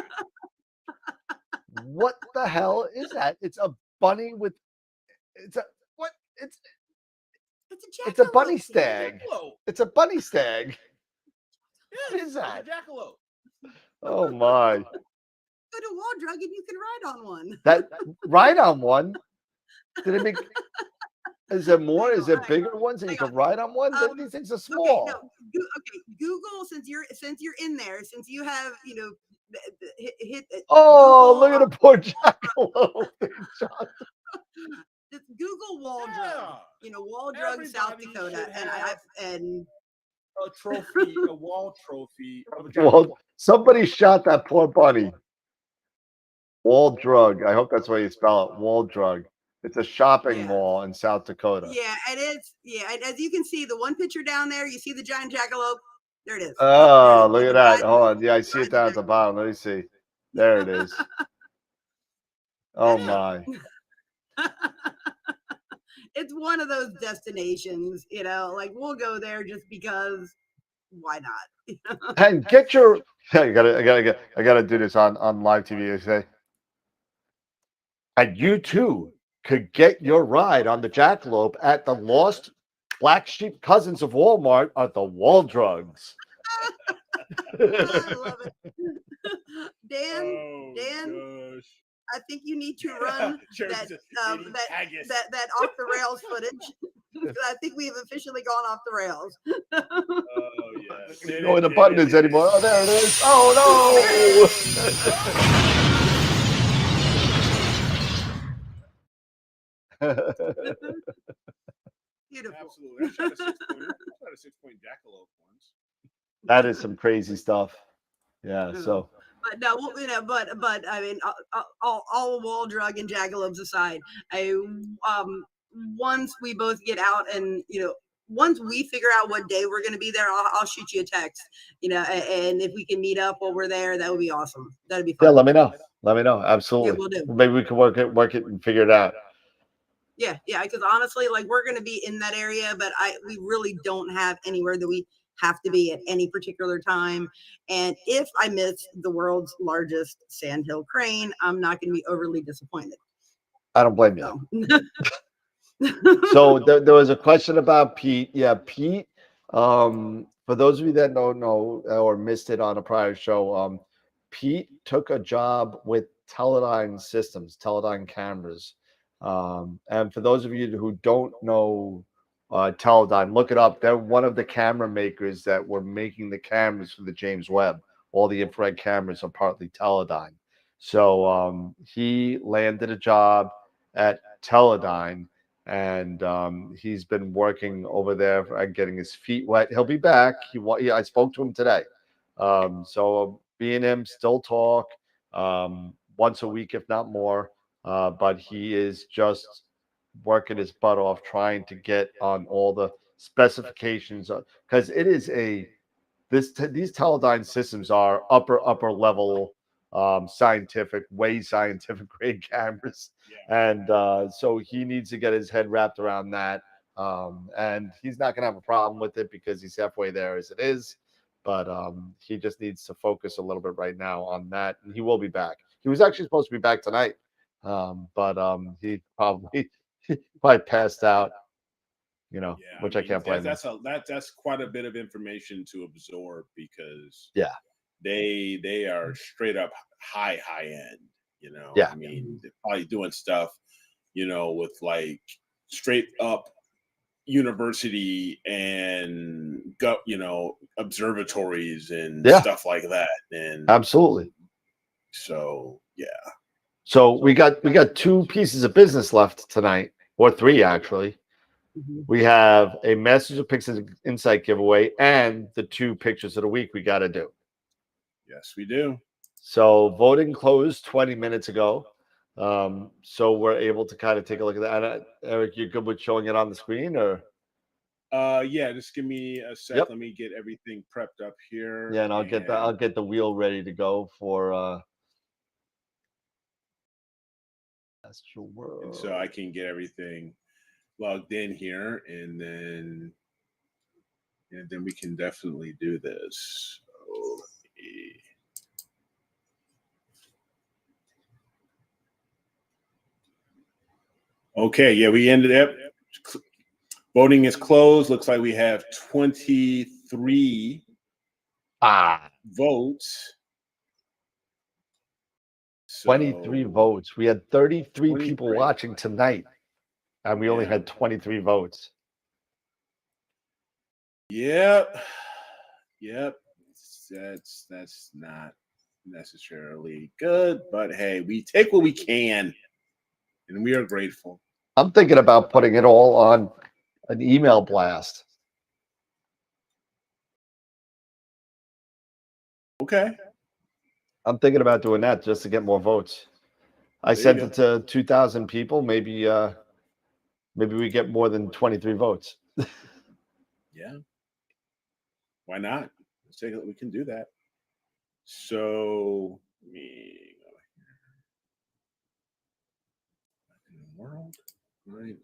What the hell is that? It's a bunny with. It's a bunny stag. It's a bunny stag. What is that? Jackalope. Oh my. Go to Wall Drug and you can ride on one. Ride on one? Did it make? Is there more? Is there bigger ones that you can ride on one? These things are small. Okay, Google, since you're in there, since you have hit. Oh, look at the poor jackalope. Just Google Wall Drug. Wall Drug, South Dakota, and a trophy, a wall trophy. Well, somebody shot that poor bunny. Wall Drug. I hope that's why you spell it. Wall Drug. It's a shopping mall in South Dakota. Yeah, and as you can see, the one picture down there, you see the giant jackalope. There it is. Oh, look at that. Hold on. Yeah, I see it down at the bottom. Let me see. There it is. Oh my. It's one of those destinations, like we'll go there just because why not? And get your I gotta do this on live TV today. And you too could get your ride on the jackalope at the Lost Black Sheep Cousins of Walmart at the Wall Drugs. I love it. Dan, I think you need to run that off the rails footage. I think we have officially gone off the rails. Oh I don't know where the button is anymore. Oh, there it is. Oh no. Beautiful. Absolutely. I shot a 6-pointer. I shot a 6-point jackalope once. That is some crazy stuff. Yeah. So. But no, but I mean, all wall drug and jackalopes aside, once we both get out and once we figure out what day we're going to be there, I'll shoot you a text, and if we can meet up while we're there, that would be awesome. That'd be fun. Yeah, let me know. Let me know. Absolutely. Yeah, we'll do. Maybe we can work it and figure it out. Yeah, because honestly, like we're going to be in that area, but we really don't have anywhere that we have to be at any particular time. And if I miss the world's largest sandhill crane, I'm not going to be overly disappointed. I don't blame you. So there was a question about Pete. Yeah, Pete. For those of you that don't know or missed it on a prior show, Pete took a job with Teledyne Systems, Teledyne cameras. And for those of you who don't know Teledyne, look it up. They're one of the camera makers that were making the cameras for the James Webb. All the infrared cameras are partly Teledyne. So he landed a job at Teledyne, and he's been working over there and getting his feet wet. He'll be back. I spoke to him today. So me and him still talk once a week, if not more. But he is just working his butt off trying to get on all the specifications, because it is these Teledyne systems are upper level scientific grade cameras. Yeah. And so he needs to get his head wrapped around that. And he's not going to have a problem with it because he's halfway there as it is. But he just needs to focus a little bit right now on that. And he will be back. He was actually supposed to be back tonight. But he probably passed out, which I can't blame him. That's quite a bit of information to absorb because they are straight up high end, Yeah. I mean, they're probably doing stuff, with like straight up university and observatories and stuff like that. And absolutely. So So we got 2 pieces of business left tonight, or 3 actually. Mm-hmm. We have a Masters of Pixels Insight giveaway and the 2 pictures of the week we got to do. Yes, we do. So voting closed 20 minutes ago. So we're able to kind of take a look at that. Eric, you good with showing it on the screen, or? Yeah, just give me a sec. Yep. Let me get everything prepped up here. Yeah, and I'll get the wheel ready to go for AstroWorld. And so I can get everything logged in here, and then we can definitely do this. So okay, yeah, we ended up. Voting is closed. Looks like we have 23 votes. 23 votes. We had 33 people watching tonight, and we only had 23 votes. Yep. That's not necessarily good, but hey, we take what we can, and we are grateful. I'm thinking about putting it all on an email blast. Okay. I'm thinking about doing that just to get more votes. I sent it to 2,000 people. Maybe we get more than 23 votes. Yeah. Why not? Let's take it. We can do that. So let me go here. In the world, right?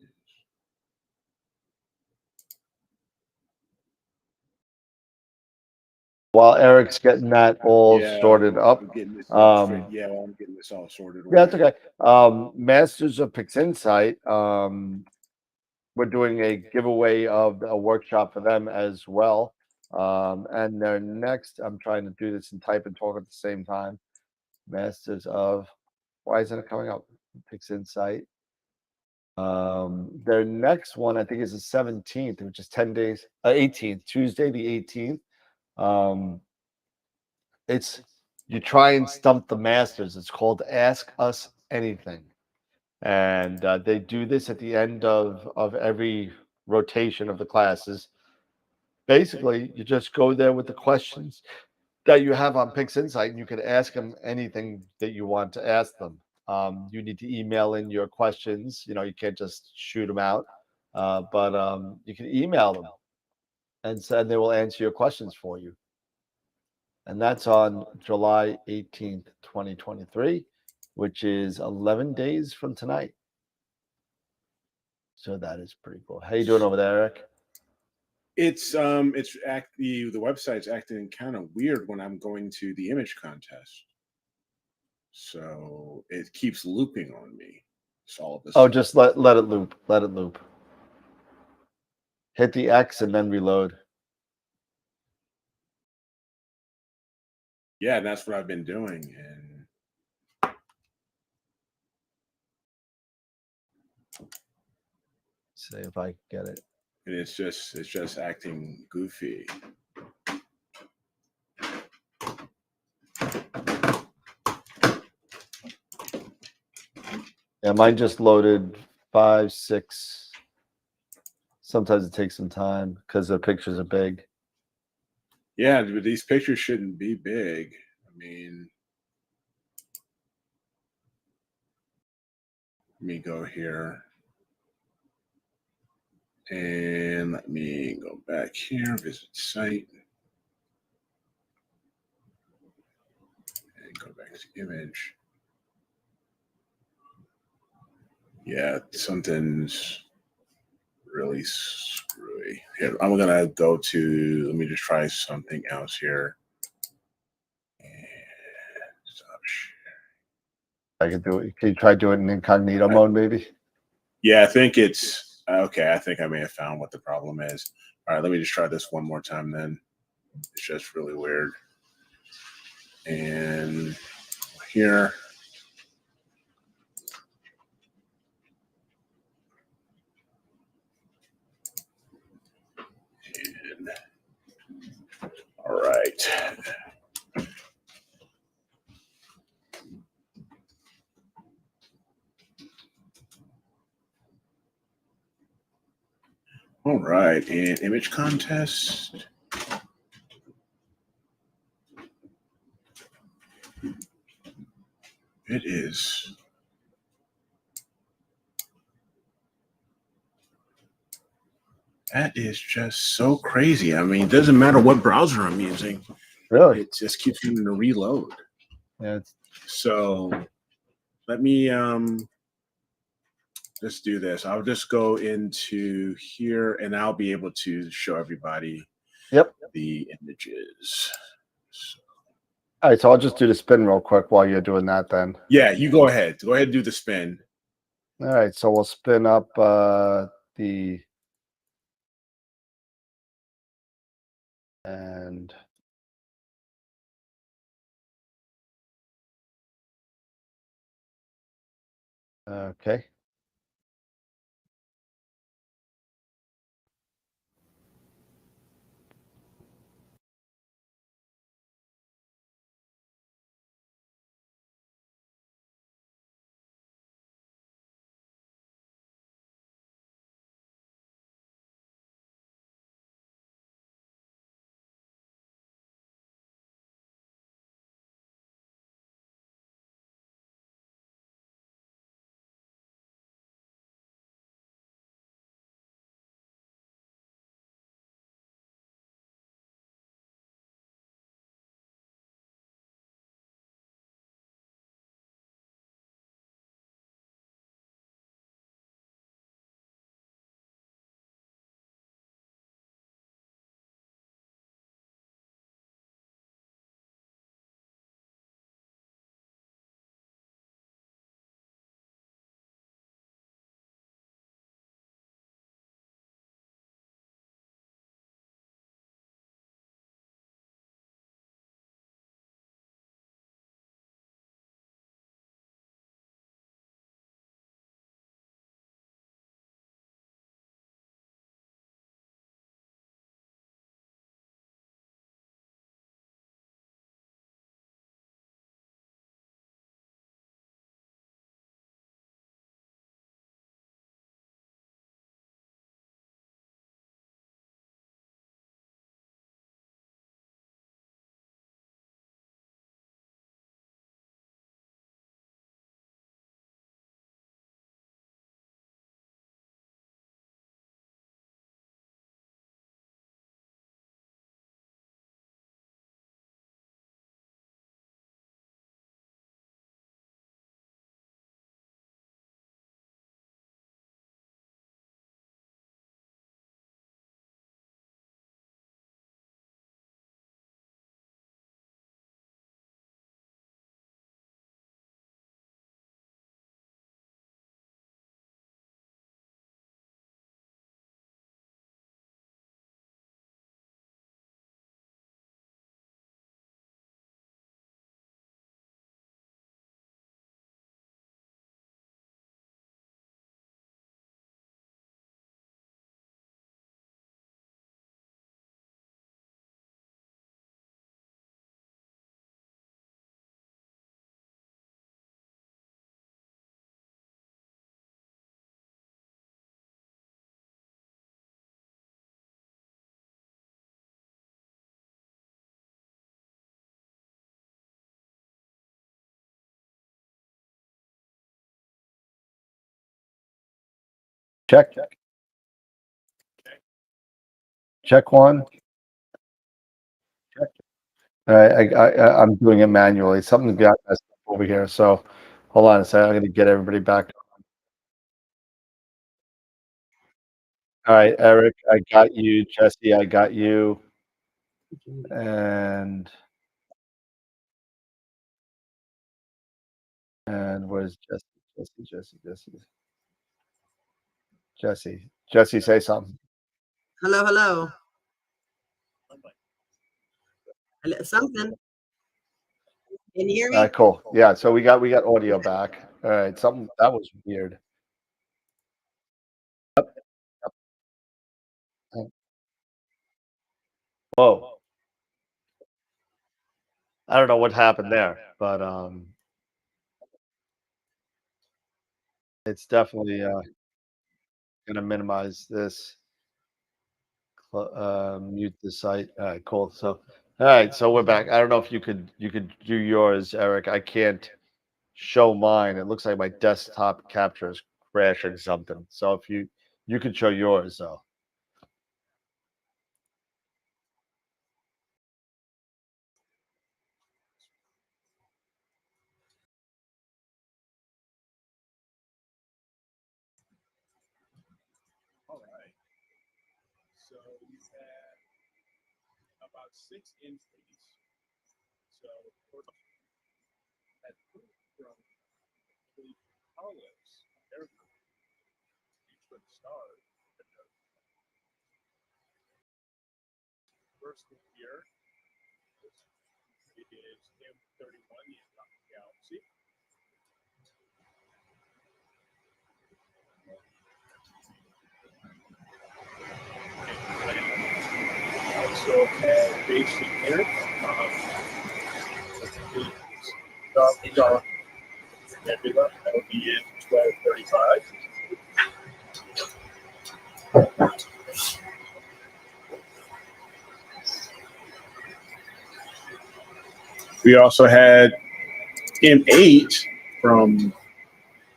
While Eric's getting that all sorted up. I'm getting this all I'm getting this all sorted. Yeah, that's okay. Masters of Pix Insight. We're doing a giveaway of a workshop for them as well. And their next, I'm trying to do this and type and talk at the same time. Masters of Why isn't it coming up? Pix Insight. Their next one, I think, is the 17th, which is 10 days, 18th, Tuesday, the 18th. It's you try and stump the masters. It's called Ask Us Anything. And they do this at the end of every rotation of the classes. Basically, you just go there with the questions that you have on Pix Insight, and you can ask them anything that you want to ask them. You need to email in your questions. You can't just shoot them out, but you can email them, and they will answer your questions for you. And that's on July 18th, 2023, which is 11 days from tonight. So that is pretty cool. How you doing over there, Eric? The website's acting kind of weird when I'm going to the image contest. So it keeps looping on me. So just let it loop. Let it loop. Hit the X and then reload. Yeah, that's what I've been doing. And see if I get it. And it's just acting goofy. Yeah, mine just loaded 5, 6. Sometimes it takes some time because the pictures are big. Yeah, but these pictures shouldn't be big. I mean, let me go here. And let me go back here, visit site. And go back to image. Yeah, something's really screwy. Here, I'm gonna go to, let me just try something else here. And stop sharing. I can do it. Can you try doing it in incognito mode, maybe? Yeah, I think it's okay. I think I may have found what the problem is. All right, let me just try this one more time then. It's just really weird. And here. And all right. All right, and image contest. It is. That is just so crazy. I mean, it doesn't matter what browser I'm using. Really? It just keeps having to reload. Yeah. So let me just do this. I'll just go into here and I'll be able to show everybody the images. So. All right, so I'll just do the spin real quick while you're doing that then. Yeah, you go ahead. Go ahead and do the spin. All right, so we'll spin up the and okay. Check. Check one. Check. All right, I'm doing it manually. Something got messed up over here. So hold on a second. I'm going to get everybody back. All right, Eric, I got you. Jesse, I got you. And where's Jesse? Jesse, say something. Hello, hello. Something. Can you hear me? All right, cool. Yeah, so we got audio back. All right, something that was weird. Whoa. I don't know what happened there, but it's definitely gonna minimize this. Mute the site. All right, cool. So all right, so we're back. I don't know if you could do yours, Eric. I can't show mine. It looks like my desktop capture is crashing something. So if you could show yours though. All right. So we had about 6 entries. So that from Carlos, each for the stars. First one here is M31, the Atomic Galaxy. Also had basic here. Dark Nebula, that would be in 1235. We also had M8 from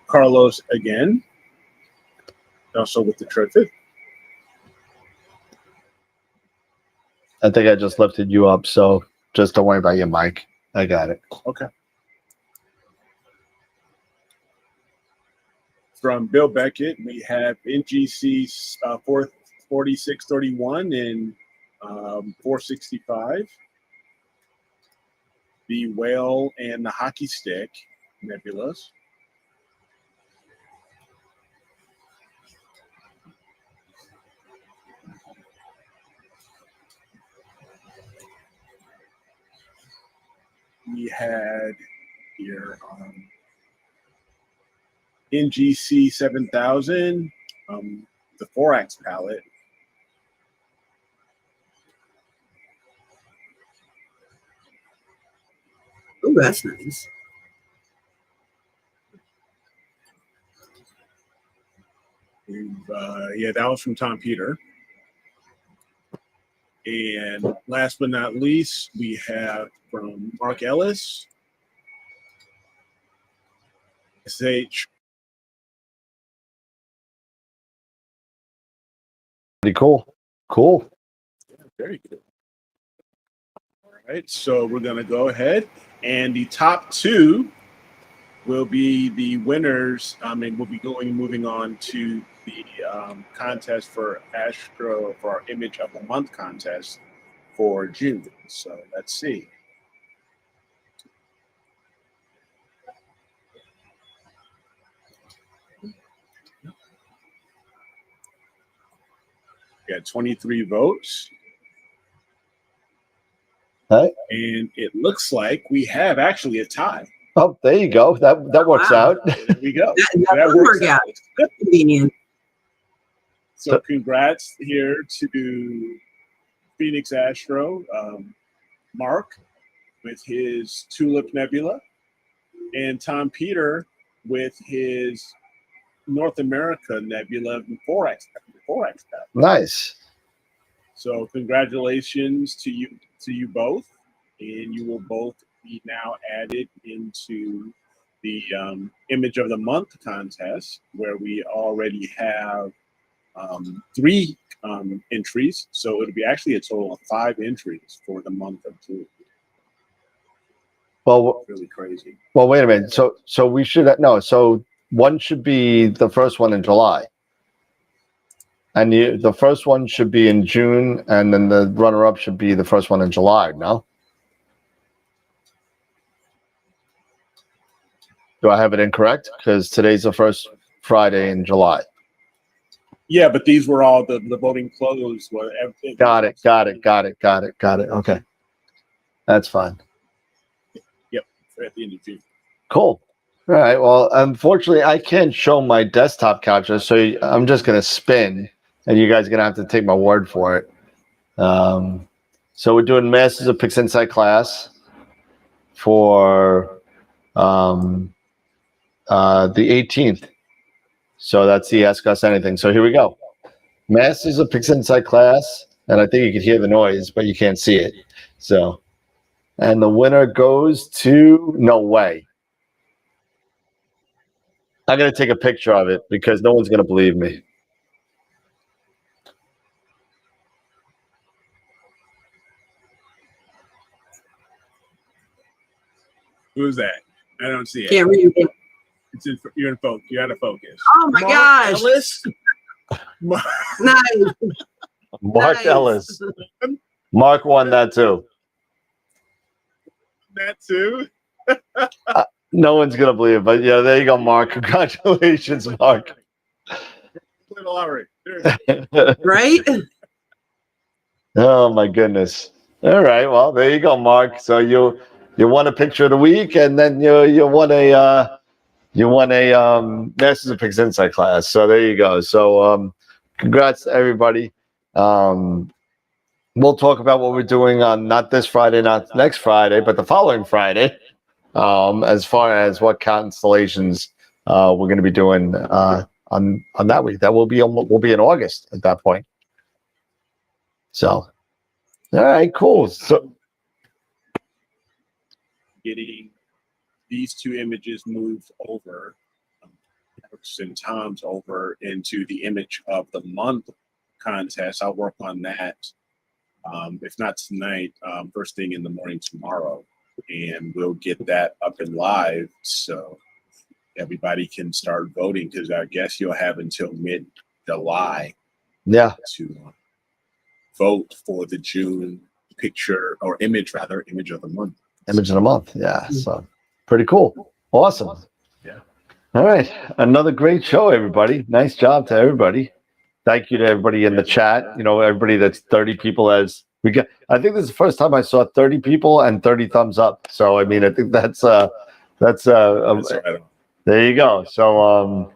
Carlos again, also with the trophy. I think I just lifted you up, so just don't worry about your mic. I got it. Okay. From Bill Beckett, we have NGC 4631 and 465. The Whale and the Hockey Stick nebulas. We had here NGC 7000, the Thorax palette. Oh, that's nice. Yeah, that was from Tom Peter. And last but not least, we have from Mark Ellis, SH. Pretty cool. Cool. Yeah, very good. All right, so we're going to go ahead, and the top 2 will be the winners. And we'll be moving on to the contest for Astro, for our Image of the Month contest for June. So let's see. We got 23 votes. Right. And it looks like we have actually a tie. Oh, there you go. That works out. There we go. That works out. Convenient. So congrats here to Phoenix Astro, Mark with his Tulip Nebula, and Tom Peter with his North America Nebula and Thorax. Nice. So congratulations to you both, and you will both be now added into the image of the month contest, where we already have 3 entries. So it'll be actually a total of 5 entries for the month of June. Well, really crazy. Well, wait a minute. So we should no. So one should be the first one in July, and the first one should be in June, and then the runner-up should be the first one in July. No. Do I have it incorrect? Because today's the first Friday in July. Yeah, but these were all the voting closed. Got it. Okay, that's fine. Yep, at the end of June. Cool. All right. Well, unfortunately, I can't show my desktop capture, so I'm just going to spin, and you guys are going to have to take my word for it. So we're doing Masters of Pix Insight class for the 18th. So that's the Ask Us Anything. So here we go. Masters of Pix Insight class, and I think you can hear the noise, but you can't see it. So, and the winner goes to, no way. I'm going to take a picture of it because no one's going to believe me. Who's that? I don't see it. Can't read it. You're in focus. You're out of focus. Oh my gosh. Ellis? Nice. Mark Nice. Ellis. Mark won that too. That too? No one's going to believe it, but yeah, there you go, Mark. Congratulations, Mark. Right? Oh my goodness. All right. Well, there you go, Mark. So you won a picture of the week, and then you won a Masters of Pix Insight class. So there you go. So congrats to everybody. We'll talk about what we're doing on not this Friday, not next Friday, but the following Friday. As far as what constellations we're going to be doing on that week. That will be in August at that point. So, all right, cool. So, getting these 2 images moved over, and Tom's over into the image of the month contest. I'll work on that. If not tonight, first thing in the morning tomorrow, and we'll get that up and live so everybody can start voting, because I guess you'll have until mid-July to vote for the June picture or image of the month. Image of the month. Yeah. So pretty cool. Awesome. Yeah. All right. Another great show, everybody. Nice job to everybody. Thank you to everybody in the chat. You know, everybody that's 30 people as we get. I think this is the first time I saw 30 people and 30 thumbs up. So, I mean, I think that's right. There you go. So,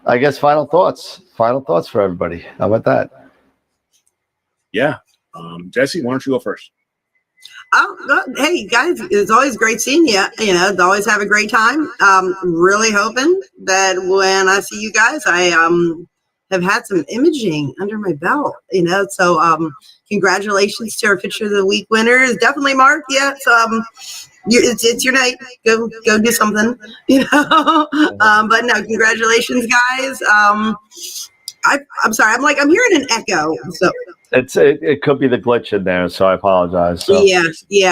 I guess final thoughts for everybody. How about that? Yeah. Jesse, why don't you go first? Hey guys, it's always great seeing you. You know, always have a great time. Really hoping that when I see you guys, I have had some imaging under my belt. You know, so congratulations to our Picture of the Week winners. Definitely, Mark. Yeah, so it's your night. Go do something. You know, but no, congratulations, guys. I'm sorry. I'm hearing an echo. So. It could be the glitch in there, so I apologize. So. Yeah.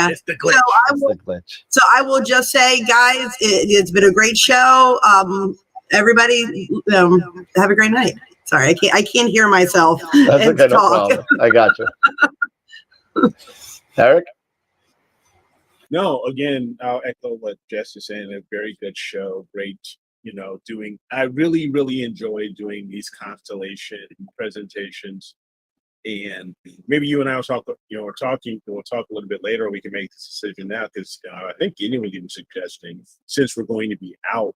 It's the glitch. So I will just say, guys, it's been a great show. Everybody, have a great night. Sorry, I can't hear myself. That's okay, no problem. I got you. Eric? No, again, I'll echo what Jess is saying. A very good show. Great, I really, really enjoy doing these constellation presentations. And maybe you and I will talk, we'll talk a little bit later, or we can make this decision now, because I think anyone even suggesting, since we're going to be out,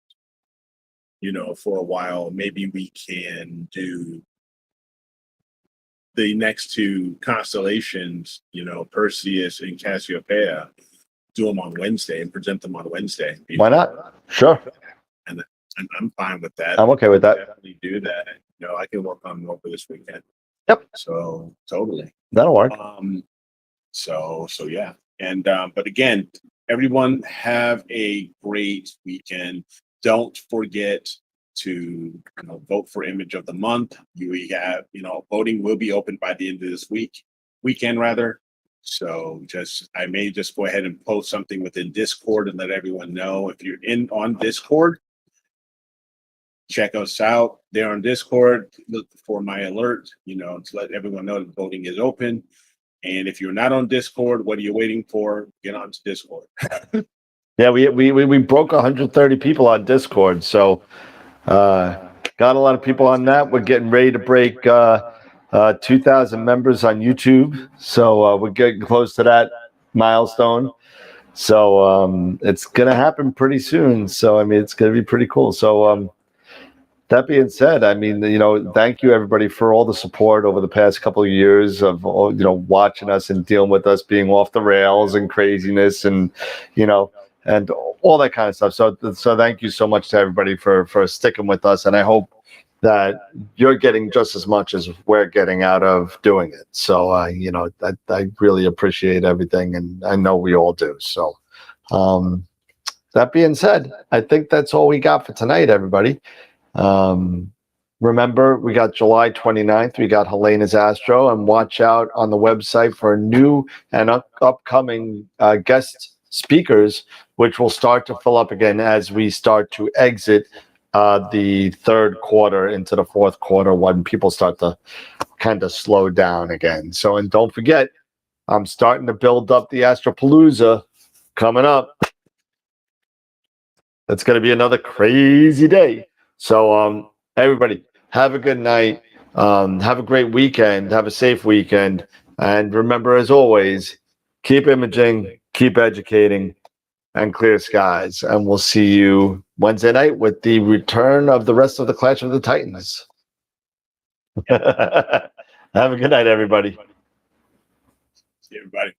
for a while, maybe we can do the next 2 constellations, Perseus and Cassiopeia, do them on Wednesday and present them on Wednesday. Why not? Sure. And I'm fine with that. I'm okay with that. Definitely do that. I can work on more for this weekend. Yep. So totally. That'll work. So yeah. And but again, everyone have a great weekend. Don't forget to vote for Image of the Month. We have, voting will be open by the end of this weekend rather. So I may just go ahead and post something within Discord and let everyone know. If you're on Discord, check us out there on Discord. Look for my alert, to let everyone know that voting is open. And if you're not on Discord, what are you waiting for? Get onto Discord. Yeah, we broke 130 people on Discord, so got a lot of people on that. We're getting ready to break 2,000 members on YouTube, so we're getting close to that milestone. So it's gonna happen pretty soon. So I mean, it's gonna be pretty cool. So that being said, I mean, thank you everybody for all the support over the past couple of years of watching us and dealing with us being off the rails and craziness and and all that kind of stuff. So thank you so much to everybody for sticking with us, and I hope that you're getting just as much as we're getting out of doing it. So I really appreciate everything, and I know we all do. So that being said, I think that's all we got for tonight, everybody. Remember, we got July 29th, we got Helena's Astro, and watch out on the website for new and upcoming guest speakers, which will start to fill up again as we start to exit the third quarter into the fourth quarter when people start to kind of slow down again. So, and don't forget, I'm starting to build up the Astropalooza coming up. It's going to be another crazy day. So, everybody, have a good night. Have a great weekend. Have a safe weekend. And remember, as always, keep imaging, keep educating, and clear skies. And we'll see you Wednesday night with the return of the rest of the Clash of the Titans. Have a good night, everybody. See everybody.